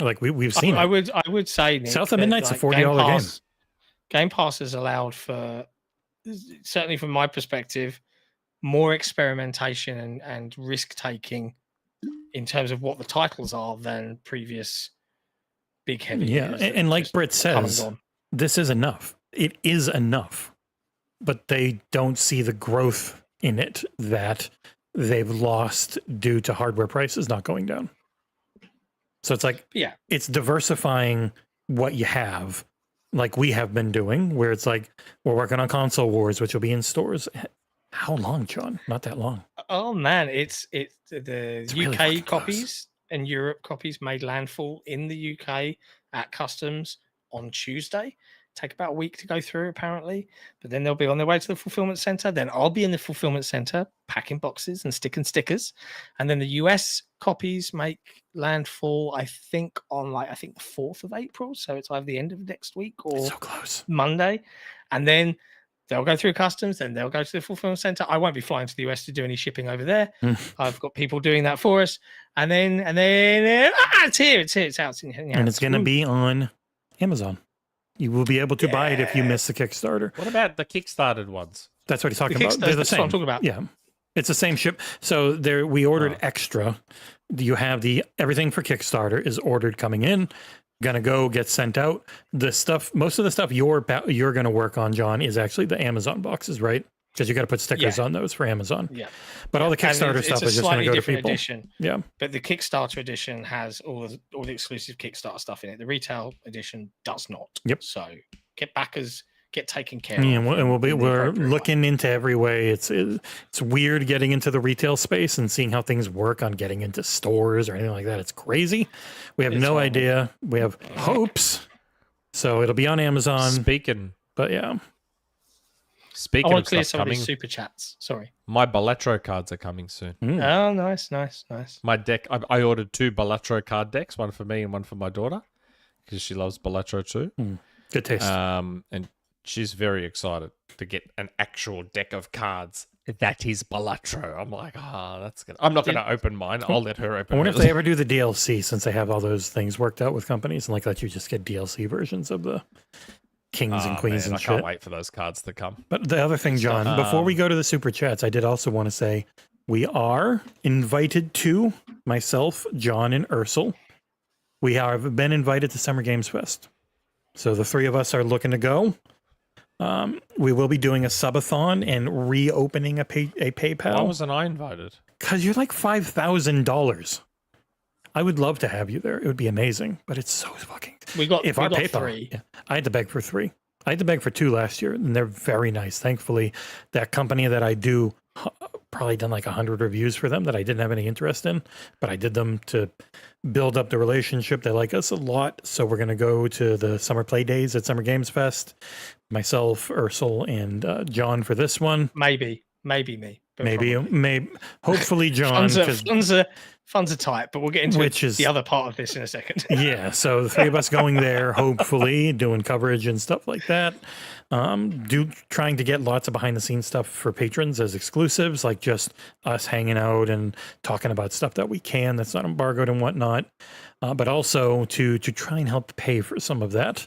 Like we've seen. I would say, Nick, South of Midnight's a $40 game. Game Pass has allowed for, certainly from my perspective, more experimentation and risk taking in terms of what the titles are than previous big heavy Yeah, hitters that and like just Britt come and says, gone. this is enough. It is enough, but they don't see the growth in it that they've lost due to hardware prices not going down. So it's like, Yeah, it's diversifying what you have, like we have been doing, where it's like we're working on Console Wars, which will be in stores. How long, John? Not that long. oh man, it's the It's really UK fucking copies and Europe copies made landfall in the UK at customs on Tuesday. Take about a week to go through, apparently, but then they'll be on their way to the fulfillment center. Then I'll be in the fulfillment center packing boxes and sticking stickers, and then the US copies make landfall. I think on the 4th of April, so it's either the end of next week or It's so close. Monday, and then they'll go through customs, then they'll go to the fulfillment center. I won't be flying to the US to do any shipping over there. I've got people doing that for us, and then it's here, it's out, And it's going to be on Amazon. You will be able to buy it if you miss the Kickstarter. What about the Kickstarted ones? That's what he's talking about. They're the That's what same. I'm talking about. Yeah, it's the same ship. So there, we ordered extra. You have everything for Kickstarter is ordered coming in, gonna go get sent out. The stuff, most of the stuff you're gonna work on, John, is actually the Amazon boxes, right? Because you got to put stickers on those for Amazon. Yeah, but all the And Kickstarter it's stuff a is just gonna slightly go to different people. edition. Yeah, But the Kickstarter edition has all the exclusive Kickstarter stuff in it. The retail edition does not. Yep. So get backers, get taken care yeah, of. we're looking into every way. It's weird getting into the retail space and seeing how things work on getting into stores or anything like that. It's crazy. We have no idea. We have hopes. So it'll be on Amazon. But yeah. Speaking I want of to clear stuff some of coming, these super chats. Sorry. my Balatro cards are coming soon. Oh, nice. My deck, I ordered 2 Balatro card decks, one for me and one for my daughter, because she loves Balatro too. Good taste. And she's very excited to get an actual deck of cards that is Balatro. I'm like, that's good. I'm not going to open mine. I'll let her open I wonder if hers. they ever do the DLC, since they have all those things worked out with companies and like let you just get DLC versions of the kings and queens Man, and I shit. can't wait for those cards to come. But the other thing, John, before we go to the super chats, I did also want to say we are invited to, myself, John, and Ursel. We have been invited to Summer Games Fest. So the 3 of us are looking to go. We will be doing a subathon and reopening a PayPal. Why wasn't I invited? Because you're like $5,000. I would love to have you there. It would be amazing, but it's so fucking. We got PayPal, 3. Yeah, I had to beg for 3. I had to beg for 2 last year, and they're very nice. Thankfully, that company that I do, probably done like 100 reviews for them that I didn't have any interest in, but I did them to build up the relationship. They like us a lot, so we're going to go to the summer play days at Summer Games Fest. Myself, Ursel, and John for this one. Maybe me. but Maybe, hopefully John. Funds are tight, but we'll get into the other part of this in a second. Yeah, so the 3 of us going there, hopefully doing coverage and stuff like that. Trying to get lots of behind the scenes stuff for patrons as exclusives, like just us hanging out and talking about stuff that we can that's not embargoed and whatnot. But also to try and help pay for some of that.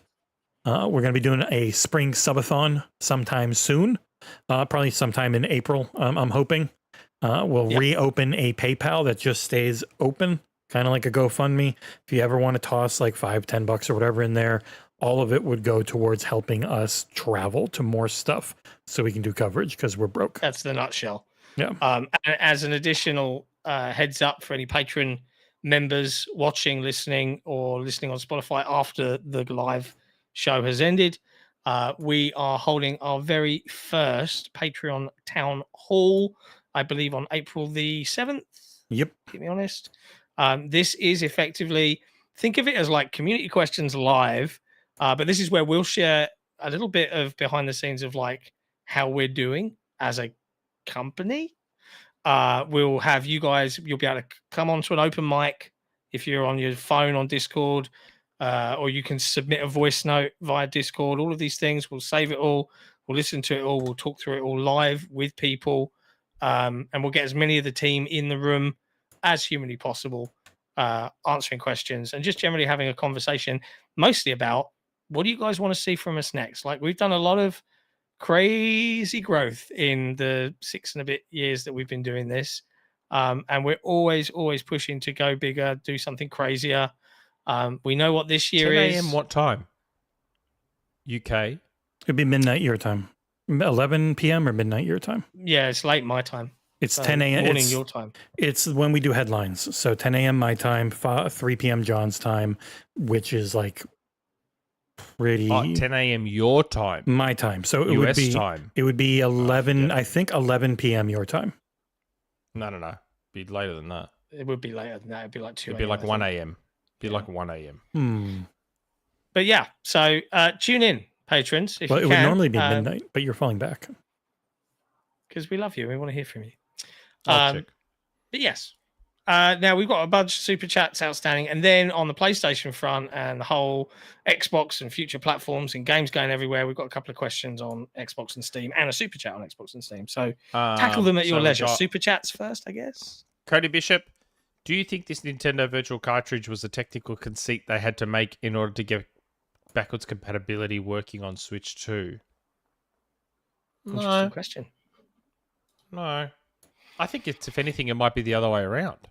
We're going to be doing a spring subathon sometime soon, probably sometime in April. I'm hoping. We'll reopen a PayPal that just stays open, kind of like a GoFundMe. If you ever want to toss like $5-10 or whatever in there, all of it would go towards helping us travel to more stuff so we can do coverage because we're broke. That's the nutshell. Yeah. As an additional heads up for any Patreon members watching, listening on Spotify after the live show has ended, we are holding our very first Patreon town hall, I believe on April the 7th. Yep. Keep me honest. This is effectively, think of it as like community questions live, but this is where we'll share a little bit of behind the scenes of like how we're doing as a company. We'll have you guys, you'll be able to come onto an open mic if you're on your phone on Discord, or you can submit a voice note via Discord. All of these things, we'll save it all. We'll listen to it all. We'll talk through it all live with people. And we'll get as many of the team in the room as humanly possible, answering questions and just generally having a conversation, mostly about what do you guys want to see from us next? Like we've done a lot of crazy growth in the 6 and a bit years that we've been doing this. And we're always pushing to go bigger, do something crazier. We know what this year 10 is. a.m. what time? UK? It'd be midnight your time. 11 p.m. or midnight your time. Yeah, it's late my time. It's So 10 a.m. Morning It's, your time. it's when we do headlines. So 10 a.m. my time, 3 p.m. John's time, which is like pretty 10 a.m. your time. my time. So it US would be time. it would be 11. yeah. I think 11 p.m. your time. No. Be later than that. It would be later than that. It'd be like 2 It'd be like I 1 think. a.m. Be like 1 a.m. But yeah, so tune in, patrons. If Well, you it would can, normally be midnight, but you're falling back. because we love you. We want to hear from you. I'll check. But yes, now we've got a bunch of super chats outstanding, and then on the PlayStation front and the whole Xbox and future platforms and games going everywhere, we've got a couple of questions on Xbox and Steam and a super chat on Xbox and Steam. So tackle them at your so we leisure. got Super chats first, I guess. Cody Bishop, do you think this Nintendo Virtual Cartridge was a technical conceit they had to make in order to get backwards compatibility working on Switch 2? Interesting question. No. I think it's, if anything, it might be the other way around.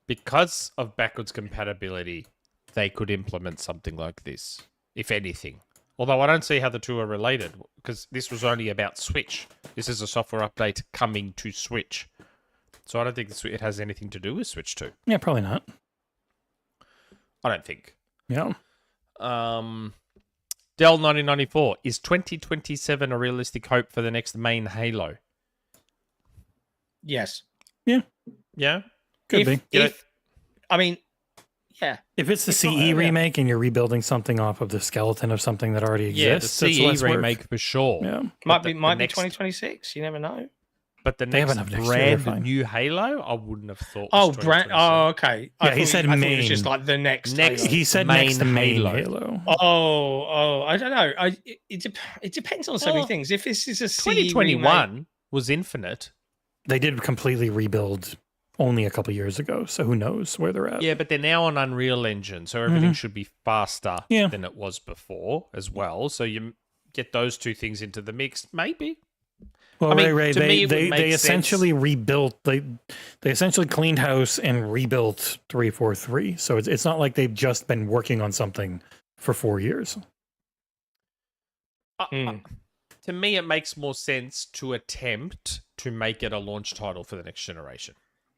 Because of backwards compatibility, they could implement something like this, if anything. Although I don't see how the two are related, because this was only about Switch. This is a software update coming to Switch. So I don't think it has anything to do with Switch 2. Yeah, probably not. I don't think. Yeah. Dell 1994, is 2027 a realistic hope for the next main Halo? Yes. Yeah? Could be. I mean, yeah. If it's the It's not- CE yeah. remake and you're rebuilding something off of the skeleton of something that already Yeah, the exists, it's CE less work. remake for sure. Yeah. Might the be next- 2026. You never know. But the They have next enough next year, they're brand fine. new Halo, I wouldn't have thought. Oh, Was brand. 2027. Oh, okay. Yeah, he said I thought it main. was just like the next. Next- Halo. He said Main next to main Halo. Halo. Oh, I don't know. It depends on so many Well, things. If this is a CE 2021 was Infinite. They did completely rebuild only a couple years ago, so who knows where they're at. Yeah, but they're now on Unreal Engine, so everything should be faster Yeah. than it was before as well. So you get those two things into the mix, maybe. Well, I mean, Ray, to me, it would they make sense. essentially rebuilt. They essentially cleaned house and rebuilt 343. So it's not like they've just been working on something for 4 years. To me, it makes more sense to attempt to make it a launch title for the next generation.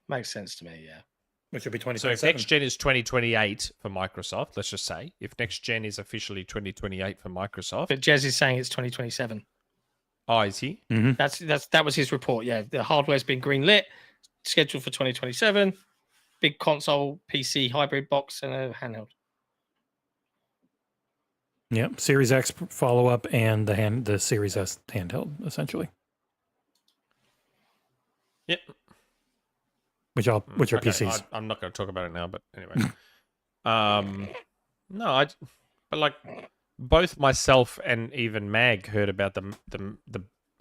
Makes sense to me. Yeah. Which would be So if 2027. next gen is 2028 for Microsoft, let's just say, if next gen is officially 2028 for Microsoft, But Jez is saying it's 2027. oh, is he? That was his report. Yeah, the hardware's been greenlit, scheduled for 2027. Big console, PC hybrid box, and a handheld. Yep, Series X follow up and the Series S handheld essentially, Yep. which are Okay, PCs. I'm not going to talk about it now, but anyway. No, but like both myself and even Mag heard about the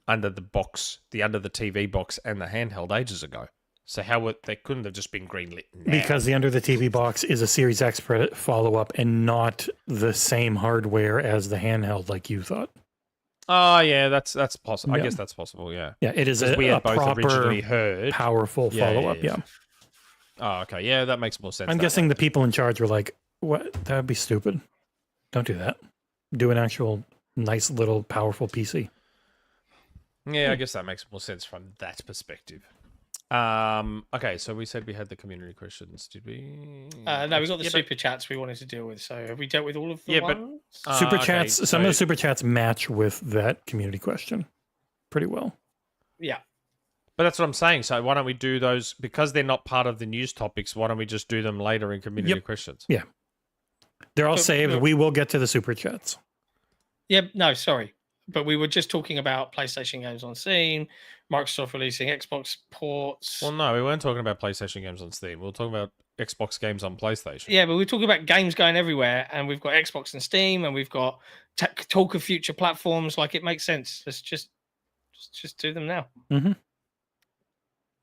under the box, the under the TV box, and the handheld ages ago. So they couldn't have just been greenlit now. Because the under the TV box is a Series X follow up and not the same hardware as the handheld, like you thought. Oh yeah, that's possible. I Yeah. guess that's possible. Yeah. Yeah, it is 'Cause we a had both proper, originally heard. powerful Yeah, follow up. yeah. Yeah. Oh, okay. Yeah, that makes more sense. I'm that guessing way. the people in charge were like, "What? That would be stupid. Don't do that. Do an actual nice little powerful PC." Yeah, I guess that makes more sense from that perspective. Okay, so we said we had the community questions, did we? No, we got the Yeah, super chats we wanted to deal with. So have we dealt with all of the Yeah, but- ones? Super okay, chats. Some so- of the super chats match with that community question pretty well. Yeah. But that's what I'm saying. So why don't we do those because they're not part of the news topics? Why don't we just do them later in community questions? Yeah. They're all But- saved. but- We will get to the super chats. Yeah, no, sorry. But we were just talking about PlayStation games on Steam, Microsoft releasing Xbox ports. Well, no, we weren't talking about PlayStation games on Steam. We were talking about Xbox games on PlayStation. Yeah, but we're talking about games going everywhere, and we've got Xbox and Steam, and we've got talk of future platforms. Like, it makes sense. Let's just do them now. Mm-hmm.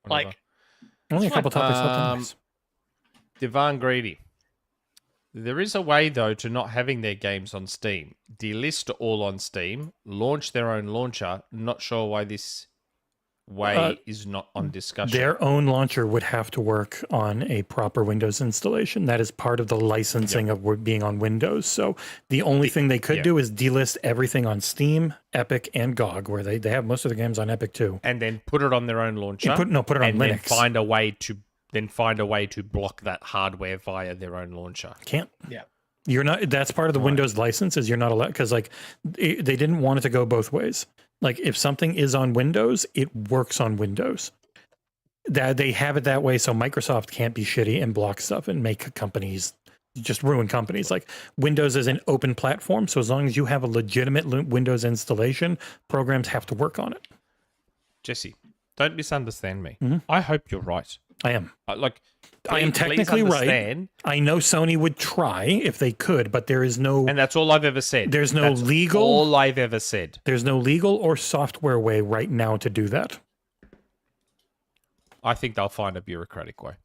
Whatever. Like, Only a It's couple topics left. Um, anyways. Divan Greedy. There is a way, though, to not having their games on Steam. Delist all on Steam, launch their own launcher. Not sure why this way is not on discussion. Their own launcher would have to work on a proper Windows installation. That is part of the licensing of being on Windows. So the only thing they could do is delist everything on Steam, Epic, and GOG, where they have most of the games on Epic too. And then put it on their own launcher. Put it on and Linux. Then find a way to block that hardware via their own launcher. Can't. Yeah. You're not. That's part of the Windows license. Is you're not allowed, because like they didn't want it to go both ways. Like if something is on Windows, it works on Windows. That they have it that way, so Microsoft can't be shitty and block stuff and make companies just ruin companies. Like Windows is an open platform, so as long as you have a legitimate Windows installation, programs have to work on it. Jesse, don't misunderstand me. Mm-hmm. I hope you're right. I am. I am technically right. I know Sony would try if they could, but there is no... And that's all I've ever said. There's no legal... all I've ever said. There's no legal or software way right now to do that. I think they'll find a bureaucratic way.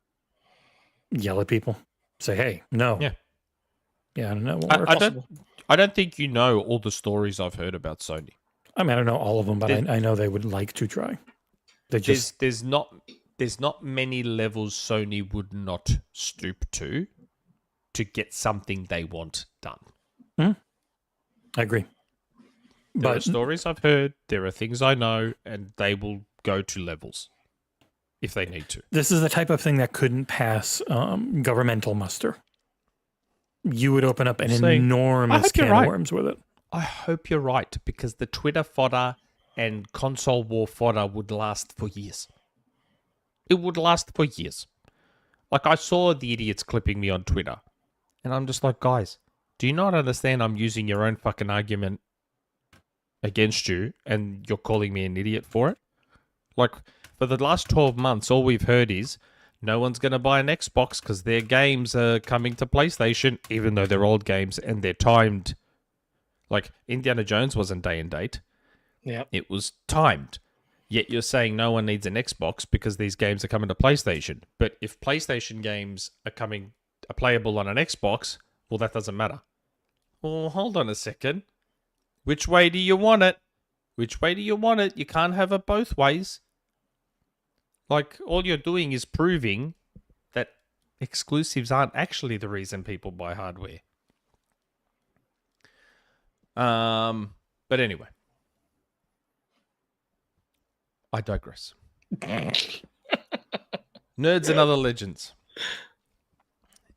Yell at people. Say, hey, no. Yeah. Yeah, I don't know. I don't think you know all the stories I've heard about Sony. I mean, I don't know all of them, but I know they would like to try. They just... There's not many levels Sony would not stoop to get something they want done. I agree. There are stories I've heard, there are things I know, and they will go to levels if they need to. This is the type of thing that couldn't pass governmental muster. You would open up an enormous can of worms with it. I hope you're right, because the Twitter fodder and console war fodder would last for years. It would last for years. Like, I saw the idiots clipping me on Twitter, and I'm just like, guys, do you not understand I'm using your own fucking argument against you, and you're calling me an idiot for it? Like, for the last 12 months, all we've heard is no one's going to buy an Xbox because their games are coming to PlayStation, even though they're old games and they're timed. Like, Indiana Jones wasn't day and date. Yeah. It was timed. Yet you're saying no one needs an Xbox because these games are coming to PlayStation. But if PlayStation games are playable on an Xbox, well, that doesn't matter. Well, hold on a second. Which way do you want it? Which way do you want it? You can't have it both ways. Like, all you're doing is proving that exclusives aren't actually the reason people buy hardware. But anyway. I digress. Nerds and other legends.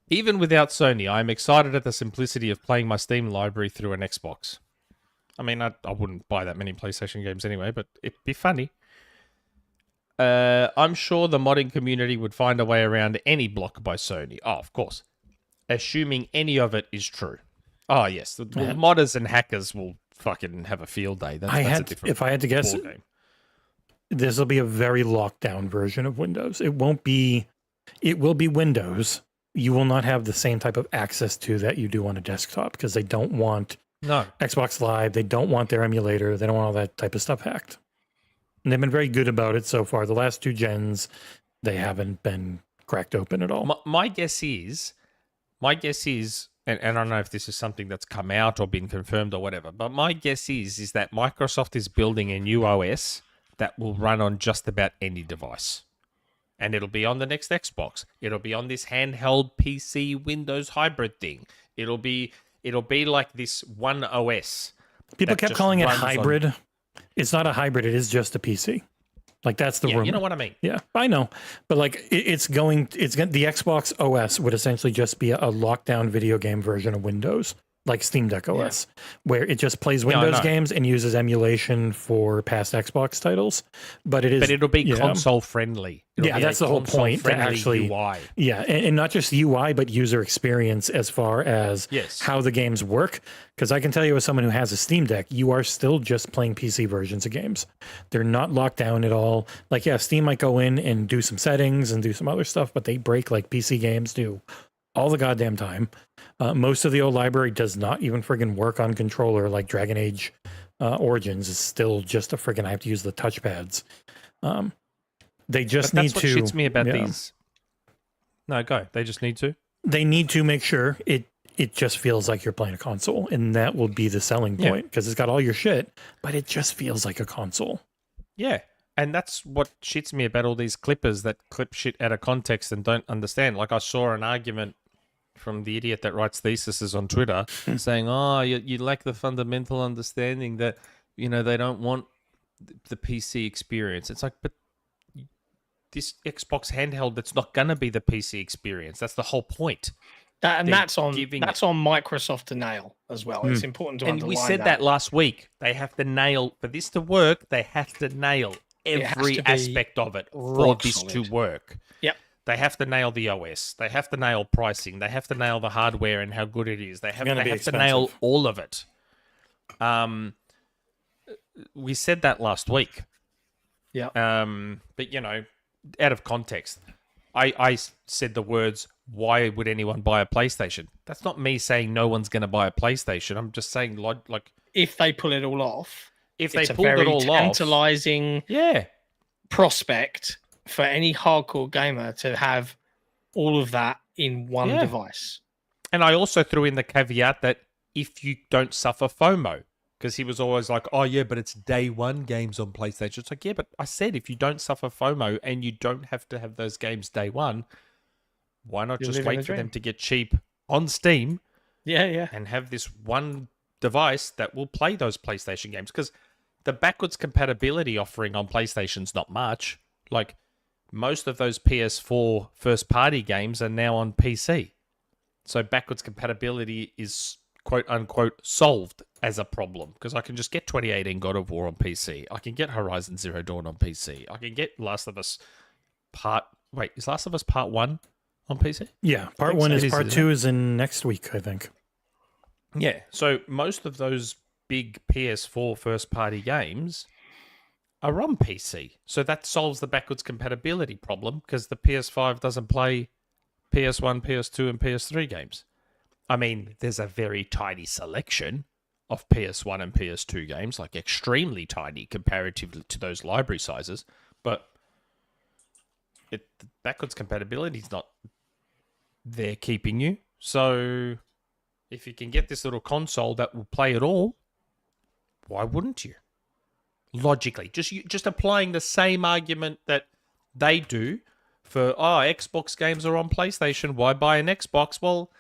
Even without Sony, I am excited at the simplicity of playing my Steam library through an Xbox. I mean, I wouldn't buy that many PlayStation games anyway, but it'd be funny. I'm sure the modding community would find a way around any block by Sony. Oh, of course. Assuming any of it is true. Oh, yes. The modders and hackers will fucking have a field day. That's a different if I had to guess, game. This will be a very locked down version of Windows. It will be Windows. You will not have the same type of access to that you do on a desktop because they don't want Xbox Live. They don't want their emulator. They don't want all that type of stuff hacked. And they've been very good about it so far. The last 2 gens, they haven't been cracked open at all. My guess is, and I don't know if this is something that's come out or been confirmed or whatever, but my guess is that Microsoft is building a new OS that will run on just about any device. And it'll be on the next Xbox. It'll be on this handheld PC Windows hybrid thing. It'll be like this one OS. People kept calling it hybrid. It's not a hybrid. It is just a PC. Like, that's the rumor. You know what I mean? Yeah, I know. But like, the Xbox OS would essentially just be a lockdown video game version of Windows, like Steam Deck OS, where it just plays Windows games and uses emulation for past Xbox titles. But it'll be console friendly. That's the whole point. To actually, UI. Yeah, and not just UI, but user experience as far as how the games work. Because I can tell you, as someone who has a Steam Deck, you are still just playing PC versions of games. They're not locked down at all. Like, yeah, Steam might go in and do some settings and do some other stuff, but they break like PC games do all the goddamn time. Most of the old library does not even friggin' work on controller. Like Dragon Age Origins is still just a friggin' I have to use the touchpads. They just need to. That's what shits me about these. No, go. They just need to. They need to make sure it it just feels like you're playing a console, and that will be the selling point because it's got all your shit, but it just feels like a console. Yeah. And that's what shits me about all these clippers that clip shit out of context and don't understand. Like, I saw an argument from the idiot that writes theses on Twitter saying, oh, you lack the fundamental understanding that, you know, they don't want the PC experience. It's like, but this Xbox handheld, that's not going to be the PC experience. That's the whole point. That's on Microsoft to nail as well. It's important to underline. And we said that last week. They have to nail, for this to work, they have to nail every aspect of it for this to work. Yep. They have to nail the OS. They have to nail pricing. They have to nail the hardware and how good it is. They have to nail all of it. We said that last week. Yeah. But, you know, out of context, I said the words, why would anyone buy a PlayStation? That's not me saying no one's going to buy a PlayStation. I'm just saying, like, if they pull it all off, if they pulled it all off, tantalizing prospect for any hardcore gamer to have all of that in one device. And I also threw in the caveat that if you don't suffer FOMO, because he was always like, oh yeah, but it's day one games on PlayStation. It's like, yeah, but I said if you don't suffer FOMO and you don't have to have those games day one, why not just wait for them to get cheap on Steam? Yeah. And have this one device that will play those PlayStation games. Because the backwards compatibility offering on PlayStation's not much. Like, most of those PS4 first-party games are now on PC. So backwards compatibility is, quote-unquote, solved as a problem. Because I can just get 2018 God of War on PC. I can get Horizon Zero Dawn on PC. I can get Last of Us Part... Wait, is Last of Us Part 1 on PC? Yeah, Part 1 is. Part 2 is in next week, I think. Yeah, so most of those big PS4 first-party games are on PC. So that solves the backwards compatibility problem because the PS5 doesn't play PS1, PS2, and PS3 games. I mean, there's a very tiny selection of PS1 and PS2 games, like extremely tiny comparatively to those library sizes, but the backwards compatibility is not there keeping you. So if you can get this little console that will play it all, why wouldn't you? Logically, just applying the same argument that they do for, Xbox games are on PlayStation, why buy an Xbox? Well,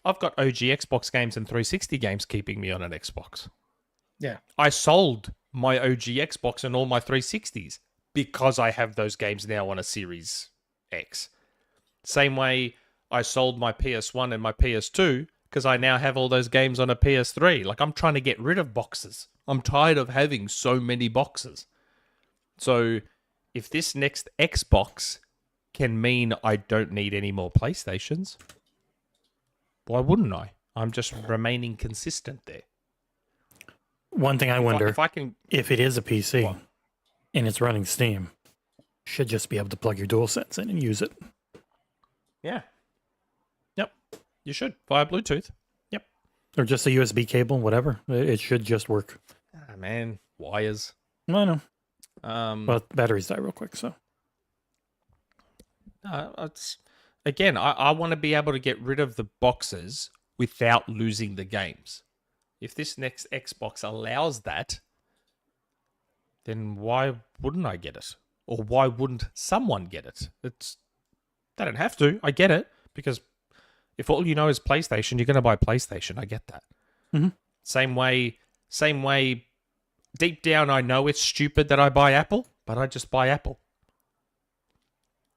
I've got OG Xbox games and 360 games keeping me on an Xbox. Yeah. I sold my OG Xbox and all my 360s because I have those games now on a Series X. Same way I sold my PS1 and my PS2 because I now have all those games on a PS3. Like, I'm trying to get rid of boxes. I'm tired of having so many boxes. So if this next Xbox can mean I don't need any more PlayStations, why wouldn't I? I'm just remaining consistent there. One thing I wonder, if I can, if it is a PC and it's running Steam, should just be able to plug your DualSense in and use it. Yeah. Yep. You should. Via Bluetooth. Yep. Or just a USB cable, whatever. It should just work. Ah, man. Wires. I know. But batteries die real quick, so. Again, I want to be able to get rid of the boxes without losing the games. If this next Xbox allows that, then why wouldn't I get it? Or why wouldn't someone get it? They don't have to. I get it. Because if all you know is PlayStation, you're going to buy PlayStation. I get that. Mm-hmm. Same way, deep down, I know it's stupid that I buy Apple, but I just buy Apple.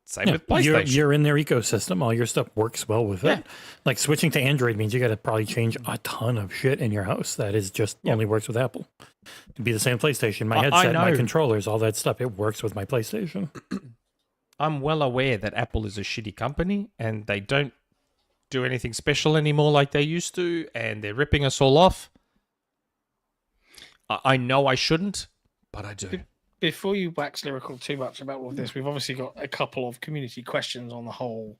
Same with PlayStation. You're in their ecosystem. All your stuff works well with it. Like, switching to Android means you got to probably change a ton of shit in your house that is just only works with Apple. It'd be the same PlayStation. My headset, my controllers, all that stuff, it works with my PlayStation. I'm well aware that Apple is a shitty company and they don't do anything special anymore like they used to, and they're ripping us all off. I know I shouldn't, but I do. Before you wax lyrical too much about all of this, we've obviously got a couple of community questions on the whole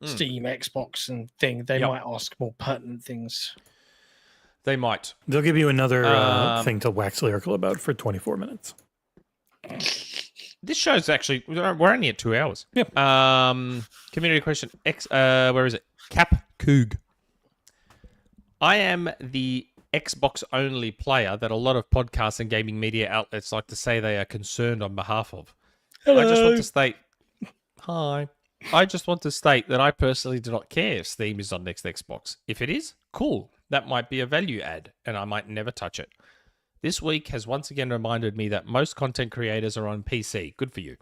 Steam, Xbox and thing. They might ask more pertinent things. They might. They'll give you another thing to wax lyrical about for 24 minutes. This show's actually, we're only at 2 hours. Yep. Community question, where is it? Cap Coog. I am the Xbox only player that a lot of podcasts and gaming media outlets like to say they are concerned on behalf of. I just want to state, hi. I just want to state that I personally do not care if Steam is on next Xbox. If it is, cool. That might be a value add, and I might never touch it. This week has once again reminded me that most content creators are on PC. Good for you.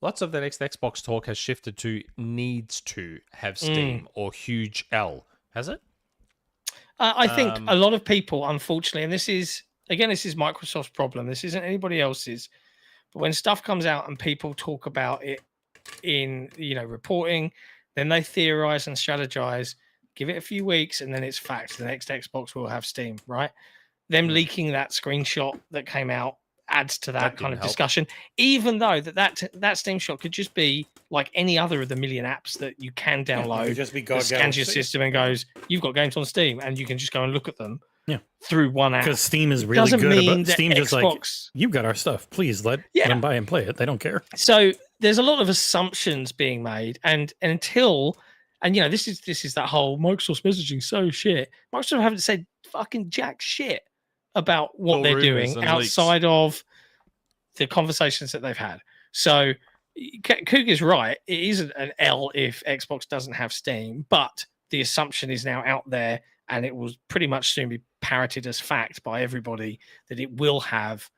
Lots of the next Xbox talk has shifted to needs to have Steam or huge L. Has it? I think a lot of people, unfortunately, and this is Microsoft's problem. This isn't anybody else's. But when stuff comes out and people talk about it in, reporting, then they theorize and strategize, give it a few weeks, and then it's fact. The next Xbox will have Steam, right? Them leaking that screenshot that came out adds to that kind of discussion, even though that Steam shot could just be like any other of the million apps that you can download. Just be that scans your system and goes, you've got games on Steam, and you can just go and look at them through one app. Because Steam is really good about Steam. Just like, you've got our stuff, please let them buy and play it. They don't care. So there's a lot of assumptions being made, and until this is that whole Microsoft's messaging so shit. Microsoft haven't said fucking jack shit about what they're doing outside of the conversations that they've had. So Coog is right. It is an L if Xbox doesn't have Steam, but the assumption is now out there, and it will pretty much soon be parroted as fact by everybody that it will have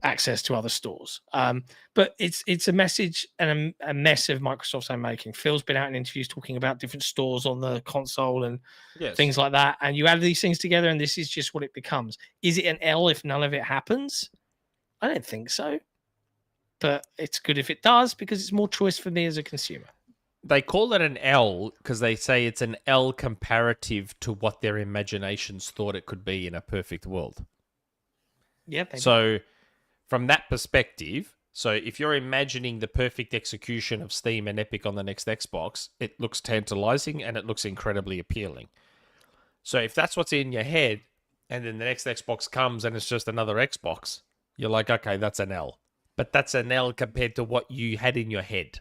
access to other stores. But it's a message and a mess of Microsoft's own making. Phil's been out in interviews talking about different stores on the console and things like that. And you add these things together, and this is just what it becomes. Is it an L if none of it happens? I don't think so. But it's good if it does, because it's more choice for me as a consumer. They call it an L because they say it's an L comparative to what their imaginations thought it could be in a perfect world. Yeah. So from that perspective, so if you're imagining the perfect execution of Steam and Epic on the next Xbox, it looks tantalizing and it looks incredibly appealing. So if that's what's in your head, and then the next Xbox comes and it's just another Xbox, you're like, okay, that's an L. But that's an L compared to what you had in your head,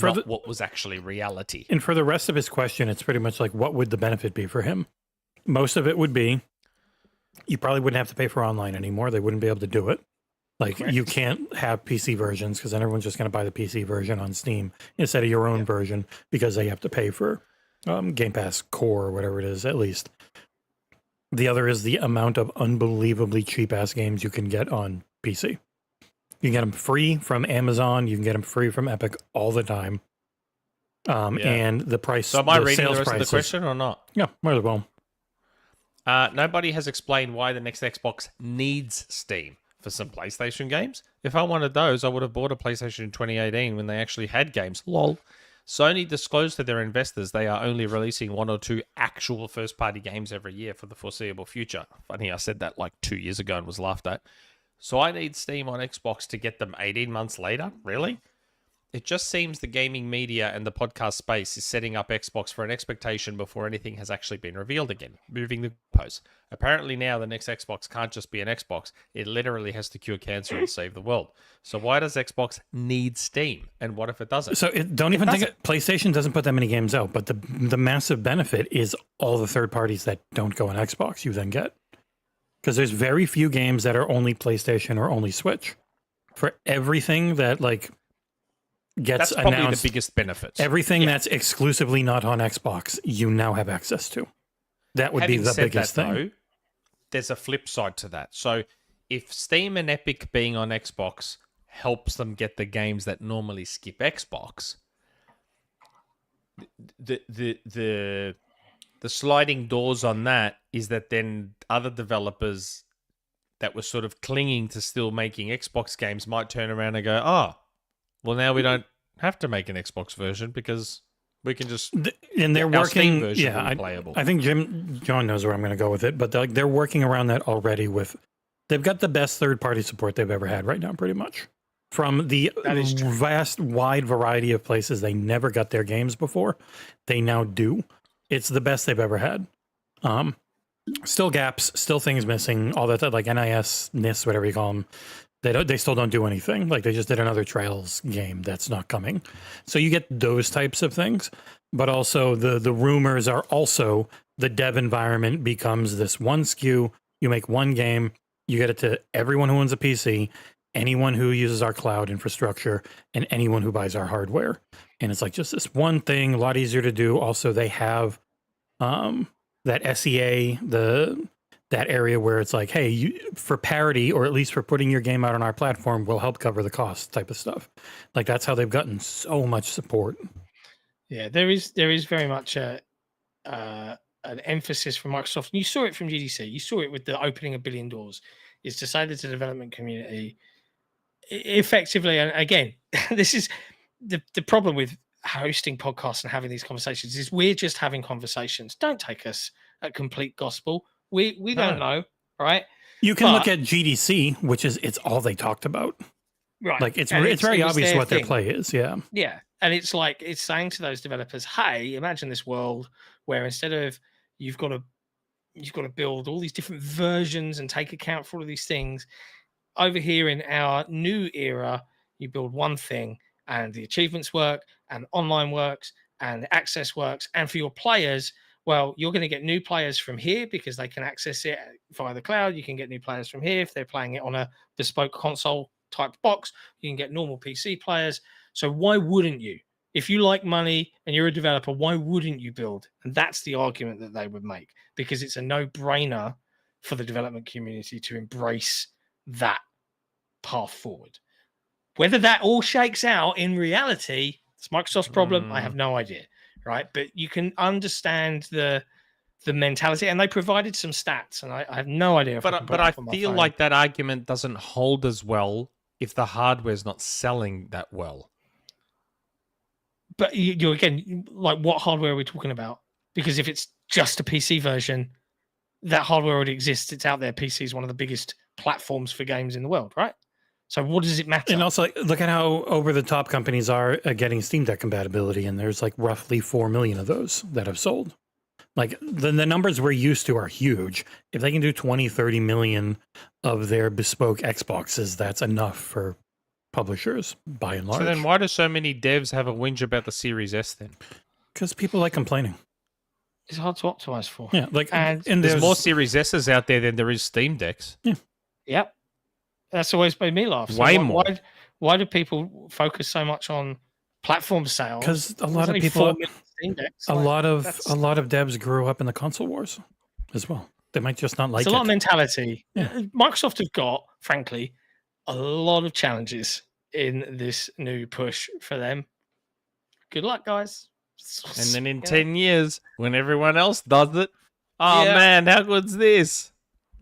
not what was actually reality. And for the rest of his question, it's pretty much like, what would the benefit be for him? Most of it would be, you probably wouldn't have to pay for online anymore. They wouldn't be able to do it. Like, you can't have PC versions because then everyone's just going to buy the PC version on Steam instead of your own version, because they have to pay for Game Pass Core or whatever it is, at least. The other is the amount of unbelievably cheap-ass games you can get on PC. You can get them free from Amazon. You can get them free from Epic all the time. And the price... So am I reading the rest of the question or not? Yeah, might as well. Nobody has explained why the next Xbox needs Steam for some PlayStation games. If I wanted those, I would have bought a PlayStation in 2018 when they actually had games. Lol. Sony disclosed to their investors they are only releasing 1 or 2 actual first-party games every year for the foreseeable future. Funny, I said that like 2 years ago and was laughed at. So I need Steam on Xbox to get them 18 months later? Really? It just seems the gaming media and the podcast space is setting up Xbox for an expectation before anything has actually been revealed again, moving the post. Apparently now the next Xbox can't just be an Xbox. It literally has to cure cancer and save the world. So why does Xbox need Steam? And what if it doesn't? So don't even think PlayStation doesn't put that many games out, but the massive benefit is all the third parties that don't go on Xbox you then get. Because there's very few games that are only PlayStation or only Switch. For everything that gets that's probably announced, the biggest benefit. Everything that's exclusively not on Xbox, you now have access to. That would be the biggest thing. Though, there's a flip side to that. So if Steam and Epic being on Xbox helps them get the games that normally skip Xbox, the sliding doors on that is that then other developers that were sort of clinging to still making Xbox games might turn around and go, oh, well, now we don't have to make an Xbox version because we can just... And they're working... playable. I think John knows where I'm going to go with it, but they're working around that already with... They've got the best third-party support they've ever had right now, pretty much. From the vast, wide variety of places they never got their games before, they now do. It's the best they've ever had. Still gaps, still things missing, all that, like NIS, NIS, whatever you call them. They still don't do anything. Like, they just did another Trails game that's not coming. So you get those types of things. But also the rumors are also the dev environment becomes this one SKU. You make one game, you get it to everyone who owns a PC, anyone who uses our cloud infrastructure, and anyone who buys our hardware. And it's like just this one thing, a lot easier to do. Also, they have that SEA, that area where it's like, hey, for parity, or at least for putting your game out on our platform, we'll help cover the cost type of stuff. Like that's how they've gotten so much support. Yeah, there is very much an emphasis from Microsoft. And you saw it from GDC. You saw it with the opening a billion doors. Is to say to the development community, effectively, and again, this is the problem with hosting podcasts and having these conversations is we're just having conversations. Don't take us at complete gospel. We don't know, right? You can look at GDC, which is it's all they talked about. Right. Like it's very obvious what their play is. Yeah. Yeah. And it's like it's saying to those developers, hey, imagine this world where instead of you've got to build all these different versions and take account for all of these things. Over here in our new era, you build one thing and the achievements work and online works and the access works. And for your players, well, you're going to get new players from here because they can access it via the cloud. You can get new players from here if they're playing it on a bespoke console type box. You can get normal PC players. So why wouldn't you? If you like money and you're a developer, why wouldn't you build? And that's the argument that they would make because it's a no-brainer for the development community to embrace that path forward. Whether that all shakes out in reality, it's Microsoft's problem. I have no idea. Right, but you can understand the mentality, and they provided some stats, and I have no idea. But I feel like that argument doesn't hold as well if the hardware's not selling that well. But you again, like what hardware are we talking about? Because if it's just a PC version, that hardware already exists. It's out there. PC is one of the biggest platforms for games in the world, right? So what does it matter? And also, look at how over-the-top companies are getting Steam Deck compatibility, and there's like roughly 4 million of those that have sold. Like the numbers we're used to are huge. If they can do 20, 30 million of their bespoke Xboxes, that's enough for publishers, by and large. So then why do so many devs have a whinge about the Series S then? Because people like complaining. It's hard to optimize for. Yeah, like and there's more Series S's out there than there is Steam Decks. Yeah. Yep. That's always made me laugh. So Way more. Why do people focus so much on platform sales? Because a lot of people, a lot of devs grew up in the console wars as well. They might just not like it. It's a lot of mentality. Yeah. Microsoft have got, frankly, a lot of challenges in this new push for them. Good luck, guys. And then in 10 years, when everyone else does it, man, how good's this?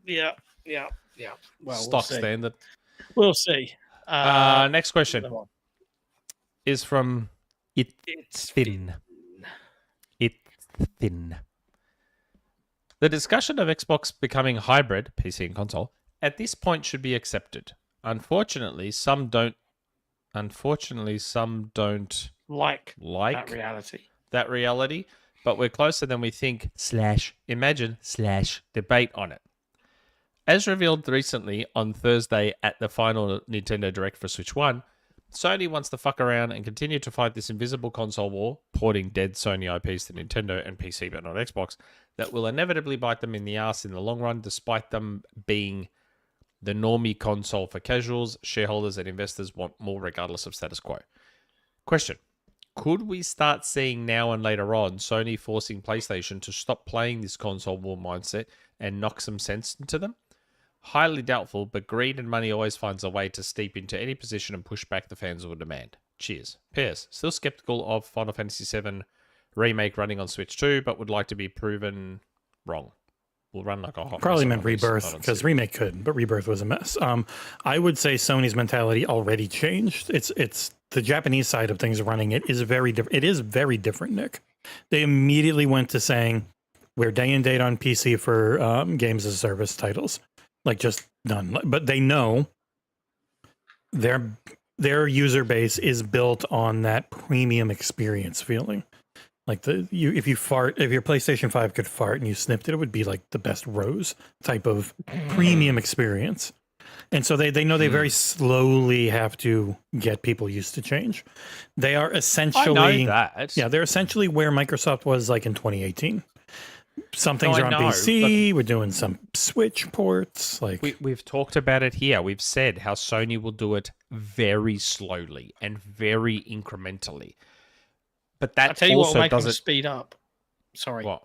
Yeah. Well, stock standard. We'll see. Next question is from It's Thin. It's Thin. The discussion of Xbox becoming hybrid, PC and console, at this point should be accepted. Unfortunately, some don't like that reality, but we're closer than we think / imagine / debate on it. As revealed recently on Thursday at the final Nintendo Direct for Switch 1, Sony wants to fuck around and continue to fight this invisible console war, porting dead Sony IPs to Nintendo and PC but not Xbox, that will inevitably bite them in the ass in the long run, despite them being the normie console for casuals, shareholders, and investors want more regardless of status quo. Question. Could we start seeing now and later on Sony forcing PlayStation to stop playing this console war mindset and knock some sense into them? Highly doubtful, but greed and money always finds a way to steep into any position and push back the fans will demand. Cheers. P.S. Still skeptical of Final Fantasy VII Remake running on Switch 2, but would like to be proven wrong. Will run like a hot Probably meant Rebirth, because Remake could, but Rebirth was a mess. I would say Sony's mentality already changed. It's the Japanese side of things running it is very different. It is very different, Nick. They immediately went to saying we're day and date on PC for games as a service titles. Like just done. But they know their user base is built on that premium experience feeling. Like if your PlayStation 5 could fart and you snipped it, it would be like the best Rose type of premium experience. And so they know they very slowly have to get people used to change. They are essentially I know that. Yeah, they're essentially where Microsoft was like in 2018. Some things No, are I on know, PC. We're doing some Switch ports. Like We've talked about it here. We've said how Sony will do it very slowly and very incrementally. But I'll that tell you what will also make them doesn't. speed up. Sorry. What?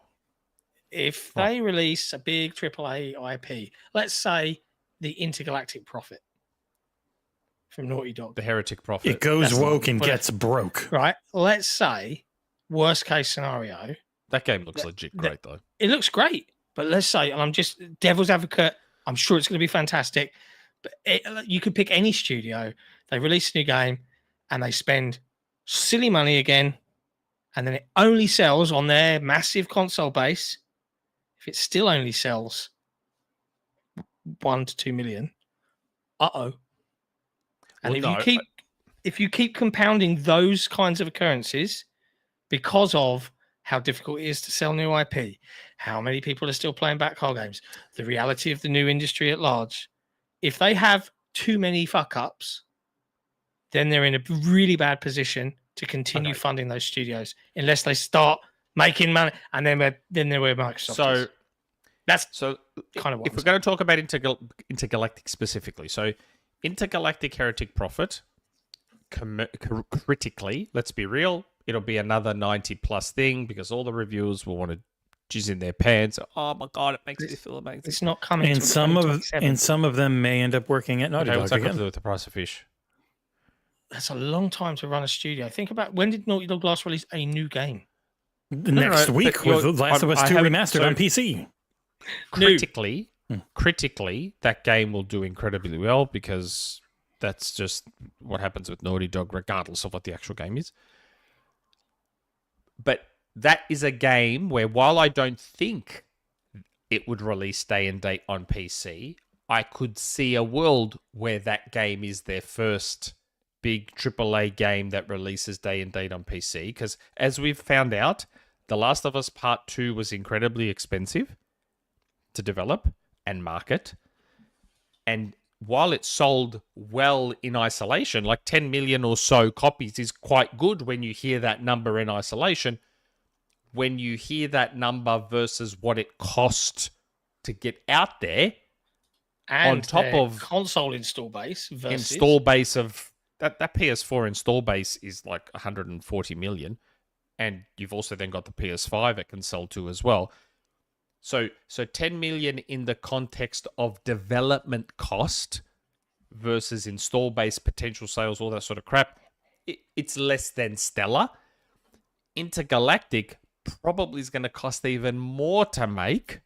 If What? they release a big AAA IP, let's say the Intergalactic Prophet from Naughty Dog, The Heretic Prophet. it goes That's the woke one. and Well, gets broke. right? Let's say, worst case scenario, That game looks legit great, though. it looks great, but let's say, and I'm just devil's advocate, I'm sure it's going to be fantastic, but you could pick any studio, they release a new game, and they spend silly money again, and then it only sells on their massive console base. If it still only sells 1 to 2 million, and Well, if you keep compounding those kinds of occurrences because of how difficult it is to sell new IP, how many people are still playing back car games, the reality of the new industry at large, if they have too many fuck ups, then they're in a really bad position to continue funding those studios unless they start making money, and then they're where Microsoft is. That's kind of what if we're going to talk about Intergalactic specifically, so Intergalactic Heretic Prophet, critically, let's be real, it'll be another 90 plus thing because all the reviewers will want to jizz in their pants. Oh my god, it makes me feel amazing. It's not coming. And some of them may end up working at Naughty Dog What's that got to again. do with the price of fish? That's a long time to run a studio. Think about, when did Naughty Dog last release a new game? Next week with Last of Us 2 remastered on PC. Critically, that game will do incredibly well because that's just what happens with Naughty Dog, regardless of what the actual game is. But that is a game where, while I don't think it would release day and date on PC, I could see a world where that game is their first big AAA game that releases day and date on PC. Because as we've found out, The Last of Us Part 2 was incredibly expensive to develop and market. And while it sold well in isolation, like 10 million or so copies is quite good when you hear that number in isolation. When you hear that number versus what it cost to get out there, And on top of console install base versus install base of that PS4 install base is like 140 million. And you've also then got the PS5 it can sell to as well. So 10 million in the context of development cost versus install base, potential sales, all that sort of crap, it's less than stellar. Intergalactic probably is going to cost even more to make,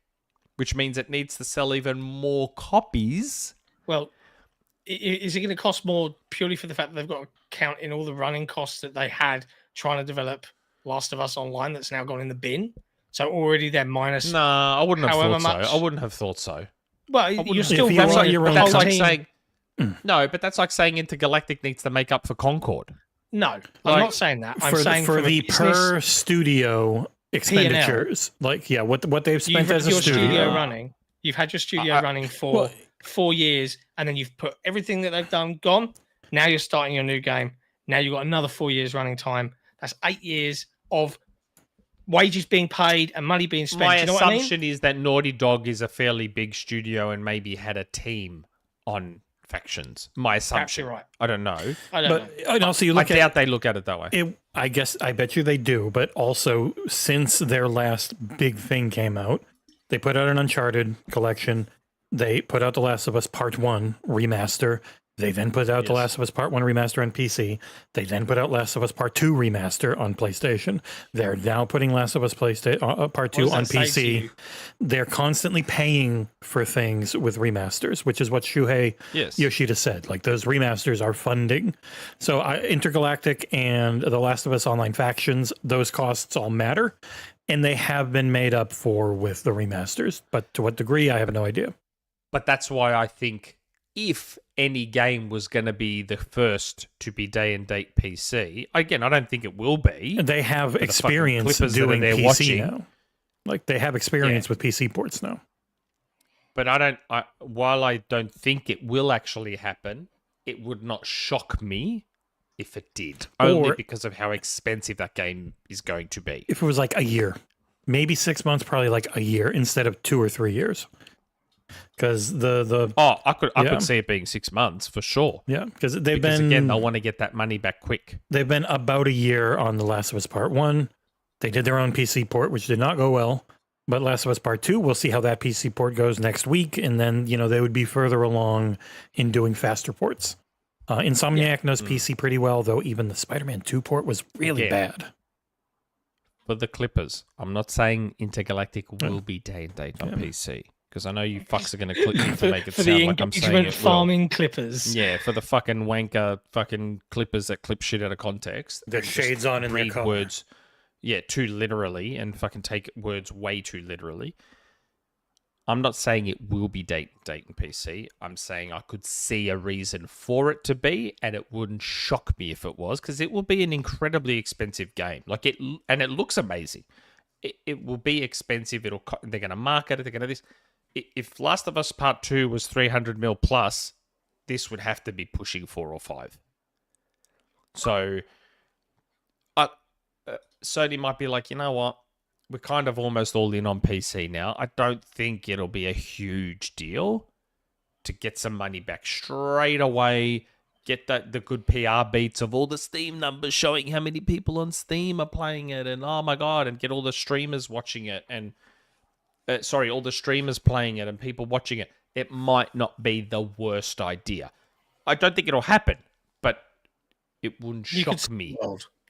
which means it needs to sell even more copies. Well, is it going to cost more purely for the fact that they've got to count in all the running costs that they had trying to develop Last of Us Online that's now gone in the bin? So already they're minus. No, I wouldn't have thought much. so. I wouldn't have thought so. Well, you're still If you running want it your the own whole That's like team. saying no, but that's like saying Intergalactic needs to make up for Concord. No, I'm not saying that. I'm saying for from a the business- per studio expenditures, like what they've spent you've as had a your studio. running. You've had your studio running for 4 years, and then you've put everything that they've done gone. Now you're starting your new game. Now you've got another 4 years running time. That's 8 years of wages being paid and money being spent. My Do you know what I mean? assumption is that Naughty Dog is a fairly big studio and maybe had a team on Factions. My assumption. you're right. I don't know. I don't know. And also you I look doubt they look at it that way. I bet you they do, but also since their last big thing came out, they put out an Uncharted collection. They put out The Last of Us Part 1 remaster. They then put out The Last of Us Part 1 remaster on PC. They then put out Last of Us Part 2 remaster on PlayStation. They're now putting Last of Us Part 2 on PC. They're constantly paying for things with remasters, which is what Shuhei Yoshida said. Like, those remasters are funding. So Intergalactic and The Last of Us Online Factions, those costs all matter. And they have been made up for with the remasters. But to what degree, I have no idea. But that's why I think if any game was going to be the first to be day and date PC, again, I don't think it will be. They have experience doing PC now. Like, they have experience with PC ports now. But while I don't think it will actually happen, it would not shock me if it did. Only because of how expensive that game is going to be. If it was like a year. maybe 6 months, probably like a year instead of 2 or 3 years. Because the I could see it being 6 months for sure. Yeah, because Again, they'll want to get that money back quick. They've been about a year on The Last of Us Part 1. They did their own PC port, which did not go well. But Last of Us Part 2, we'll see how that PC port goes next week. And then, they would be further along in doing faster ports. Insomniac knows PC pretty well, though even the Spider-Man 2 port was really bad. For the Clippers, I'm not saying Intergalactic will be day and date on PC. Because I know you fucks are going to click me to make it for sound the like I'm saying engagement it farming will. Clippers. Yeah, for the fucking wanker fucking Clippers that clip shit out of context. Their shades on in their car. Words, too literally and fucking take words way too literally. I'm not saying it will be date and PC. I'm saying I could see a reason for it to be, and it wouldn't shock me if it was, because it will be an incredibly expensive game. And it looks amazing. It will be expensive. They're going to market it. They're going to this. If Last of Us Part 2 was 300 mil plus, this would have to be pushing 4 or 5. So, Sony might be like, you know what? We're kind of almost all in on PC now. I don't think it'll be a huge deal to get some money back straight away. Get the good PR beats of all the Steam numbers showing how many people on Steam are playing it, and oh my god, and get all the streamers watching it, and all the streamers playing it and people watching it. It might not be the worst idea. I don't think it'll happen, but it wouldn't shock me.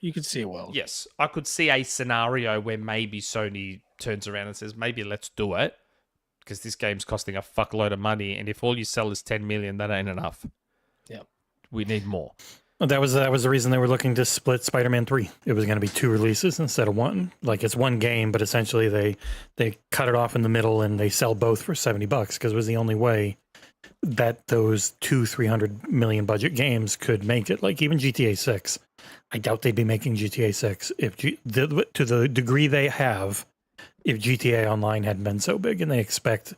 You could see a world. Yes, I could see a scenario where maybe Sony turns around and says, maybe let's do it, because this game's costing a fuckload of money, and if all you sell is 10 million, that ain't enough. Yep. We need more. Well, that was the reason they were looking to split Spider-Man 3. It was going to be 2 releases instead of 1. Like, it's one game, but essentially they cut it off in the middle and they sell both for $70 because it was the only way that those 300 million budget games could make it. Like, even GTA 6, I doubt they'd be making GTA 6 to the degree they have if GTA Online hadn't been so big, and they expect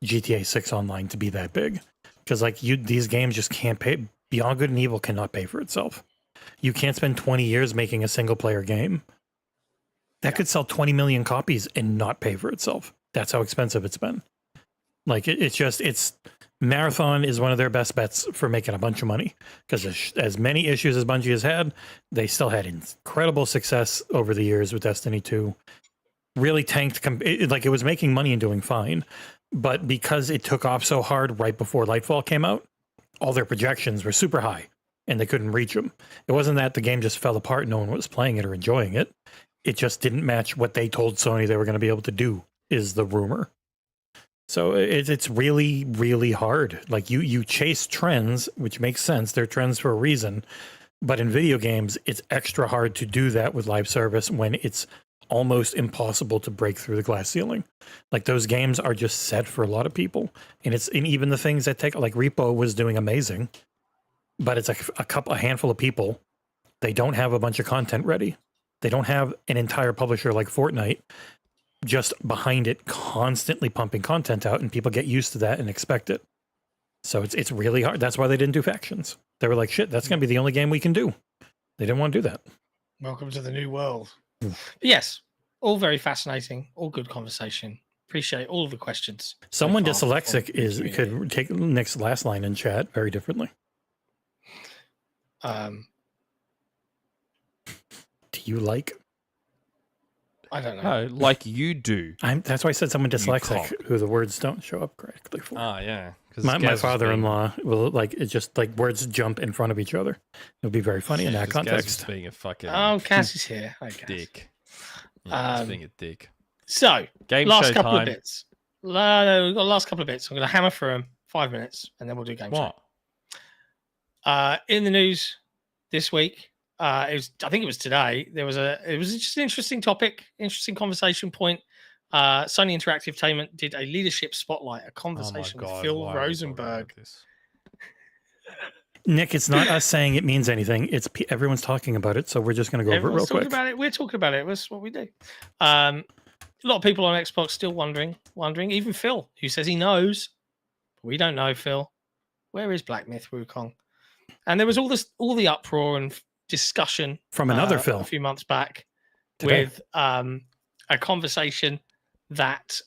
GTA 6 Online to be that big. Because these games just can't pay. Beyond Good and Evil cannot pay for itself. You can't spend 20 years making a single player game. That could sell 20 million copies and not pay for itself. That's how expensive it's been. Like, it's Marathon is one of their best bets for making a bunch of money, because as many issues as Bungie has had, they still had incredible success over the years with Destiny 2. Really tanked, it was making money and doing fine, but because it took off so hard right before Lightfall came out, all their projections were super high and they couldn't reach them. It wasn't that the game just fell apart, no one was playing it or enjoying it. It just didn't match what they told Sony they were going to be able to do, is the rumor. So it's really, really hard. Like, you chase trends, which makes sense. They're trends for a reason. But in video games, it's extra hard to do that with live service when it's almost impossible to break through the glass ceiling. Like, those games are just set for a lot of people. And even the things that take, like Repo was doing amazing, but it's a handful of people. They don't have a bunch of content ready. They don't have an entire publisher like Fortnite just behind it, constantly pumping content out, and people get used to that and expect it. So it's really hard. That's why they didn't do factions. They were like, shit, that's going to be the only game we can do. They didn't want to do that. Welcome to the new world. Yes, all very fascinating, all good conversation. Appreciate all of the questions. Someone dyslexic could take Nick's last line in chat very differently. Do you like? I don't know. No, like you do. That's why I said someone dyslexic who the words don't show up correctly for. Oh, yeah. My father-in-law will it's just like words jump in front of each other. It'll be very funny in that context. Gaz being a fucking Cass is here. Hi, Cass. dick. Yeah, he's being a dick. So, Game last show couple time. of bits. No, we've got the last couple of bits. I'm going to hammer through them. 5 minutes, and then we'll do game show. In the news this week, I think it was today. It was just an interesting topic, interesting conversation point. Sony Interactive Entertainment did a leadership spotlight, a conversation with Phil Rosenberg. Nick, it's not us saying it means anything. It's everyone's talking about it, so we're just going to go over it real quick. We're talking about it. That's what we do. A lot of people on Xbox still wondering. Even Phil, who says he knows. We don't know, Phil. Where is Black Myth Wukong? And there was all the uproar and discussion from another Phil a few months back today. with a conversation that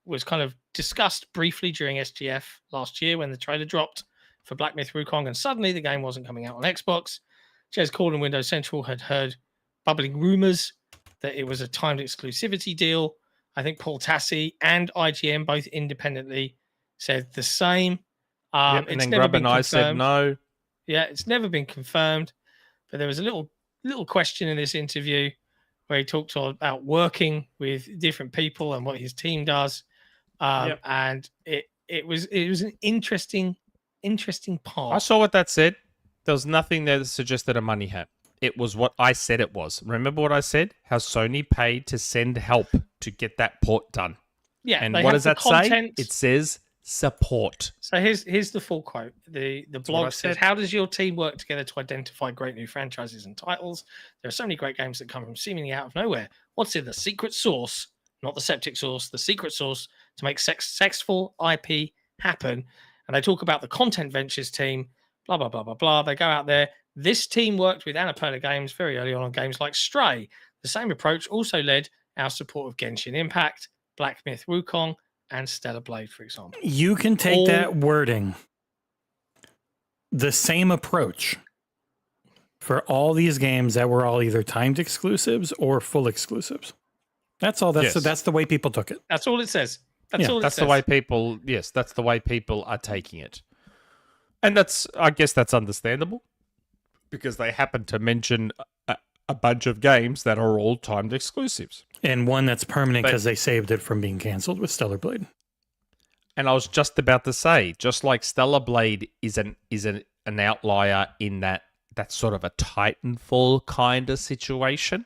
was kind of discussed briefly during SGF last year when the trailer dropped for Black Myth Wukong, and suddenly the game wasn't coming out on Xbox. Jez Call and Windows Central had heard bubbling rumors that it was a timed exclusivity deal. I think Paul Tassi and IGN both independently said the same. And then Grub and I said no. Yeah, it's never been confirmed. But there was a little question in this interview where he talked about working with different people and what his team does. And it was an interesting part. I saw what that said. There was nothing there that suggested a money hat. It was what I said it was. Remember what I said? How Sony paid to send help to get that port done. Yeah, and what does that say? It says support. So here's the full quote. The blog says, "How does your team work together to identify great new franchises and titles? There are so many great games that come from seemingly out of nowhere. What's in the secret sauce, not the septic sauce, the secret sauce to make successful IP happen?" And they talk about the Content Ventures team, blah, blah, blah, blah, blah. They go out there. This team worked with Annapurna Games very early on games like Stray. The same approach also led our support of Genshin Impact, Black Myth Wukong, and Stellar Blade, for example. You can take that wording, the same approach, for all these games that were all either timed exclusives or full exclusives. That's all. That's the way people took it. That's all it says. That's the way people. Yes, that's the way people are taking it, and I guess that's understandable, because they happen to mention a bunch of games that are all timed exclusives. And one that's permanent because they saved it from being cancelled with Stellar Blade. And I was just about to say, just like Stellar Blade is an outlier in that's sort of a Titanfall kind of situation,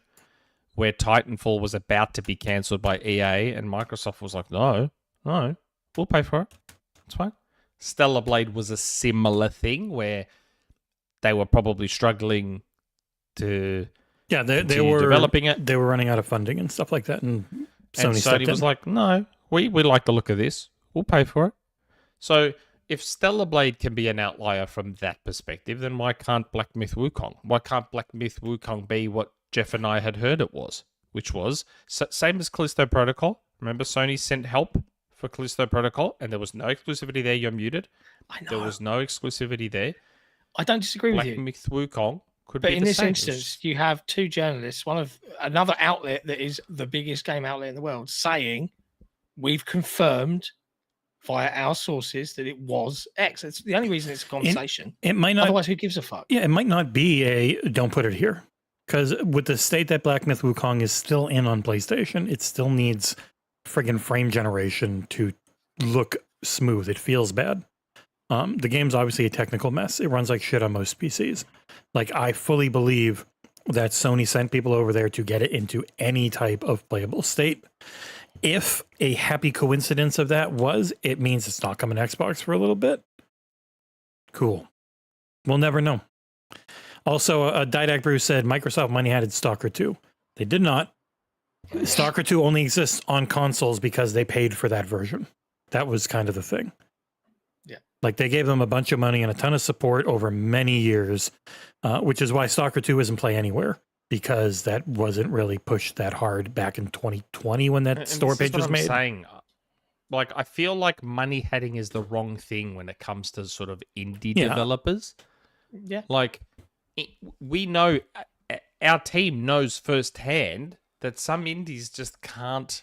where Titanfall was about to be cancelled by EA and Microsoft was like, no, we'll pay for it. It's fine. Stellar Blade was a similar thing where they were probably struggling to they were developing it. They were running out of funding and stuff like that, and Sony was like, no, we like the look of this. We'll pay for it. So if Stellar Blade can be an outlier from that perspective, then why can't Black Myth Wukong? Why can't Black Myth Wukong be what Jeff and I had heard it was, which was same as Callisto Protocol. Remember, Sony sent help for Callisto Protocol, and there was no exclusivity there. You're muted. I know. There was no exclusivity there. I don't disagree with you. Black Myth Wukong could but be in the this same. instance, you have two journalists, one of another outlet that is the biggest game outlet in the world, saying we've confirmed via our sources that it was X. It's the only reason it's a conversation. It might not. Otherwise, who gives a fuck? Yeah, it might not be don't put it here. Because with the state that Black Myth Wukong is still in on PlayStation, it still needs friggin' frame generation to look smooth. It feels bad. The game's obviously a technical mess. It runs like shit on most PCs. Like, I fully believe that Sony sent people over there to get it into any type of playable state. If a happy coincidence of that it means it's not coming to Xbox for a little bit. Cool. We'll never know. Also, Didac Bruce said Microsoft money-hatted Stalker 2. They did not. Stalker 2 only exists on consoles because they paid for that version. That was kind of the thing. Yeah. Like, they gave them a bunch of money and a ton of support over many years, which is why Stalker 2 isn't Play Anywhere, because that wasn't really pushed that hard back in 2020 when that store page was made. Saying, like, I feel like money-hatting is the wrong thing when it comes to sort of indie developers. Yeah. Like, we know, our team knows firsthand that some indies just can't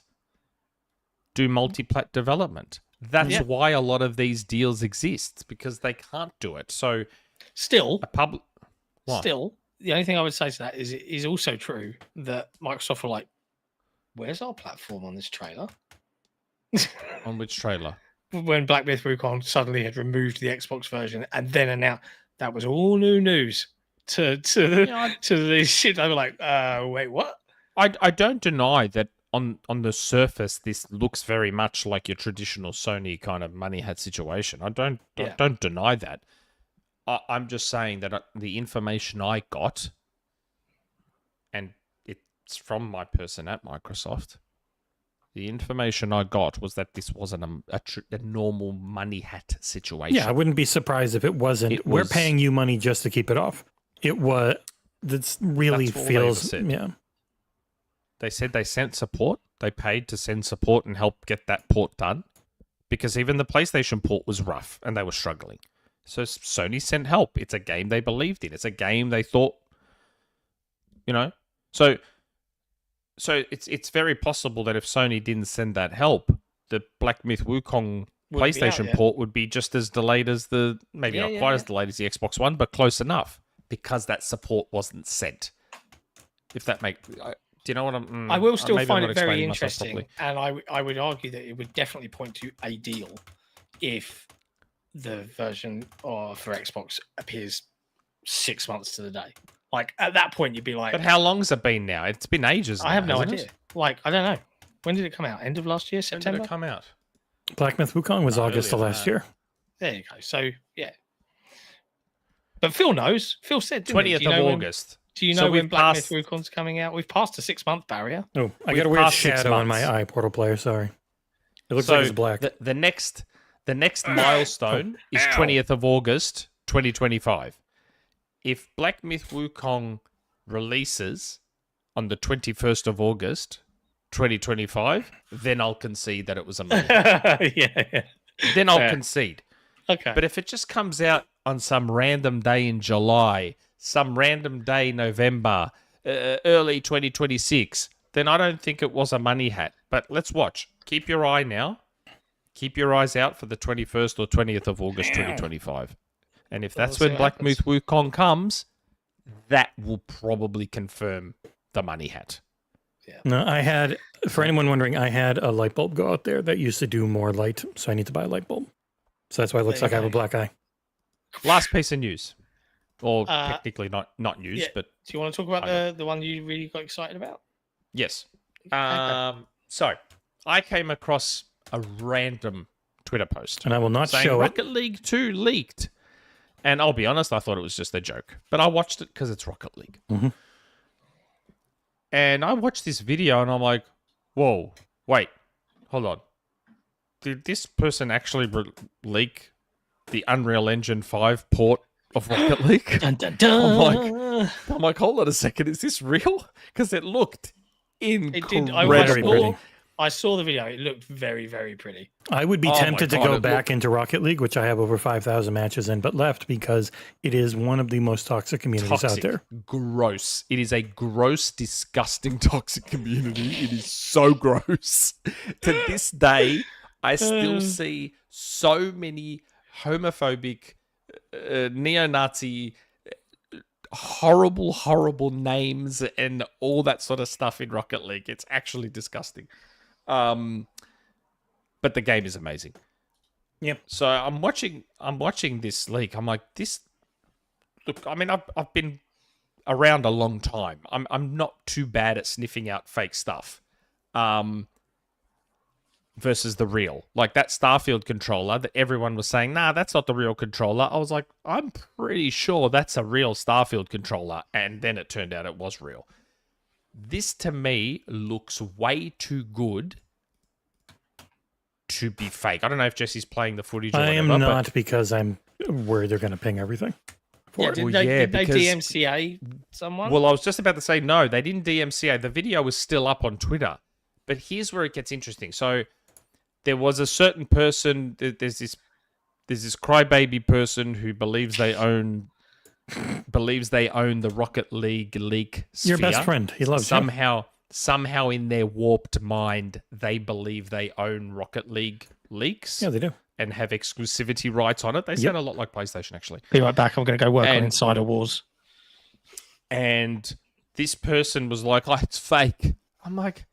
do multi-plat development. That's why a lot of these deals exist, because they can't do it. So, still, the only thing I would say to that is it is also true that Microsoft were like, where's our platform on this trailer? On which trailer? When Black Myth Wukong suddenly had removed the Xbox version and then announced that was all new news to the shit. They were like, wait, what? I don't deny that on the surface this looks very much like your traditional Sony kind of money hat situation. I don't deny that. I'm just saying that the information I got, and it's from my person at Microsoft, the information I got was that this wasn't a normal money hat situation. Yeah, I wouldn't be surprised if it wasn't. We're paying you money just to keep it off. It was. That really feels. Yeah. they said they sent support. They paid to send support and help get that port done. Because even the PlayStation port was rough and they were struggling. So Sony sent help. It's a game they believed in. It's a game they thought, you know. So it's very possible that if Sony didn't send that help, the Black Myth Wukong PlayStation port would be just as delayed as maybe not quite as delayed as the Xbox One, but close enough because that support wasn't sent. If that do you know what I'm? I will still maybe I'm find not it very explaining myself interesting, properly. and I would argue that it would definitely point to a deal if the version for Xbox appears 6 months to the day. Like at that point, you'd be like, But how long's it been now? It's been ages. I have no hasn't idea. it? Like I don't know. When did it come out? End of last year, When September. did it come out? Black Myth Wukong was August of earlier than last that. year. There you go. So yeah. But Phil knows. Phil said, didn't he? 20th Do you of know when- August. Do you So know when we've Black passed- Myth Wukong's coming out? We've passed the 6-month barrier. Oh, I We've got a weird passed 6 shadow on my months. eye, Portal Player. Sorry. It looks like it's black. The next milestone is 20th of August, 2025. If Black Myth Wukong releases on the 21st of August, 2025, then I'll concede that it was a money. yeah. Then I'll Fair. concede. Okay. But if it just comes out on some random day in July, some random day November, early 2026, then I don't think it was a money hat. But let's watch. Keep your eye now. Keep your eyes out for the 21st or 20th of August 2025. And if that's We'll see when what Black happens. Myth Wukong comes, that will probably confirm the money hat. No, I had, for anyone wondering, I had a light bulb go out there that used to do more light, so I need to buy a light bulb. So that's why it looks There like I you have a black eye. Last piece of news. Or Uh, technically not news, yeah. but Do you want to talk about I the one you really got excited about? yes. Okay. So, I came across a random Twitter post And I will not saying show it. Rocket League 2 leaked. And I'll be honest, I thought it was just a joke. But I watched it because it's Rocket League. Mhm. And I watched this video and I'm like, whoa, wait, hold on. Did this person actually leak the Unreal Engine 5 port of Rocket League? Dun, dun, dun. I'm like, hold on a second, is this real? Because it looked It incredible. did. I Very saw, pretty. I saw the video. It looked very, very pretty. I would be Oh my tempted to God, go it back into Rocket League, which I have over 5,000 matches in, but left because it is one of the most toxic communities out there. Gross. It is a gross, disgusting, toxic community. It is so gross. To this day, I still see so many homophobic, neo-Nazi, horrible names and all that sort of stuff in Rocket League. It's actually disgusting. But the game is amazing. Yep. So I'm watching this leak. I'm like, this. Look, I mean, I've been around a long time. I'm not too bad at sniffing out fake stuff. Versus the real, like that Starfield controller that everyone was saying, nah, that's not the real controller. I was like, I'm pretty sure that's a real Starfield controller, and then it turned out it was real. This to me looks way too good to be fake. I don't know if Jesse's playing the footage or I whatever. am but not because I'm worried they're going to ping everything. Yeah, it. did Well, they, yeah, did they because- DMCA someone? Well, I was just about to say no, they didn't DMCA. The video was still up on Twitter. But here's where it gets interesting. So there was a certain person, there's this crybaby person who believes they own the Rocket League leak sphere. Your best friend. He loves you. Somehow in their warped mind, they believe they own Rocket League leaks Yeah, they do. and have exclusivity rights on it. They sound a lot like PlayStation, actually. Be right back. I'm going to go work on And- Insider Wars. And this person was like, oh, it's fake. I'm like,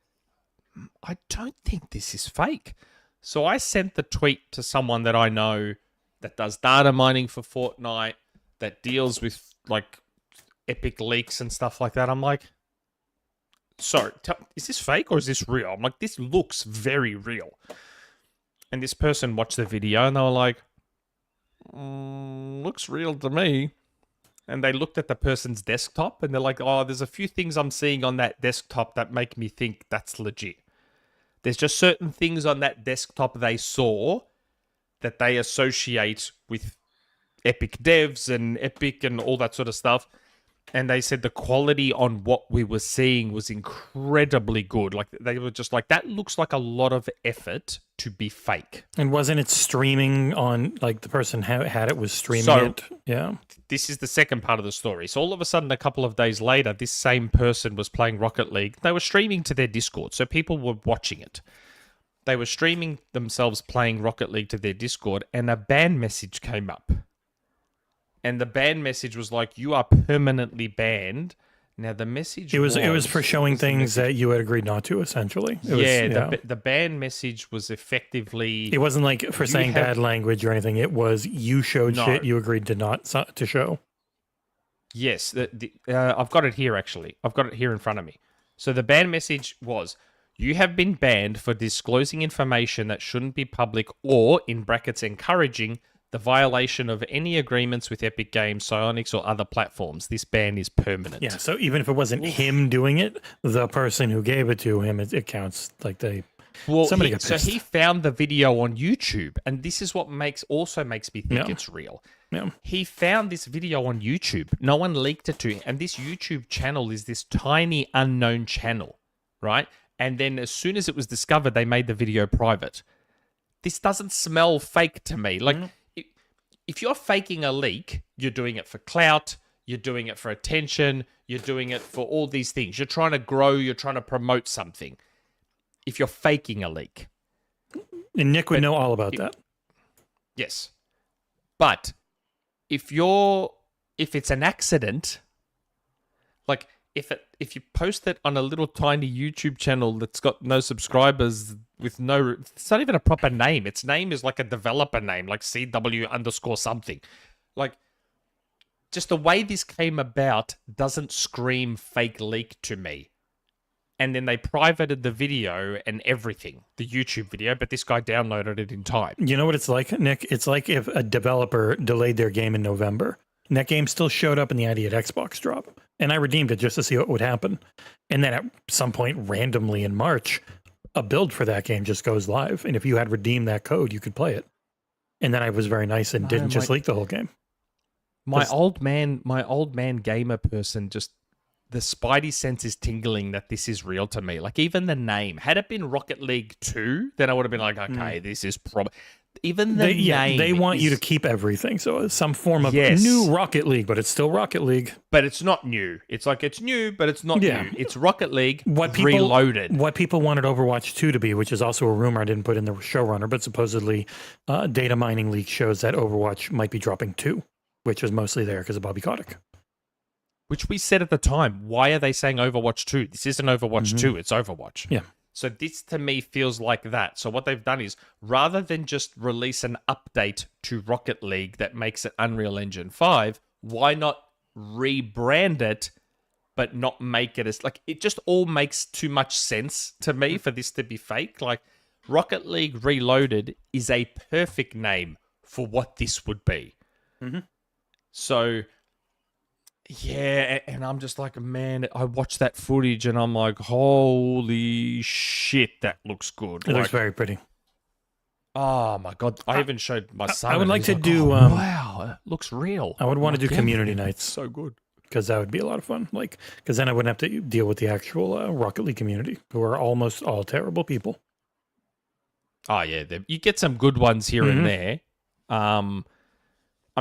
I don't think this is fake. So I sent the tweet to someone that I know that does data mining for Fortnite, that deals with like epic leaks and stuff like that. I'm like, sorry, is this fake or is this real? I'm like, this looks very real. And this person watched the video and they were like, looks real to me. And they looked at the person's desktop and they're like, oh, there's a few things I'm seeing on that desktop that make me think that's legit. There's just certain things on that desktop they saw that they associate with Epic devs and Epic and all that sort of stuff. And they said the quality on what we were seeing was incredibly good. Like they were just like, that looks like a lot of effort to be fake. And wasn't it streaming on, like the person had it was streaming So- it? Yeah. This is the second part of the story. So all of a sudden, a couple of days later, this same person was playing Rocket League. They were streaming to their Discord, so people were watching it. They were streaming themselves playing Rocket League to their Discord, and a ban message came up. And the ban message was like, "You are permanently banned." Now the message It was for showing things that you had agreed not to, essentially. The ban message was effectively. It wasn't like for saying bad language or anything. It was you showed shit you agreed to not to show. Yes, I've got it here, actually. I've got it here in front of me. So the ban message was, you have been banned for disclosing information that shouldn't be public or, in brackets, encouraging the violation of any agreements with Epic Games, Psyonix, or other platforms. This ban is permanent. Yeah, so even if it wasn't him doing it, the person who gave it to him, it counts like they... somebody got pissed. So he found the video on YouTube, and this is what also makes me think it's real. Yeah. He found this video on YouTube. No one leaked it to him. And this YouTube channel is this tiny unknown channel, right? And then as soon as it was discovered, they made the video private. This doesn't smell fake to me. Like, if you're faking a leak, you're doing it for clout, you're doing it for attention, you're doing it for all these things. You're trying to grow, you're trying to promote something. If you're faking a leak. And Nick would know all about that. Yes. But if it's an accident, like if you post it on a little tiny YouTube channel that's got no subscribers with it's not even a proper name. Its name is like a developer name, like CW_ something. Like, just the way this came about doesn't scream fake leak to me. And then they privated the video and everything, the YouTube video, but this guy downloaded it in time. You know what it's like, Nick? It's like if a developer delayed their game in November, and that game still showed up in the ID at Xbox drop, and I redeemed it just to see what would happen. And then at some point, randomly in March, a build for that game just goes live. And if you had redeemed that code, you could play it. And then I was very nice and didn't just leak the whole game. My old man gamer person, just the spidey sense is tingling that this is real to me. Like, even the name, had it been Rocket League 2, then I would have been like, okay, this is probably... Even the name... they want you to keep everything. So it's some form of new Rocket League, but it's still Rocket League. But it's not new. It's like, it's new, but it's not new. It's Rocket League reloaded. What people wanted Overwatch 2 to be, which is also a rumor I didn't put in the showrunner, but supposedly data mining leak shows that Overwatch might be dropping 2, which was mostly there because of Bobby Kotick. Which we said at the time, why are they saying Overwatch 2? This isn't Overwatch 2, it's Overwatch. Yeah. So this to me feels like that. So what they've done is, rather than just release an update to Rocket League that makes it Unreal Engine 5, why not rebrand it, but not make it as... Like, it just all makes too much sense to me for this to be fake. Like, Rocket League Reloaded is a perfect name for what this would be. So... yeah, and I'm just like, man, I watched that footage and I'm like, holy shit, that looks good. It looks very pretty. Oh my God. I even showed my son. I would like to do... wow, it looks real. I would want to do community nights. So good. Because that would be a lot of fun. Like, because then I wouldn't have to deal with the actual Rocket League community, who are almost all terrible people. Oh yeah, you get some good ones here and there. I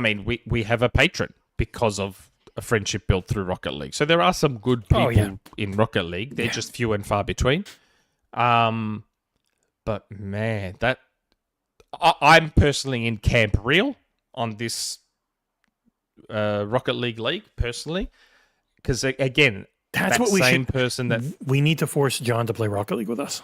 mean, we have a patron because of a friendship built through Rocket League. So there are some good people in Rocket League. They're just few and far between. But man, I'm personally in Camp Real on this Rocket League personally. Because again, that's what we same should... person that... We need to force John to play Rocket League with us.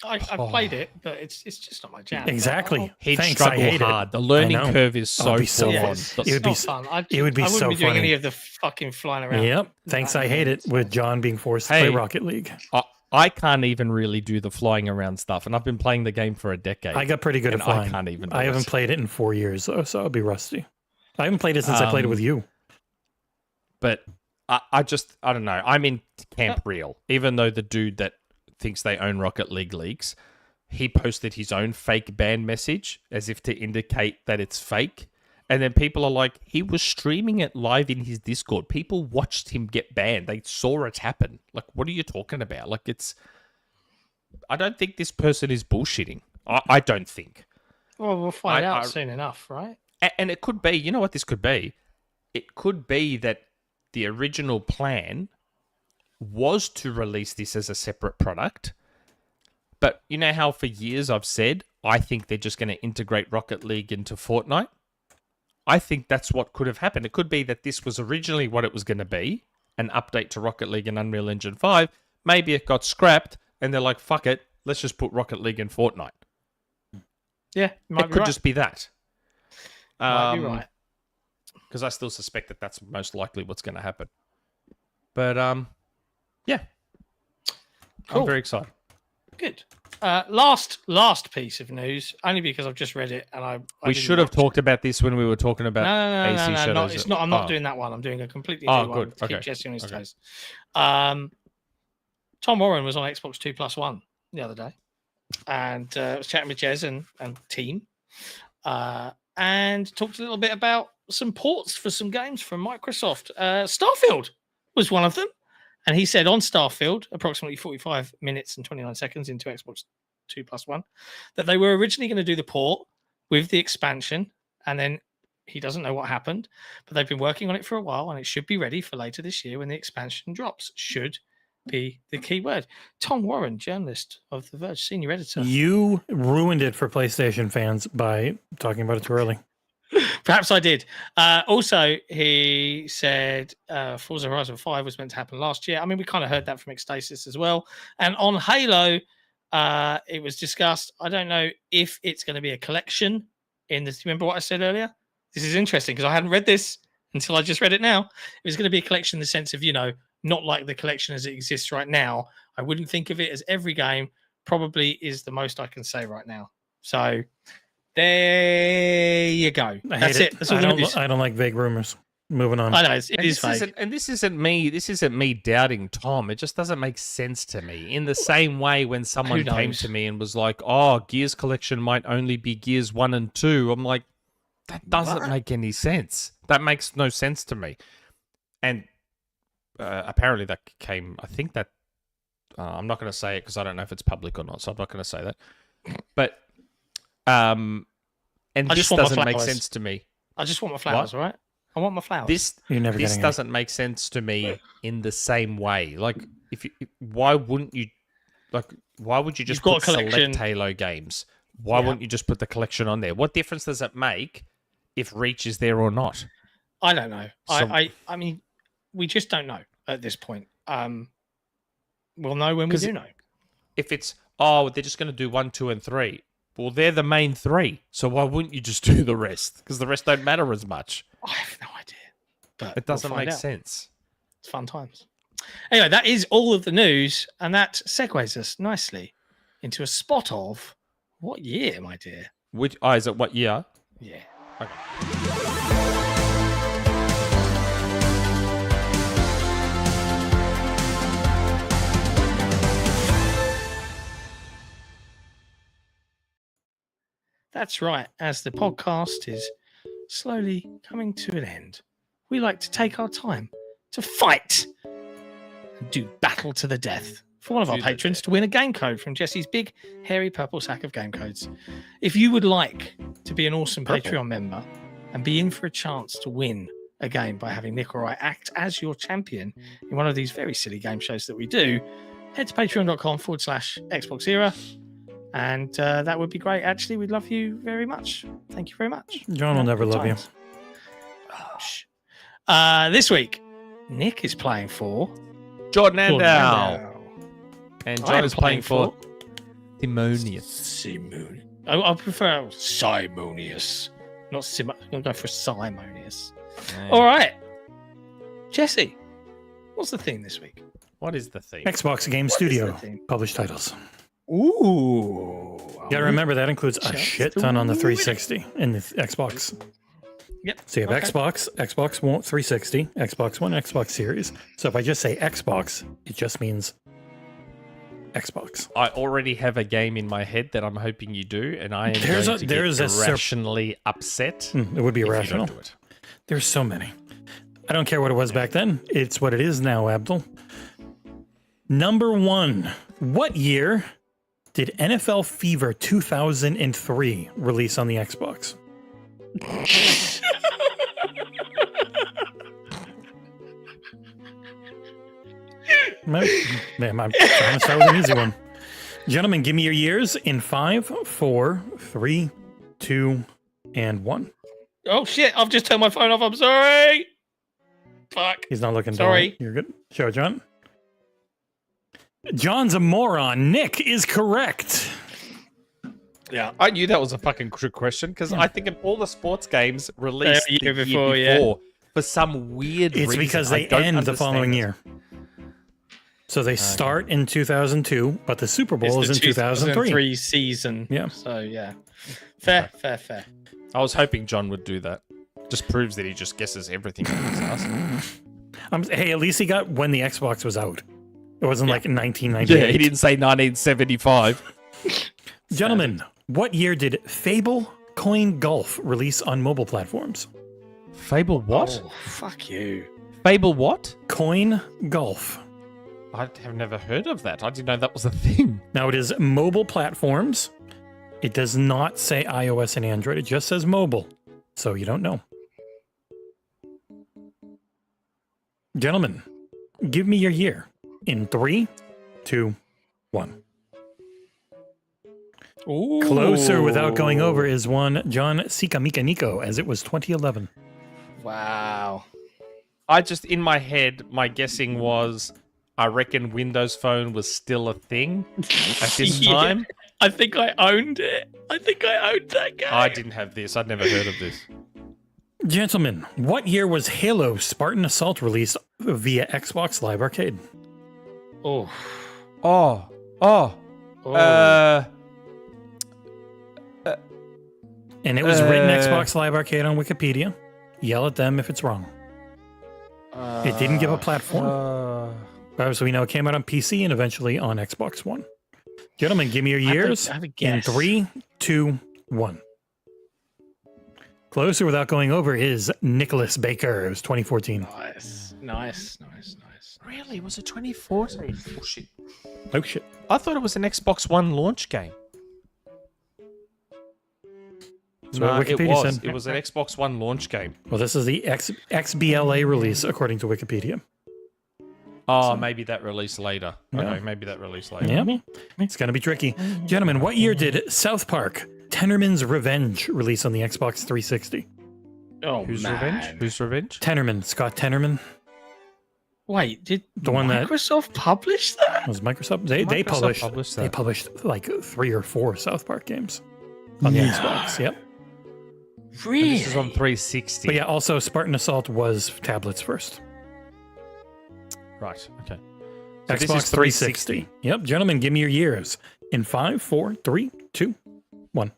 I've played it, but it's just not my jam. Exactly. He'd struggle hard. The learning curve is so full on. It would be fun. It would be so funny. I wouldn't be doing any of the fucking flying around. Yep. Thanks, I hate it. With John being forced to play Rocket League. I can't even really do the flying around stuff, and I've been playing the game for a decade. I got pretty good at flying. I can't even. I haven't played it in 4 years, though, so I'll be rusty. I haven't played it since I played it with you. But I don't know. I'm in Camp Real, even though the dude that thinks they own Rocket League leaks, he posted his own fake ban message as if to indicate that it's fake. And then people are like, he was streaming it live in his Discord. People watched him get banned. They saw it happen. Like, what are you talking about? Like, I don't think this person is bullshitting. I don't think. Well, we'll find out soon enough, right? And it could be, you know what this could be? It could be that the original plan was to release this as a separate product. But you know how for years I've said, I think they're just going to integrate Rocket League into Fortnite? I think that's what could have happened. It could be that this was originally what it was going to be, an update to Rocket League and Unreal Engine 5. Maybe it got scrapped, and they're like, fuck it, let's just put Rocket League in Fortnite. Yeah, it could just be that. Might be right. Because I still suspect that that's most likely what's going to happen. But, yeah. Cool. I'm very excited. Good. Last piece of news, only because I've just read it and we should have talked about this when we were talking about AC Shadows. No, it's not. I'm not doing that one. I'm doing a completely new one. Good. To keep Jesse on his toes. Tom Warren was on Xbox 2+1 the other day, and was chatting with Jez and team, and talked a little bit about some ports for some games from Microsoft. Starfield was one of them. And he said on Starfield, approximately 45 minutes and 29 seconds into Xbox 2+1, that they were originally going to do the port with the expansion. And then he doesn't know what happened, but they've been working on it for a while and it should be ready for later this year when the expansion drops. Should be the key word. Tom Warren, journalist of The Verge, senior editor. You ruined it for PlayStation fans by talking about it too early. Perhaps I did. Also, he said Forza Horizon 5 was meant to happen last year. I mean, we kind of heard that from Ecstasis as well. And on Halo, it was discussed. I don't know if it's going to be a collection in this. Remember what I said earlier? This is interesting because I hadn't read this until I just read it now. It was going to be a collection in the sense of, not like the collection as it exists right now. I wouldn't think of it as every game. Probably is the most I can say right now. So there you go. That's it. That's all I don't like vague rumors. Moving on. I know it is vague. And this isn't me. This isn't me doubting Tom. It just doesn't make sense to me. In the same way, when someone came to me and was like, "Oh, Gears collection might only be Gears 1 and 2," I'm like, that doesn't make any sense. That makes no sense to me. And apparently, that came. I think that I'm not going to say it because I don't know if it's public or not, so I'm not going to say that. But and this doesn't make sense to me. I just want my flowers, right? I want my flowers. This doesn't make sense to me in the same way. Like, why wouldn't you? Like, why would you just put select Halo games? Why wouldn't you just put the collection on there? What difference does it make if Reach is there or not? I don't know. I mean, we just don't know at this point. We'll know when we do know. If it's they're just going to do 1, 2, and 3. Well, they're the main 3, so why wouldn't you just do the rest? Because the rest don't matter as much. I have no idea. But it doesn't make sense. It's fun times. Anyway, that is all of the news, and that segues us nicely into a spot of what year, my dear? Which is it? What year? Yeah. Okay. That's right. As the podcast is slowly coming to an end, we like to take our time to fight and do battle to the death for one of our patrons to win a game code from Jesse's big, hairy purple sack of game codes. If you would like to be an awesome Patreon member and be in for a chance to win a game by having Nick or I act as your champion in one of these very silly game shows that we do, head to patreon.com/XboxEra. And that would be great. Actually, we'd love you very much. Thank you very much. John will never love you. This week, Nick is playing for Jordan Andal. And John is playing for Simonius. I prefer Simonius. Not I'm going to go for Simonius. All right. Jesse, what's the theme this week? What is the theme? Xbox Game Studio. Published titles. Ooh. You gotta remember that includes a shit ton on the 360 and the Xbox. Yep. So you have Xbox One 360, Xbox One, Xbox Series. So if I just say Xbox, it just means Xbox. I already have a game in my head that I'm hoping you do, and I am There's going a- to there's get a irrationally upset It would be if you irrational. don't do it. There's so many. I don't care what it was back then. It's what it is now, Abdul. Number 1. What year did NFL Fever 2003 release on the Xbox? Man, I'm trying to start with an easy one. Gentlemen, give me your years in 5, 4, 3, 2, and 1. Oh shit! I've just turned my phone off. I'm sorry. Fuck. He's not looking. Sorry. Down. You're good. Show John. John's a moron. Nick is correct. Yeah. I knew that was a fucking trick question because I think of all the sports games released The year the before, year before for some weird It's reason. because I they don't end the understand following it. year. So they start in 2002, but the Super Bowl It's is the in 2003. season. Yeah. So yeah. Fair. I was hoping John would do that. Just proves that he just guesses everything in his ass. Hey, at least he got when the Xbox was out. It wasn't like in 1998. Yeah, he didn't say 1975. Gentlemen, what year did Fable Coin Golf release on mobile platforms? Fable what? Oh, fuck you. Fable what? Coin Golf. I have never heard of that. I didn't know that was a thing. Now it is mobile platforms. It does not say iOS and Android. It just says mobile. So you don't know. Gentlemen, give me your year in 3, 2, 1. Ooh. Closer without going over is one John Sikamika Nico, as it was 2011. Wow. I just, in my head, my guessing was, I reckon Windows Phone was still a thing at this Yeah. time. I think I owned it. I think I owned that game. I didn't have this. I'd never heard of this. Gentlemen, what year was Halo Spartan Assault released via Xbox Live Arcade? Oh. Oh. And it was written Xbox Live Arcade on Wikipedia. Yell at them if it's wrong. It didn't give a platform. So we know it came out on PC and eventually on Xbox One. Gentlemen, give me your years I have a in guess. 3, 2, 1. Closer without going over is Nicholas Baker. It was 2014. Nice. Really? Was it 2014? Oh, shit. Oh, shit. I thought it was an Xbox One launch game. That's what it Wikipedia was. said. It was an Xbox One launch game. Well, this is the XBLA release, according to Wikipedia. Oh, maybe that released later. Yeah. Okay, maybe that released later. Yeah, it's going to be tricky. Gentlemen, what year did South Park Tennerman's Revenge release on the Xbox 360? Oh, Whose man. revenge? Whose revenge? Tennerman, Scott Tennerman. Wait, did The one that- Microsoft publish that? Was Microsoft? They Microsoft published that. they published like 3 or 4 South Park games on the Xbox. Yep. And Really? this is on 360. But yeah, also Spartan Assault was tablets first. Right, okay. So Xbox this is 360. Yep, gentlemen, give me your years in 5, 4, 3, 2, 1.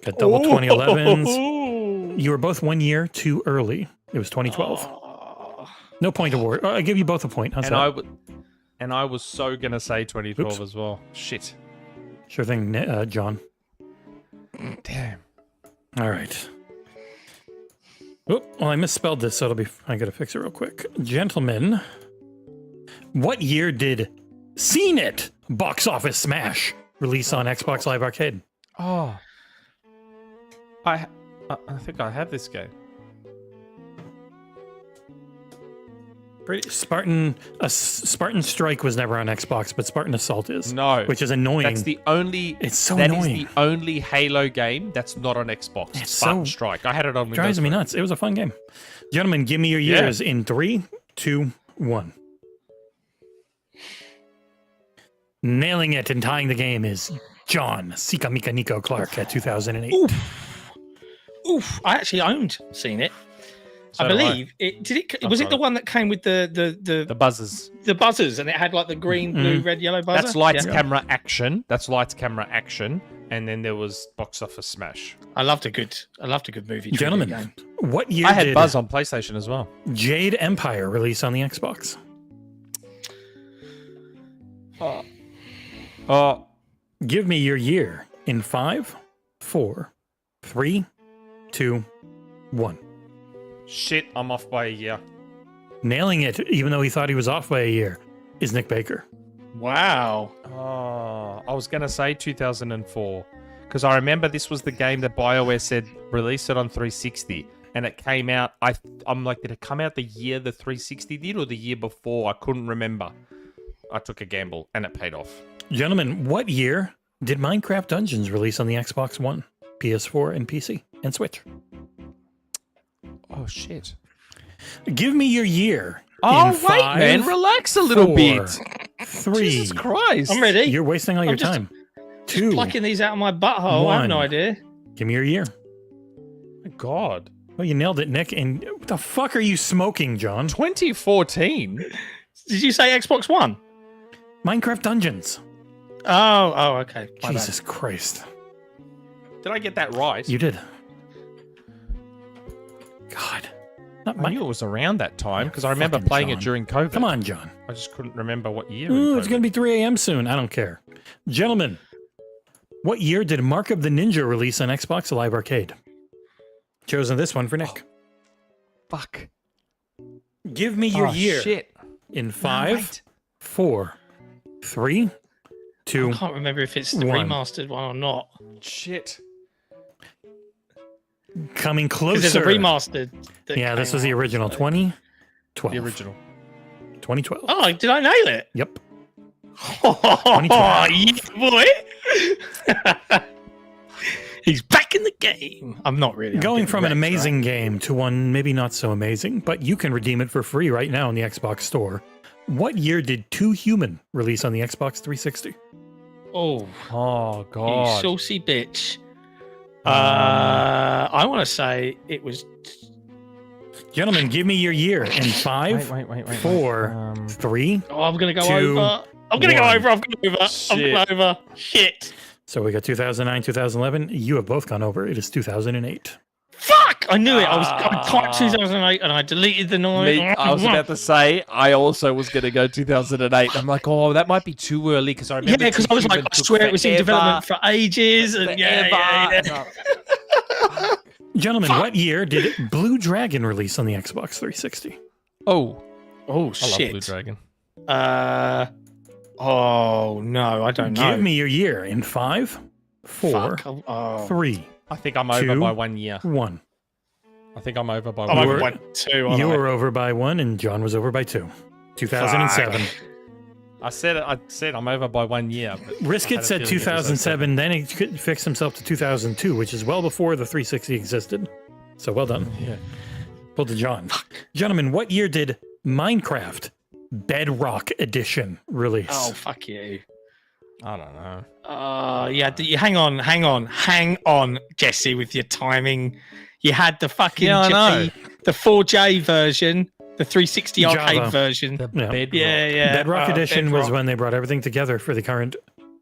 Got double 2011s. You were both 1 year too early. It was 2012. Oh. No point award. I give you both a point. How's that? And I was so gonna say 2012 Oops. as well. Shit. Sure thing, John. Damn. All right. Oh, well, I misspelled this, so it'll be. I gotta fix it real quick. Gentlemen, what year did Seen It Box Office Smash release on Xbox Live Arcade? Oh. I think I have this game. Spartan Strike was never on Xbox, but Spartan Assault is. No. Which is annoying. That's the only. It's so that is annoying. the only Halo game that's not on Xbox. It's Spartan so- Strike. I had it on Windows. Drives me Phone. nuts. It was a fun game. Gentlemen, give me your Yeah. years in 3, 2, 1. Nailing it and tying the game is John Sikamika Nico Clark at 2008. Oof! I actually owned Seen It. So I do believe it. Did it? I've Was it got the it. one that came with The buzzers. the buzzers, and it had like the green, blue, red, yellow buzzer? That's lights, Yeah. camera, action. That's lights, camera, action. And then there was box office smash. I loved a good movie. trivia Gentlemen, game. what year I had did Buzz on PlayStation as well. Jade Empire release on the Xbox? Give me your year in 5, 4, 3, 2, 1. Shit, I'm off by a year. Nailing it, even though he thought he was off by a year, is Nick Baker. Wow. Oh, I was going to say 2004. Because I remember this was the game that BioWare said release it on 360. And it came out, I'm like, did it come out the year the 360 did or the year before? I couldn't remember. I took a gamble and it paid off. Gentlemen, what year did Minecraft Dungeons release on the Xbox One, PS4, and PC, and Switch? Oh, shit. Give me your year. Oh, in wait, 5, man. Relax a little 4, bit. 3. Jesus Christ. I'm ready. You're wasting all your just- time. Just 2. plucking these out of my butthole. I have no 1. idea. Give me your year. My God. Well, you nailed it, Nick. And what the fuck are you smoking, John? 2014? Did you say Xbox One? Minecraft Dungeons. Oh, okay. My bad. Jesus Christ. Did I get that right? You did. God. Not I knew it was around that time because I remember Fucking playing John. it during COVID. Come on, John. I just couldn't remember what year. Ooh, it's going to be 3 a.m. soon. I don't care. Gentlemen, what year did Mark of the Ninja release on Xbox Live Arcade? Chosen this one for Nick. Fuck. Give me your year. Shit. In 5, 4, 3, 2. I can't remember if it's the 1. remastered one or not. Shit. Coming Because there's closer. a remastered. that Yeah, this came was the out. original. 2012. The original. 2012. Oh, did I nail it? Yep. Oh, yeah, boy. He's back in the game. I'm not really. I'm Going getting from an wrecked, amazing game to one maybe not so amazing, but you can redeem it for free right now in the Xbox Store. What year did 2 Human release on the Xbox 360? Right? Oh, Oh, you God. saucy bitch. I want to say it was. Gentlemen, give me your year in 5, Wait. 4, 3. Oh, I'm gonna go 2, over. I'm gonna go 1. over. I'm going over. I'm going over. Shit. So we got 2009, 2011. You have both gone over. It is 2008. Fuck! I knew it. I typed 2008 and I deleted the 9. Me, I was about to say, I also was going to go 2008. I'm like, oh, that might be too early because I remember. Yeah, because I was like, I swear it was in development for ages. And yeah. Gentlemen, what year did Blue Dragon release on the Xbox 360? Oh, Oh I love shit. Blue Dragon. Oh no, I don't know. Give me your year in 5, 4, Fuck. Oh. 3, I think I'm over 2, by 1 year. 1. I think I'm over by I'm 1 over year. by 2. aren't You I? were over by 1 and John was over by 2. 2007. I said I'm over by 1 year. But Risk I It had a said feeling it was 2007, then he fixed himself to 2002, which is well before the 360 existed. So well done. Yeah. Well to John. Gentlemen, what year did Minecraft Bedrock Edition release? Oh fuck you. I don't know. Yeah. Hang on, Jesse, with your timing. You had the fucking Yeah, I know. the 4J version, the 360 arcade Java. version. The Yeah. Bedrock. Yeah. Bedrock Edition was Bedrock. when they brought everything together for the current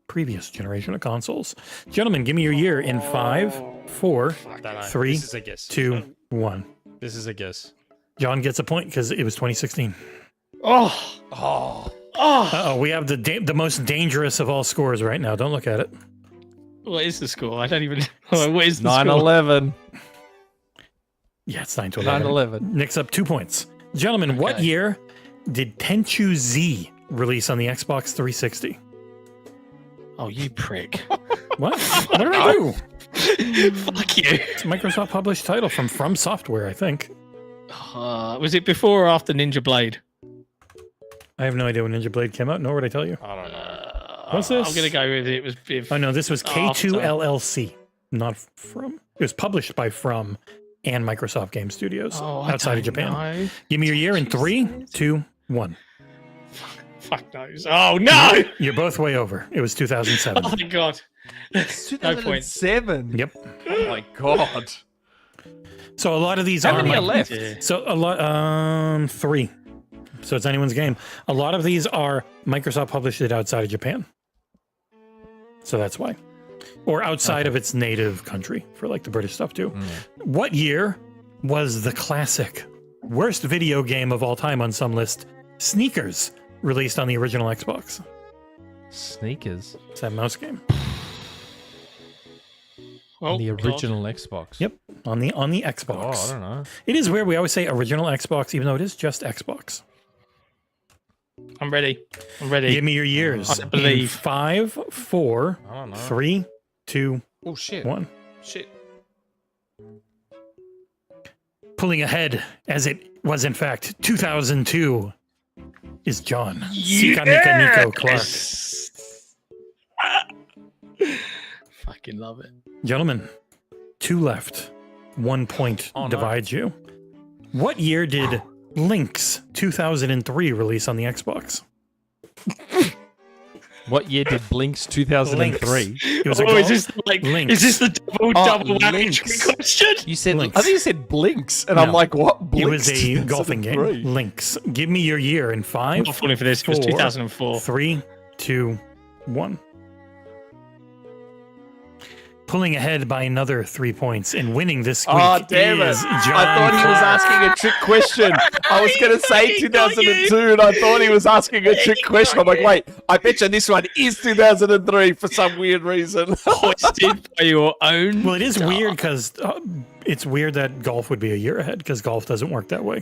previous generation of consoles. Gentlemen, give me your year in 5, 4, Don't know. 3, This is a guess. 2, 1. This is a guess. John gets a point because it was 2016. Oh. Oh. Uh-oh, we have the most dangerous of all scores right now. Don't look at it. What is the score? I don't even know. What is the score? 9/11. Yeah, it's 9 to 11. 9/11. Nick's up 2 points. Gentlemen, what Okay. year did Tenchu Z release on the Xbox 360? Oh, you prick. What? What did I do? Fuck you. It's a Microsoft published title from Software, I think. Was it before or after Ninja Blade? I have no idea when Ninja Blade came out, nor would I tell you. I don't know. What's this? I'm going to go with it. It was Oh, no, this was After. K2 LLC, not From. It was published by From and Microsoft Game Studios outside of Japan. Know. Give me your year in 3, 2, 1. Fuck knows. Oh, no. You're both way over. It was 2007. Oh, my God. No point. 2007. Yep. Oh my God. So a lot of these How are many are mic- left? So a lot, 3. So it's anyone's game. A lot of these are Microsoft published it outside of Japan. So that's why. Or outside of its native country for like the British stuff too. What year was the classic worst video game of all time on some list, Sneakers, released on the original Xbox? Sneakers. It's that mouse game. Oh, The God. original Xbox. Yep, on the Oh, Xbox. I don't know. It is weird. We always say original Xbox, even though it is just Xbox. I'm ready. I'm ready. Give me your years. I believe. In 5, 4, I don't know. 3, 2, Oh, shit. 1. Shit. Pulling ahead, as it was in fact 2002, is John Sika Nika Nico Clark. Fucking love it. Gentlemen, 2 left. 1 point Oh, no. divides you. What year did Lynx 2003 release on the Xbox? What year did Blinks 2003? It was a Oh, golf. is this like? Lynx. Is this the double whammy Lynx. question? You said, Lynx. I think you said Blinks, and No. I'm like, what? It Blinks was a golfing game. 2003? Lynx. Give me your year in 5, I'm not falling for this. It was 4, 2004. 3, 2, 1. Pulling ahead by another 3 points and winning this week Oh, damn it. is John I thought he was Clark. asking a trick question. I was going to say 2002, and I thought he was asking a trick question. I'm like, wait, I bet you this one is 2003 for some weird reason. Hoisted by your own. Well, it is weird because it's weird that golf would be a year ahead because golf doesn't work that way.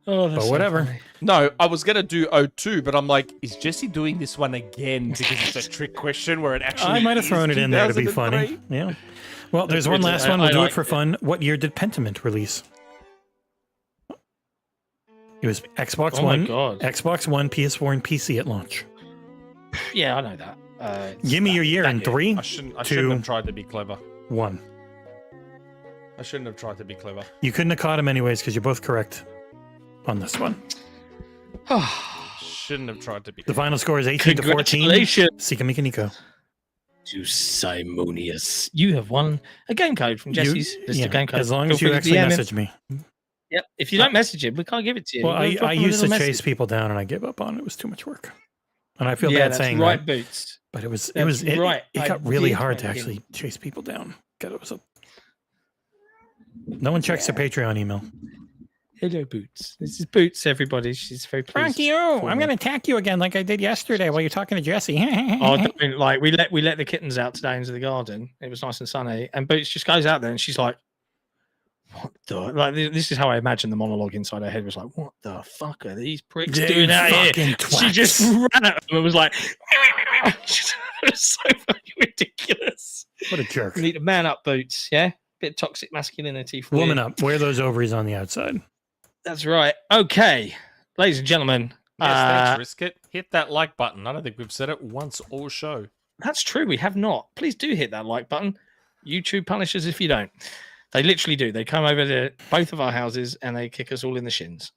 Oh, that's But so whatever. funny. No, I was going to do 02, but I'm like, is Jesse doing this one again because it's a trick question where it actually I might have is thrown it in there to be 2003? funny. Yeah. Well, there's That's one good. last I- one. We'll I do it liked for it. fun. What year did Pentiment release? It was Xbox Oh my One, God. Xbox One, PS4, and PC at launch. Yeah, I know that. Give me your year in 3, I shouldn't 2, have tried to be clever. 1. I shouldn't have tried to be clever. You couldn't have caught him anyways because you're both correct on this one. Shouldn't have tried to be The clever. final score is 18 to 14. Congratulations Sika Mika Nico. to Simonius. You have won a game code from Jesse's list of game codes. as long Feel as you free to actually DM him. message me. Yep. If you don't message him, we can't give it to you. Well, We'll drop I him a used to little chase message. people down and I gave up on it. It was too much work. And I feel Yeah, bad that's saying right, that. Boots. But it was That's right. it I got really did hard to make him. actually chase people down. God, it was a... No one checks the Patreon email. Hello, Boots. This is Boots, everybody. She's very pleased. Frank you! I'm going to attack you again like I did yesterday while you're talking to Jesse. Oh, don't, like we let the kittens out today into the garden. It was nice and sunny, and Boots just goes out there and she's like, "What the?" Like this is how I imagine the monologue inside her head was like, "What the fuck are these pricks They doing out here?" fucking She just twats. ran at them and was like, "It was so fucking ridiculous." What a jerk. You need to man up, Boots. Yeah, bit of toxic masculinity for Woman you. up. Wear those ovaries on the outside. That's right. Okay, ladies and gentlemen. Yes, thanks, Risket. Hit that like button. I don't think we've said it once all show. That's true. We have not. Please do hit that like button. YouTube punishes if you don't. They literally do. They come over to both of our houses and they kick us all in the shins.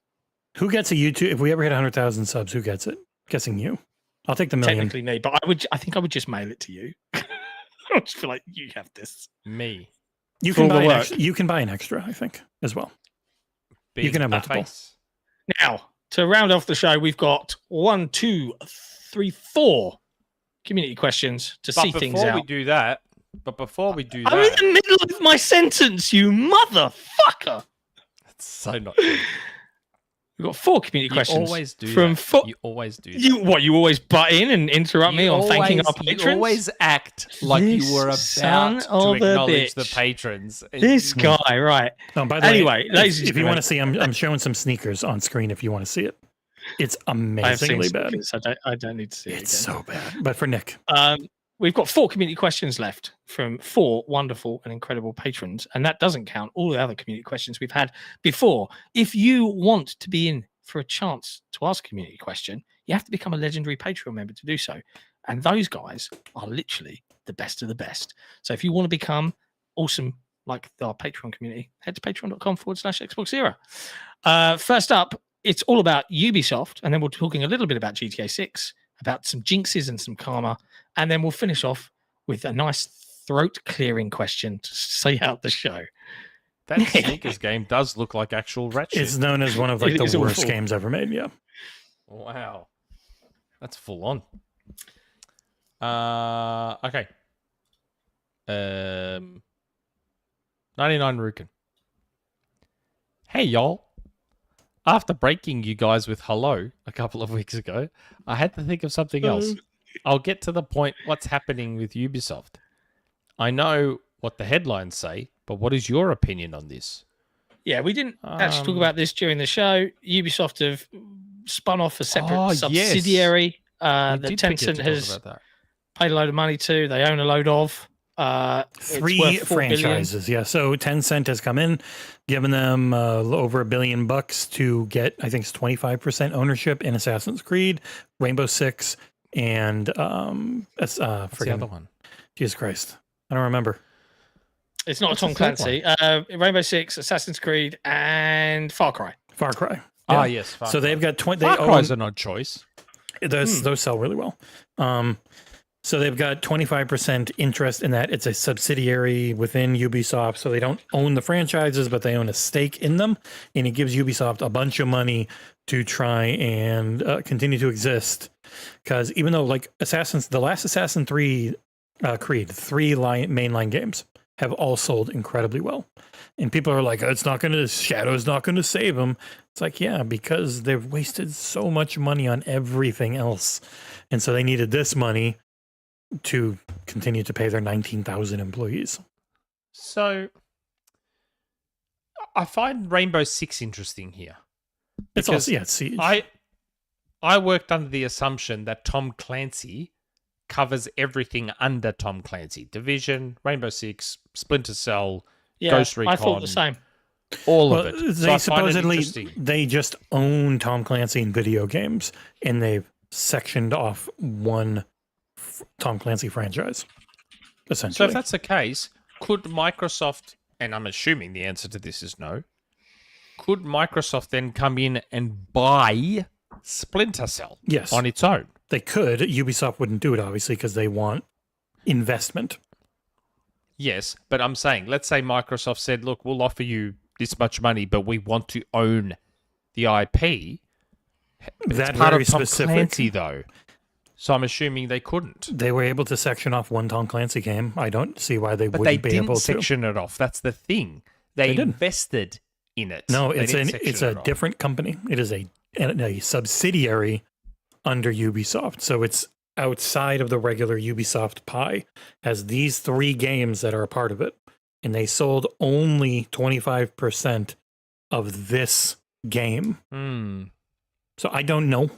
Who gets a YouTube? If we ever hit 100,000 subs, who gets it? Guessing you. I'll take the million. Technically me, but I think I would just mail it to you. I just feel like you have this. Me. You For can all the buy an work. extra, you can buy an extra, I think, as well. Big can have multiple. face. Now, to round off the show, we've got 1, 2, 3, 4 community questions to see But things before out. we do that, I'm in that, the middle of my sentence, you motherfucker. that's so not good. We've got 4 community You questions. always do from that. 4. You always do that. You always butt in and interrupt me on thanking our patrons? You always act like you were This son about to of a acknowledge the bitch. patrons. This guy, right? Oh, by the Anyway, way, ladies and if you want to gentlemen. see, I'm showing some sneakers on screen if you want to see it. It's I have seen amazingly bad. sneakers. I don't need to see it It's again. so bad. But for Nick, We've got 4 community questions left from 4 wonderful and incredible patrons, and that doesn't count all the other community questions we've had before. If you want to be in for a chance to ask a community question, you have to become a legendary Patreon member to do so. And those guys are literally the best of the best. So if you want to become awesome like our Patreon community, head to patreon.com/XboxEra. First up, it's all about Ubisoft, and then we're talking a little bit about GTA 6, about some jinxes and some karma, and then we'll finish off with a nice throat-clearing question to see out the show. That sneakers game does look like actual rat shit. it's known as one of like It the is worst awful. games ever made. Yeah. Wow. That's full on. Okay. 99 Rukin. Hey, y'all. After breaking you guys with hello a couple of weeks ago, I had to think of something else. I'll get to the point. What's happening with Ubisoft? I know what the headlines say, but what is your opinion on this? Yeah, we didn't actually talk about this during the show. Ubisoft have spun off a separate subsidiary that Tencent has paid a load of money to. They own a load of. 3 franchises, yeah. So Tencent has come in, given them over $1 billion to get, I think it's 25% ownership in Assassin's Creed, Rainbow Six, and what's the other one? Jesus Christ, I don't remember. It's not a Tom Clancy. Rainbow Six, Assassin's Creed, and Far Cry. Far Cry. Yeah. Ah, yes. So they've got 20. Far Cry's an odd choice. Those sell really well. So they've got 25% interest in that. It's a subsidiary within Ubisoft. So they don't own the franchises, but they own a stake in them. And it gives Ubisoft a bunch of money to try and continue to exist. Because even though like the last Assassin's Creed, 3 mainline games have all sold incredibly well. And people are like, Shadow's not going to save them. It's like, yeah, because they've wasted so much money on everything else. And so they needed this money to continue to pay their 19,000 employees. So I find Rainbow Six interesting here. It's also, yeah, Siege. I worked under the assumption that Tom Clancy covers everything under Tom Clancy. Division, Rainbow Six, Splinter Cell, Ghost Recon. I thought the same. All of it. They supposedly they just own Tom Clancy in video games, and they've sectioned off one Tom Clancy franchise, essentially. So if that's the case, could Microsoft, and I'm assuming the answer to this is no, could Microsoft then come in and buy Splinter Cell on its own? They could. Ubisoft wouldn't do it, obviously, because they want investment. Yes, but I'm saying, let's say Microsoft said, look, we'll offer you this much money, but we want to own the IP. That's part of Tom Clancy, though. So I'm assuming they couldn't. They were able to section off one Tom Clancy game. I don't see why they wouldn't be able to. But they didn't section it off. That's the thing. They invested in it. No, it's a different company. It is a subsidiary under Ubisoft. So it's outside of the regular Ubisoft pie. Has these 3 games that are a part of it. And they sold only 25% of this game. So I don't know.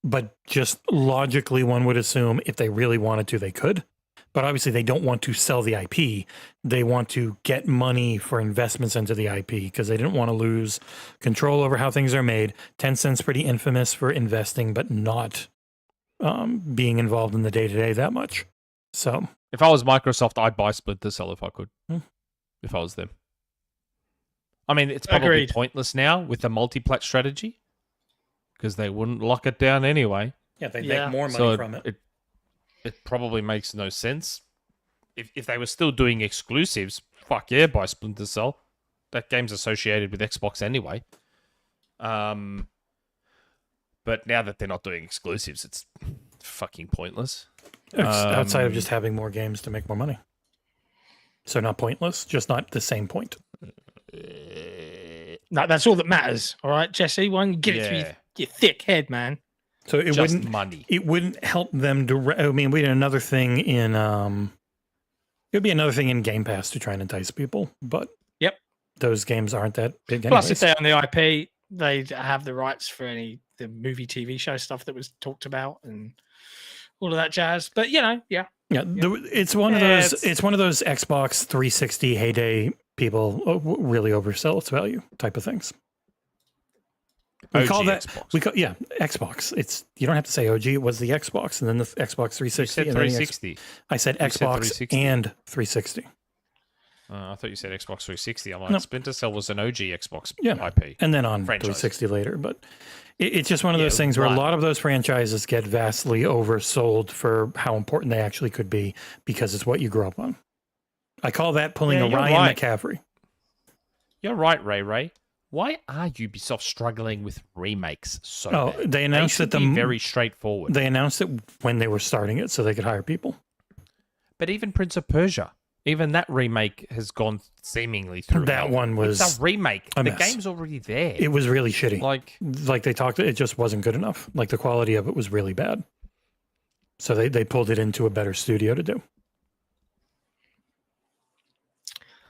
But just logically, one would assume if they really wanted to, they could. But obviously, they don't want to sell the IP. They want to get money for investments into the IP because they didn't want to lose control over how things are made. Tencent's pretty infamous for investing, but not being involved in the day-to-day that much. So, if I was Microsoft, I'd buy Splinter Cell if I could. If I was them. I mean, it's probably pointless now with the multi-plat strategy. Because they wouldn't lock it down anyway. Yeah, they'd make more money from it. It probably makes no sense. If they were still doing exclusives, fuck yeah, buy Splinter Cell. That game's associated with Xbox anyway. But now that they're not doing exclusives, it's fucking pointless. Outside of just having more games to make more money. So not pointless, just not the same point. No, that's all that matters. All right, Jesse, why don't you get it through your thick head, man? So it wouldn't help them I mean, we had another thing in it would be another thing in Game Pass to try and entice people, but those games aren't that big anyways. Plus, if they own the IP, they have the rights for the movie, TV show stuff that was talked about and all of that jazz. But it's one of those. It's one of those Xbox 360 heyday people really oversell its value type of things. We call that Xbox. Xbox. It's you don't have to say OG. It was the Xbox, and then the Xbox 360. You said 360. I said Xbox and 360. I thought you said Xbox 360. I'm like, Splinter Cell was an OG Xbox IP, and then on franchise. 360 later. But it's just one of those things where a lot of those franchises get vastly oversold for how important they actually could be because it's what you grew up on. I call that pulling a Ryan McCaffrey. You're right, Ray. Why are Ubisoft struggling with remakes so bad? They announced that very straightforward. They announced it when they were starting it so they could hire people. But even Prince of Persia, even that remake has gone seemingly through. That one was a remake. The game's already there. It was really shitty. Like they talked, it just wasn't good enough. Like the quality of it was really bad. So they pulled it into a better studio to do.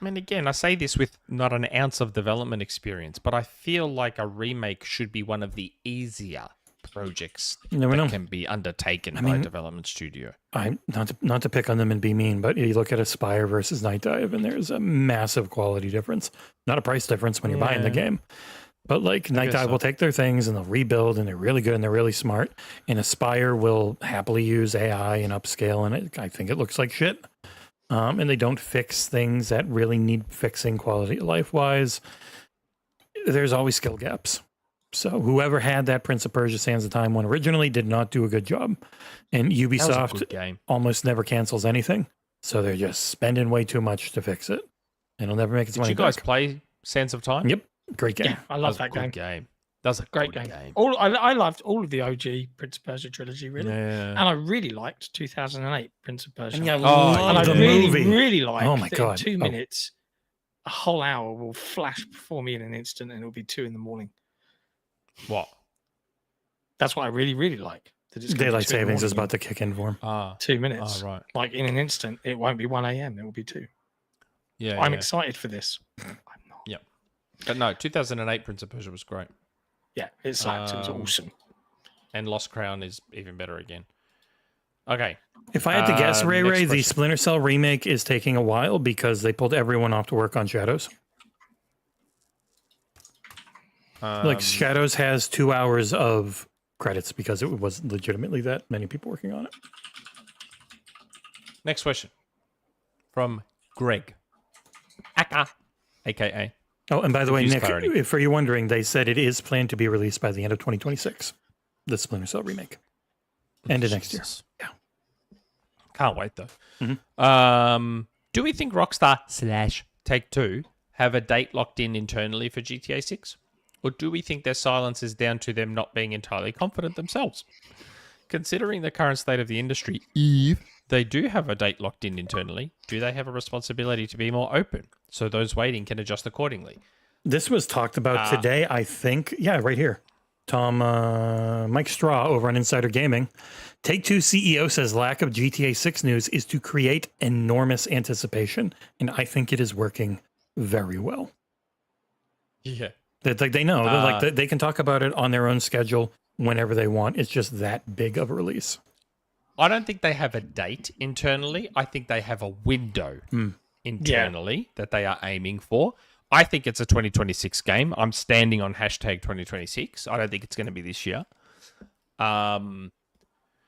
I mean, again, I say this with not an ounce of development experience, but I feel like a remake should be one of the easier projects that can be undertaken by a development studio. Not to pick on them and be mean, but you look at Aspire versus Night Dive, and there's a massive quality difference. Not a price difference when you're buying the game. But like Night Dive will take their things and they'll rebuild, and they're really good and they're really smart. And Aspire will happily use AI and upscale, and I think it looks like shit. And they don't fix things that really need fixing quality of life wise. There's always skill gaps. So whoever had that Prince of Persia Sands of Time one originally did not do a good job. And Ubisoft almost never cancels anything. So they're just spending way too much to fix it. And it'll never make its money back. Did you guys play Sands of Time? Yep. Great game. Yeah, I love that game. That was a great game. I loved all of the OG Prince of Persia trilogy, really. Yeah. And I really liked 2008 Prince of Persia. And I really liked oh my God. In 2 minutes, a whole hour will flash before me in an instant, and it'll be 2 a.m. What? That's what I really, really like. Daylight savings is about to kick in for him. 2 minutes. Right. Like in an instant, it won't be 1 a.m. It will be 2. Yeah. I'm excited for this. I'm not. Yeah. But no, 2008 Prince of Persia was great. Yeah, it slapped. It was awesome. And Lost Crown is even better again. Okay. If I had to guess, Ray, the Splinter Cell remake is taking a while because they pulled everyone off to work on Shadows. Like Shadows has 2 hours of credits because it was legitimately that many people working on it. Next question from Gregg, aka. Oh, and by the way, Nick, if you're wondering, they said it is planned to be released by the end of 2026. The Splinter Cell remake. End of next year. Yeah. Can't wait though. Mm-hmm. Do we think Rockstar / Take-Two have a date locked in internally for GTA 6? Or do we think their silence is down to them not being entirely confident themselves? Considering the current state of the industry, if they do have a date locked in internally, do they have a responsibility to be more open so those waiting can adjust accordingly? This was talked about today, I think. Yeah, right here. Mike Straw over on Insider Gaming. Take-Two CEO says lack of GTA 6 news is to create enormous anticipation, and I think it is working very well. Yeah. They know. They can talk about it on their own schedule whenever they want. It's just that big of a release. I don't think they have a date internally. I think they have a window internally that they are aiming for. I think it's a 2026 game. I'm standing on hashtag 2026. I don't think it's going to be this year.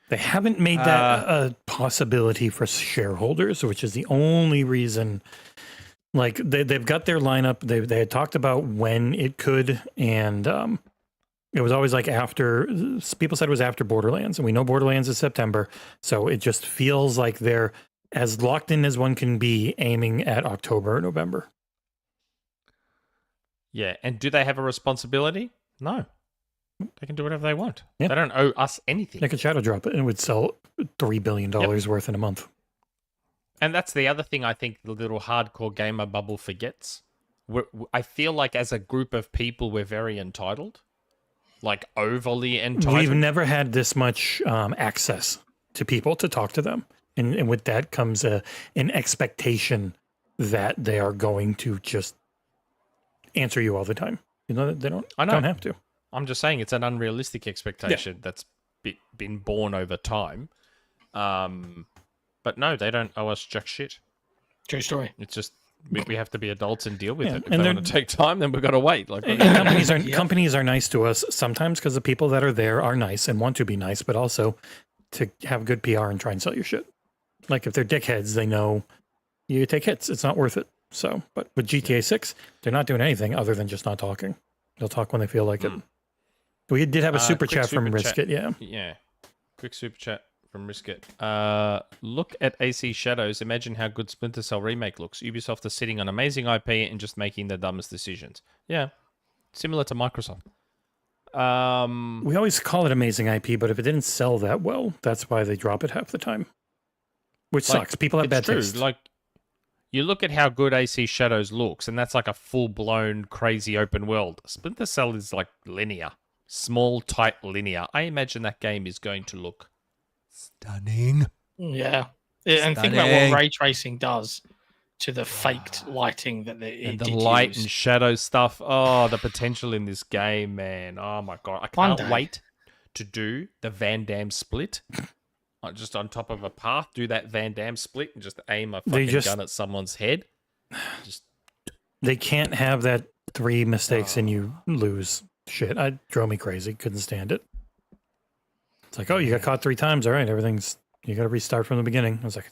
They haven't made that a possibility for shareholders, which is the only reason. Like they've got their lineup. They had talked about when it could, and it was always like after. People said it was after Borderlands, and we know Borderlands is September, so it just feels like they're as locked in as one can be, aiming at October or November. Yeah, and do they have a responsibility? No. They can do whatever they want. Yeah. They don't owe us anything. They could shadow drop it and it would sell $3 billion worth in a month. And that's the other thing I think the little hardcore gamer bubble forgets. I feel like as a group of people, we're very entitled. Like overly entitled. We've never had this much access to people to talk to them. And with that comes an expectation that they are going to just answer you all the time. You know, they don't have to. I'm just saying it's an unrealistic expectation that's been born over time. But no, they don't owe us jack shit. True story. It's just we have to be adults and deal with it. If they want to take time, then we've got to wait. Like companies are nice to us sometimes because the people that are there are nice and want to be nice, but also to have good PR and try and sell your shit. Like if they're dickheads, they know you take hits. It's not worth it. So, but with GTA 6, they're not doing anything other than just not talking. They'll talk when they feel like it. We did have a super chat from Risket, yeah. Yeah. Quick super chat from Risket. Look at AC Shadows. Imagine how good Splinter Cell Remake looks. Ubisoft is sitting on amazing IP and just making the dumbest decisions. Yeah. Similar to Microsoft. We always call it amazing IP, but if it didn't sell that well, that's why they drop it half the time. Which sucks. People have bad taste. Like, you look at how good AC Shadows looks, and that's like a full-blown, crazy open world. Splinter Cell is like linear. Small, tight, linear. I imagine that game is going to look Stunning. Yeah. And think about Stunning. what ray tracing does to the faked lighting that And the did light use. and shadow stuff. Oh, the potential in this game, man. Oh my god. I One can't day. wait to do the Van Damme split. Just on top of a path, do that Van Damme split and just aim a fucking gun at someone's head. They can't have that 3 mistakes and you lose. Shit, it drove me crazy. Couldn't stand it. It's like, oh, you got caught 3 times. All right, you got to restart from the beginning. I was like,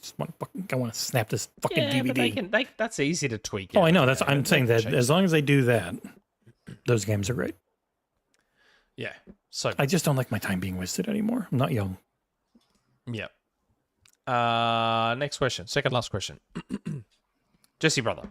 I want to snap this fucking DVD. But that's easy to tweak. Oh, I know. I'm saying that as long as they do that, those games are great. Yeah. So I just don't like my time being wasted anymore. I'm not young. yeah. Next question. Second last question. Jesse brother.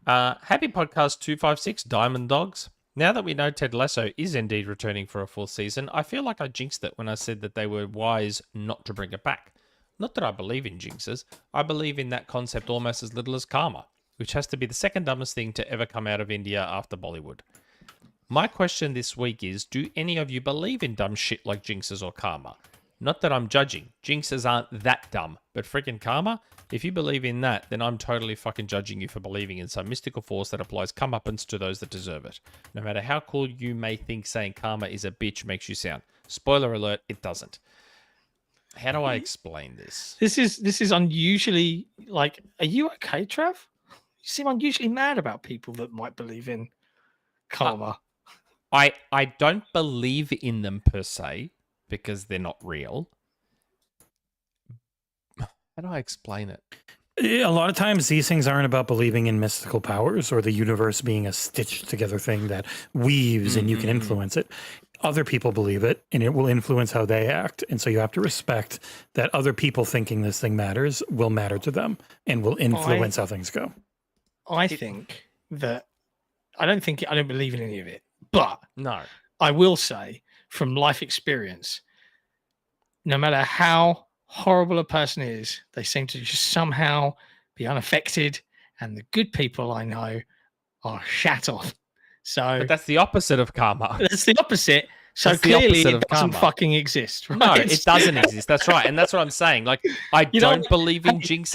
Happy podcast 256 Diamond Dogs. Now that we know Ted Lasso is indeed returning for a 4th season, I feel like I jinxed it when I said that they were wise not to bring it back. Not that I believe in jinxes. I believe in that concept almost as little as karma, which has to be the second dumbest thing to ever come out of India after Bollywood. My question this week is, do any of you believe in dumb shit like jinxes or karma? Not that I'm judging. Jinxes aren't that dumb. But freaking karma? If you believe in that, then I'm totally fucking judging you for believing in some mystical force that applies comeuppance to those that deserve it. No matter how cool you may think saying karma is a bitch makes you sound. Spoiler alert, it doesn't. How do I explain this? This is unusually like. Are you okay, Trav? You seem unusually mad about people that might believe in karma. I don't believe in them per se because they're not real. How do I explain it? A lot of times these things aren't about believing in mystical powers or the universe being a stitched together thing that weaves and you can influence it. Other people believe it and it will influence how they act. And so you have to respect that other people thinking this thing matters will matter to them and will influence how things go. I think that I don't believe in any of it, but No. I will say from life experience, no matter how horrible a person is, they seem to just somehow be unaffected, and the good people I know are shat on. So But that's the opposite of karma. that's the opposite. So That's the clearly opposite it of doesn't karma. fucking exist, right? No, it doesn't exist. That's right. And that's what I'm saying. Like, I don't believe in jinxes.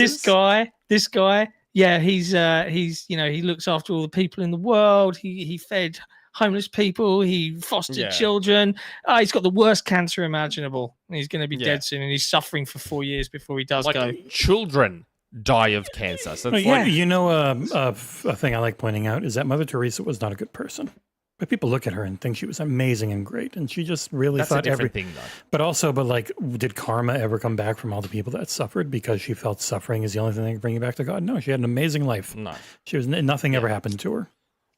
This guy, yeah, he's he looks after all the people in the world. He fed homeless people. He fostered children. He's got the worst cancer imaginable. He's going to be dead soon, and he's suffering for 4 years before he does go. Children die of cancer. So it's a thing I like pointing out is that Mother Teresa was not a good person. But people look at her and think she was amazing and great, and she just really that's thought a different thing, though. But like, did karma ever come back from all the people that suffered because she felt suffering is the only thing that could bring you back to God? No, she had an amazing life. No, she was nothing ever happened to her.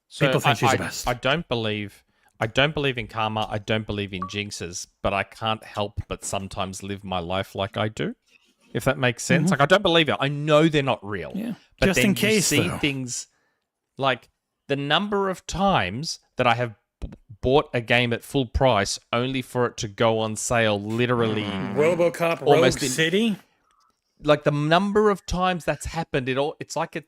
So people think she's the best. I don't believe in karma. I don't believe in jinxes, but I can't help but sometimes live my life like I do. If that makes sense. Like, I don't believe it. I know they're not real. Yeah. But Just then in case, you see though. things like the number of times that I have bought a game at full price only for it to go on sale literally RoboCop almost Rogue City. Like the number of times that's happened, it's like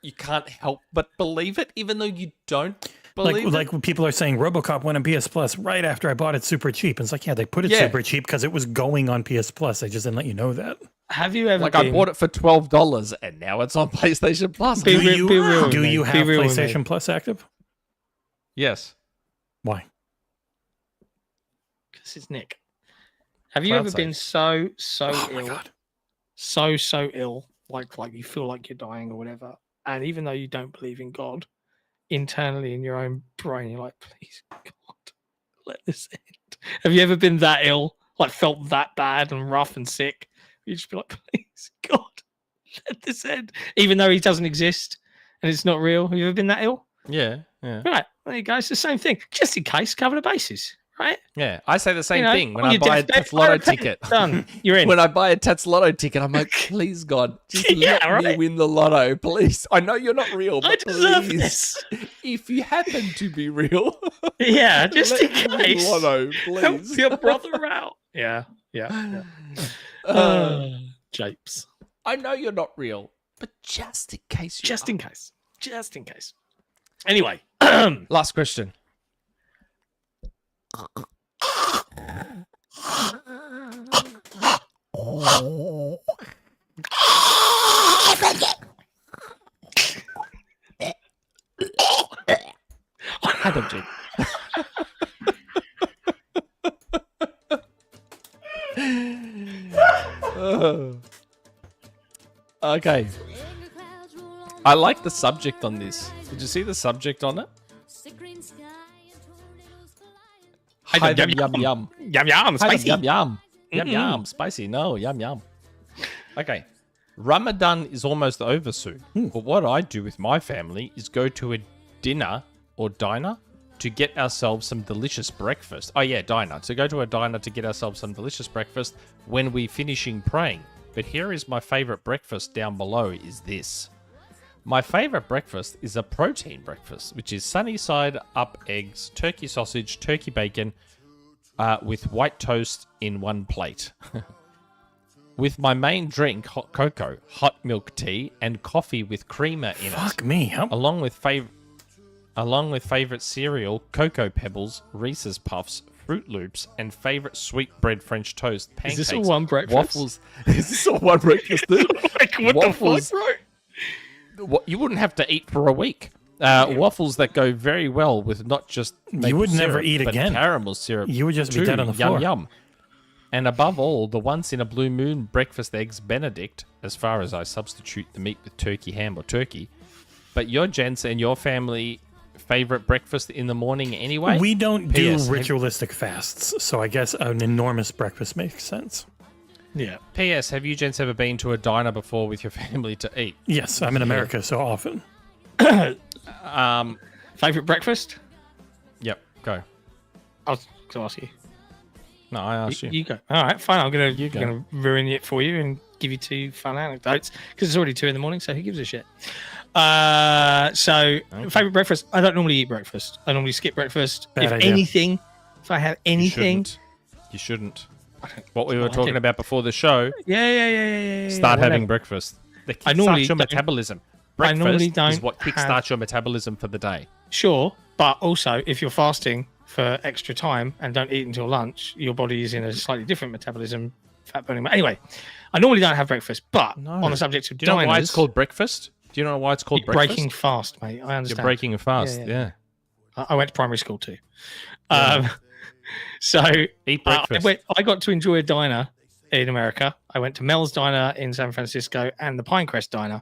you can't help but believe it, even though you don't believe it. Like when people are saying RoboCop went on PS Plus right after I bought it super cheap. And it's like, yeah, they put it super cheap because it was going on PS Plus. They just didn't let you know that. Have you ever I bought it for $12 and now it's on PlayStation Plus. Do you have PlayStation Plus active? Yes. Why? Because it's Nick. Have you ever been so ill, so ill, like you feel like you're dying or whatever, and even though you don't believe in God, internally in your own brain, you're like, please, God, let this end. Have you ever been that ill, like felt that bad and rough and sick? You just be like, please, God, let this end, even though he doesn't exist and it's not real. Have you ever been that ill? Yeah. Right. There you go. It's the same thing. Just in case, cover the bases, right? Yeah. I say the same thing when I buy a Tats Lotto ticket. Done. You're in. When I buy a Tats Lotto ticket, I'm like, please, God, just let me win the lotto, please. I know you're not real, but I deserve please, this. If you happen to be real, yeah, just in let me win case. the lotto, Help please. your brother out. Yeah. Japes. I know you're not real, but just in case you Just are. in case. Just in case. Anyway. Last question. Hytham jinx. Okay. I like the subject on this. Did you see the subject on it? Hytham yum yum. Yum yum, Hytham spicy. yum yum. Yum yum. Spicy. No, yum yum. Okay. Ramadan is almost over soon. But what I do with my family is go to a dinner or diner to get ourselves some delicious breakfast. Oh yeah, diner. To go to a diner to get ourselves some delicious breakfast when we're finishing praying. But here is my favorite breakfast down below is this. My favorite breakfast is a protein breakfast, which is sunny side up eggs, turkey sausage, turkey bacon, with white toast in one plate. With my main drink, hot cocoa, hot milk tea, and coffee with creamer in it. Fuck me. How... Along with favorite cereal, Cocoa Pebbles, Reese's Puffs, Fruit Loops, and favorite sweetbread French toast, pancakes, Is this all one breakfast? waffles. Is this all one breakfast? Dude? Like, what Waffles. the fuck, bro? What you wouldn't have to eat for a week. Waffles that go very well with not just maple would never syrup, eat but again. caramel syrup. You would just be too. dead on the floor. Yum yum. And above all, the once in a blue moon breakfast eggs Benedict, as far as I substitute the meat with turkey, ham, or turkey. But your gents and your family favorite breakfast in the morning anyway? We don't do PS, ritualistic fasts, so I guess an enormous breakfast makes sense. Yeah. P.S. Have you gents ever been to a diner before with your family to eat? Yes, I'm in America so often. Favorite breakfast? Yep, go. I was going to ask you. No, I asked you. You go. All right, fine. I'm going You go. to ruin it for you and give you 2 fun anecdotes because it's already 2 a.m, so who gives a shit? Favorite breakfast? I don't normally eat breakfast. I normally skip breakfast. Bad If idea. anything, if I have anything, You shouldn't. What we were talking about before the show, yeah. start whatever. having breakfast. That I normally kickstarts your don't- metabolism. I normally Breakfast don't is what kickstarts have- your metabolism for the day. Sure, but also if you're fasting for extra time and don't eat until lunch, your body is in a slightly different metabolism, fat burning. Anyway, I normally don't have breakfast, but No. on the subject of Do you know why diners, it's called breakfast? Do you know why it's called you're breakfast? breaking fast, mate. I understand. You're breaking a fast, Yeah, yeah. I went to primary school too. Yeah. So Eat breakfast. I got to enjoy a diner in America. I went to Mel's Diner in San Francisco and the Pinecrest Diner.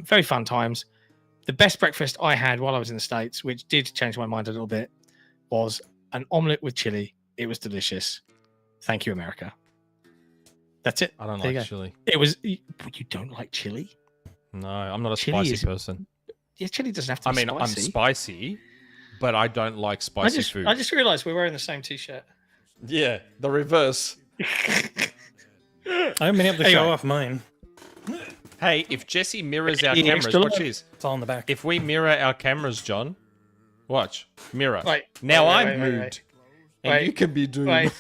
Very fun times. The best breakfast I had while I was in the States, which did change my mind a little bit, was an omelette with chili. It was delicious. Thank you, America. That's it. I don't There you like go. chili. It was. You don't like chili? No, I'm not a Chili spicy is- person. Yeah, chili doesn't have to I be mean, I'm spicy. spicy, but I don't like spicy food. I just realised we're wearing the same t-shirt. Yeah, the reverse. I haven't been able to show Anyway. off mine. Hey, if Jesse mirrors our Yeah, cameras, extra watch large. this. It's all in the back. If we mirror our cameras, John, watch. Mirror. Wait, Now wait, I'm wait, moved. wait. And Wait, you can be doing... Wait.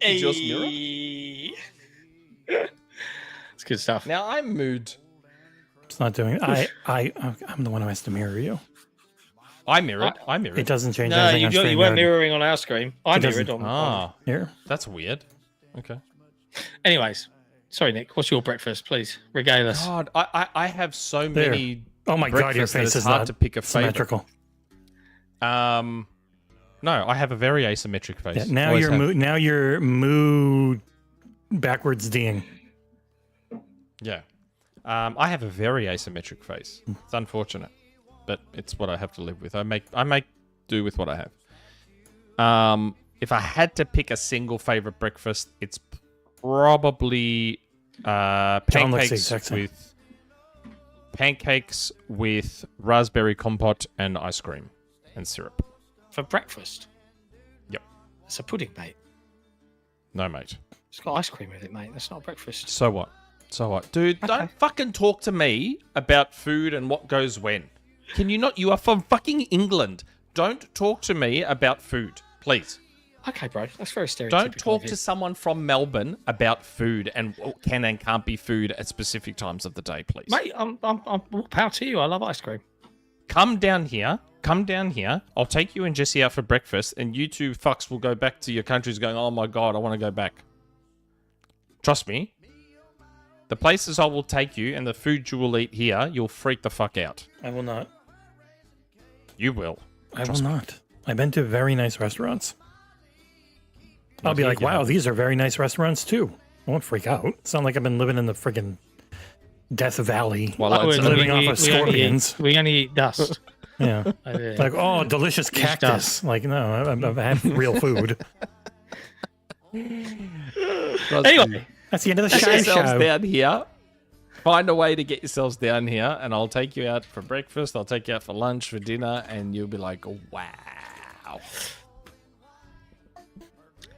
Did yours mirror? It's good stuff. Now I'm moved. It's not doing. I'm the one who has to mirror you. I mirrored. I mirrored. It doesn't change No, anything you on weren't StreamYard. mirroring on our screen. I It doesn't- mirrored on. Ah, Here. that's weird. Okay. Anyways, sorry, Nick. What's your breakfast, please? Regale us. God, I have so There. many. Oh my god, your breakfasts that face it's is hard not to pick a favorite. symmetrical. No, I have a very asymmetric face. Yeah, now Always you're have. now you're moo backwards D'ing. Yeah. I have a very asymmetric face. It's unfortunate, but it's what I have to live with. I make do with what I have. If I had to pick a single favorite breakfast, it's probably John looks the pancakes exact same. with raspberry compote and ice cream and syrup. For breakfast? Yep. It's a pudding, mate. No, mate. It's got ice cream with it, mate. That's not breakfast. So what? So what? Dude, don't fucking talk to me about food and what goes when. Can you not? You are from fucking England. Don't talk to me about food, please. Okay, bro. That's very stereotypical. Don't talk of you. to someone from Melbourne about food and what can and can't be food at specific times of the day, please. Mate, I'm power to you. I love ice cream. Come down here come down here. I'll take you and Jesse out for breakfast, and you two fucks will go back to your countries going, oh my God, I want to go back. Trust me. The places I will take you and the food you will eat here, you'll freak the fuck out. I will not. You will. I will not. I've been to very nice restaurants. I'll be like, wow, these are very nice restaurants too. I won't freak out. It's not like I've been living in the friggin' Death Valley. Well, living off of scorpions. We only eat dust. Yeah. Like, oh, delicious cactus. Like, no, I've had real food. Anyway, that's the end of the Get yourselves show. down here. Find a way to get yourselves down here, and I'll take you out for breakfast. I'll take you out for lunch, for dinner, and you'll be like, wow.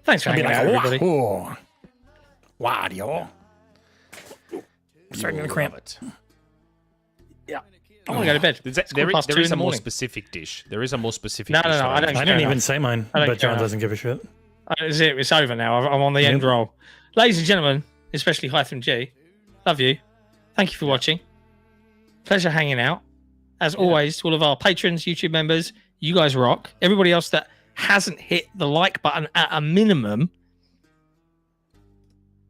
thanks for hanging out, everybody. Wow, wow, starting to cramp. It. Yeah. I want to go to bed. There is a more specific dish. There is a more specific No, dish. no, no, I don't I didn't even say mine, I don't but John care. doesn't give a shit. That's it. It's over now. I'm on the end roll. Ladies and gentlemen, especially Hytham G, love you. Thank you for watching. Pleasure hanging out. As always, to all of our patrons, YouTube members, you guys rock. Everybody else that hasn't hit the like button at a minimum,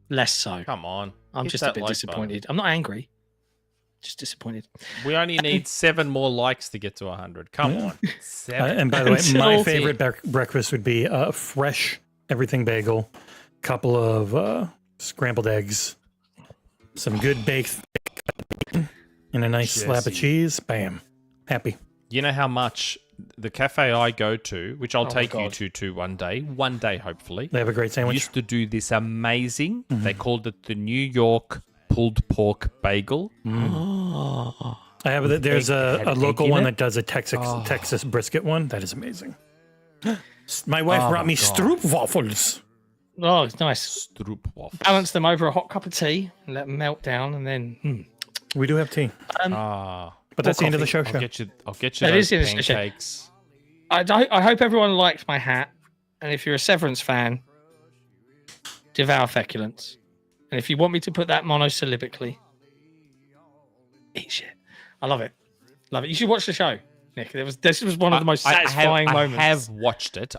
less so. Come on. I'm hit just a that bit like disappointed. I'm not angry. Just disappointed. button. We only need 7 more likes to get to 100. Come on. 7. And by the way, Until- my favorite breakfast would be a fresh everything bagel, couple of scrambled eggs, some good baked bacon, and a nice slab of Jesse. cheese. Bam. Happy. You know how much the cafe I go to, which I'll my take you God. to one day hopefully, They have a great sandwich. used to do this amazing, they called it the New York pulled pork bagel. I have. There's a egg local in one it? that does a Texas brisket one. That is amazing. My wife Oh brought my me God. stroop waffles. Oh, it's nice. Stroop waffles. Balance them over a hot cup of tea and let them melt down, and then We do have tea, Ah, but that's the end of the show. I'll get you That those is in the show. pancakes. I hope everyone liked my hat. And if you're a Severance fan, devour feculence. And if you want me to put that monosyllabically, eat shit. I love it. Love it. You should watch the show, Nick. This was one of the most satisfying moments. I have watched it.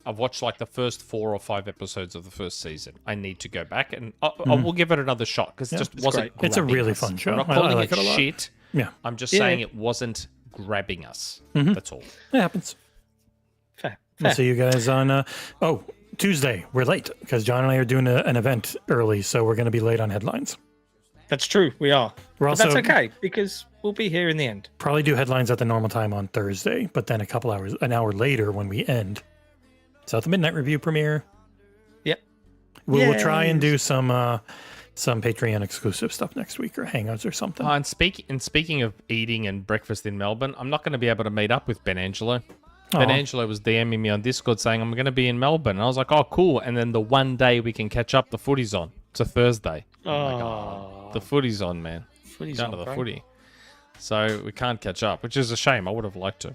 I've watched like the first 4 or 5 episodes of the first season. I need to go back and I will give it another shot because it just wasn't. It's a grabbing really us. fun show. I'm not I calling like it it a lot. shit. Yeah, I'm just Yeah. saying it wasn't grabbing us. That's all. it happens. Fair. We'll see you guys on Tuesday. We're late because John and I are doing an event early, so we're going to be late on headlines. That's true. We are. We're But also that's okay because we'll be here in the end. probably do headlines at the normal time on Thursday, but then an hour later when we end, South of Midnight review premiere. Yep. We'll try and do some Patreon exclusive stuff next week or hangouts or something. And speaking of eating and breakfast in Melbourne, I'm not going to be able to meet up with Ben Angelo. Ben Aw. Angelo was DMing me on Discord saying I'm going to be in Melbourne. And I was like, oh, cool. And then the one day we can catch up, the footy's on. It's a Thursday. The footy's on, man. Footy's Down on, to the bro. footy. So we can't catch up, which is a shame. I would have liked to.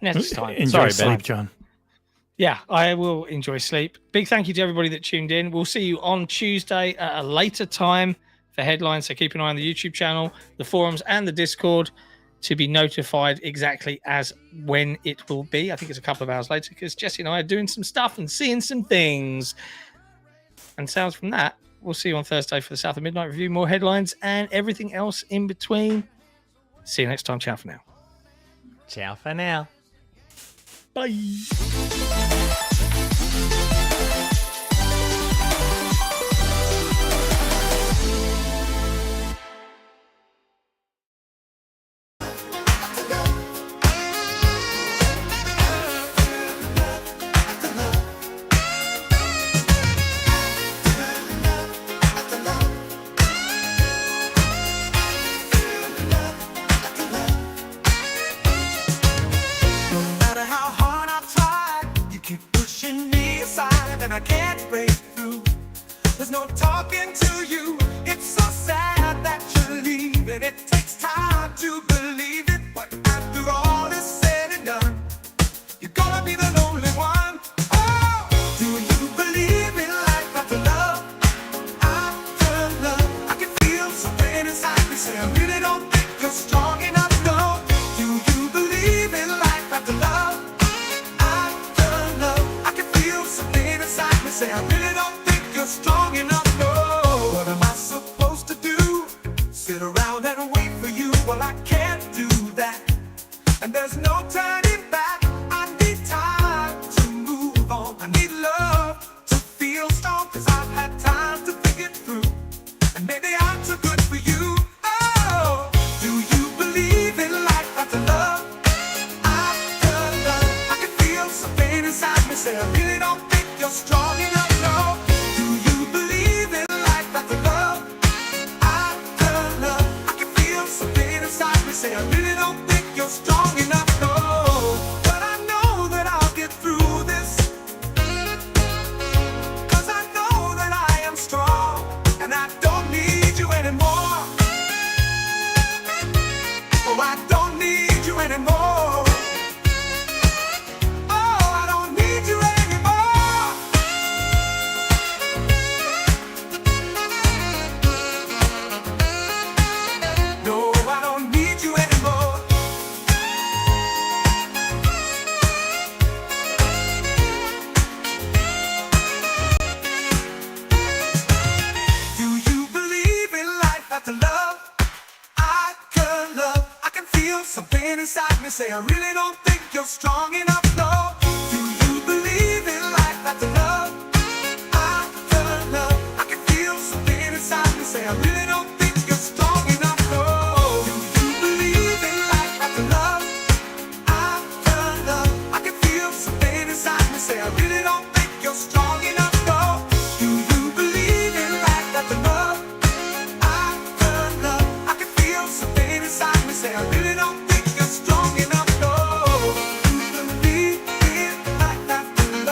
Next time. Enjoy Sorry, Ben. sleep, John. Yeah, I will enjoy sleep. Big thank you to everybody that tuned in. We'll see you on Tuesday at a later time for headlines. So keep an eye on the YouTube channel, the forums, and the Discord to be notified exactly as when it will be. I think it's a couple of hours later because Jesse and I are doing some stuff and seeing some things. And sounds from that, we'll see you on Thursday for the South of Midnight review, more headlines, and everything else in between. See you next time. Ciao for now. Ciao for now. Bye. No matter how hard I try, you keep pushing me aside, and I can't break through. There's no talking to you. It's so sad that you're leaving. It takes time to believe it, but after all is said and done, you're gonna be the lonely one. Oh, do you believe in life after love? After love, I can feel something inside me say I really don't think you're strong enough. No, do wait for you. Well, I can't do that. And there's no turning back. I need time to move on. I need love to feel strong, 'cause I've had time to think it through. And maybe I'm too good for you. Oh, do you believe in life after love? After love, I can feel something inside me say I really don't think you're strong enough. No, do you believe in life after love? After love, I can feel something inside me say I really don't think you're strong enough. No, but I know that I'll get through this, 'cause I know that I am strong and I don't need you anymore. Oh, I don't need you anymore. Oh, I don't need you anymore. No, I don't need you anymore. Do you believe in life after love? After love, I can feel something inside me say I really don't think you're strong enough. No, do you believe in life after love? After love, I can feel something inside me say I really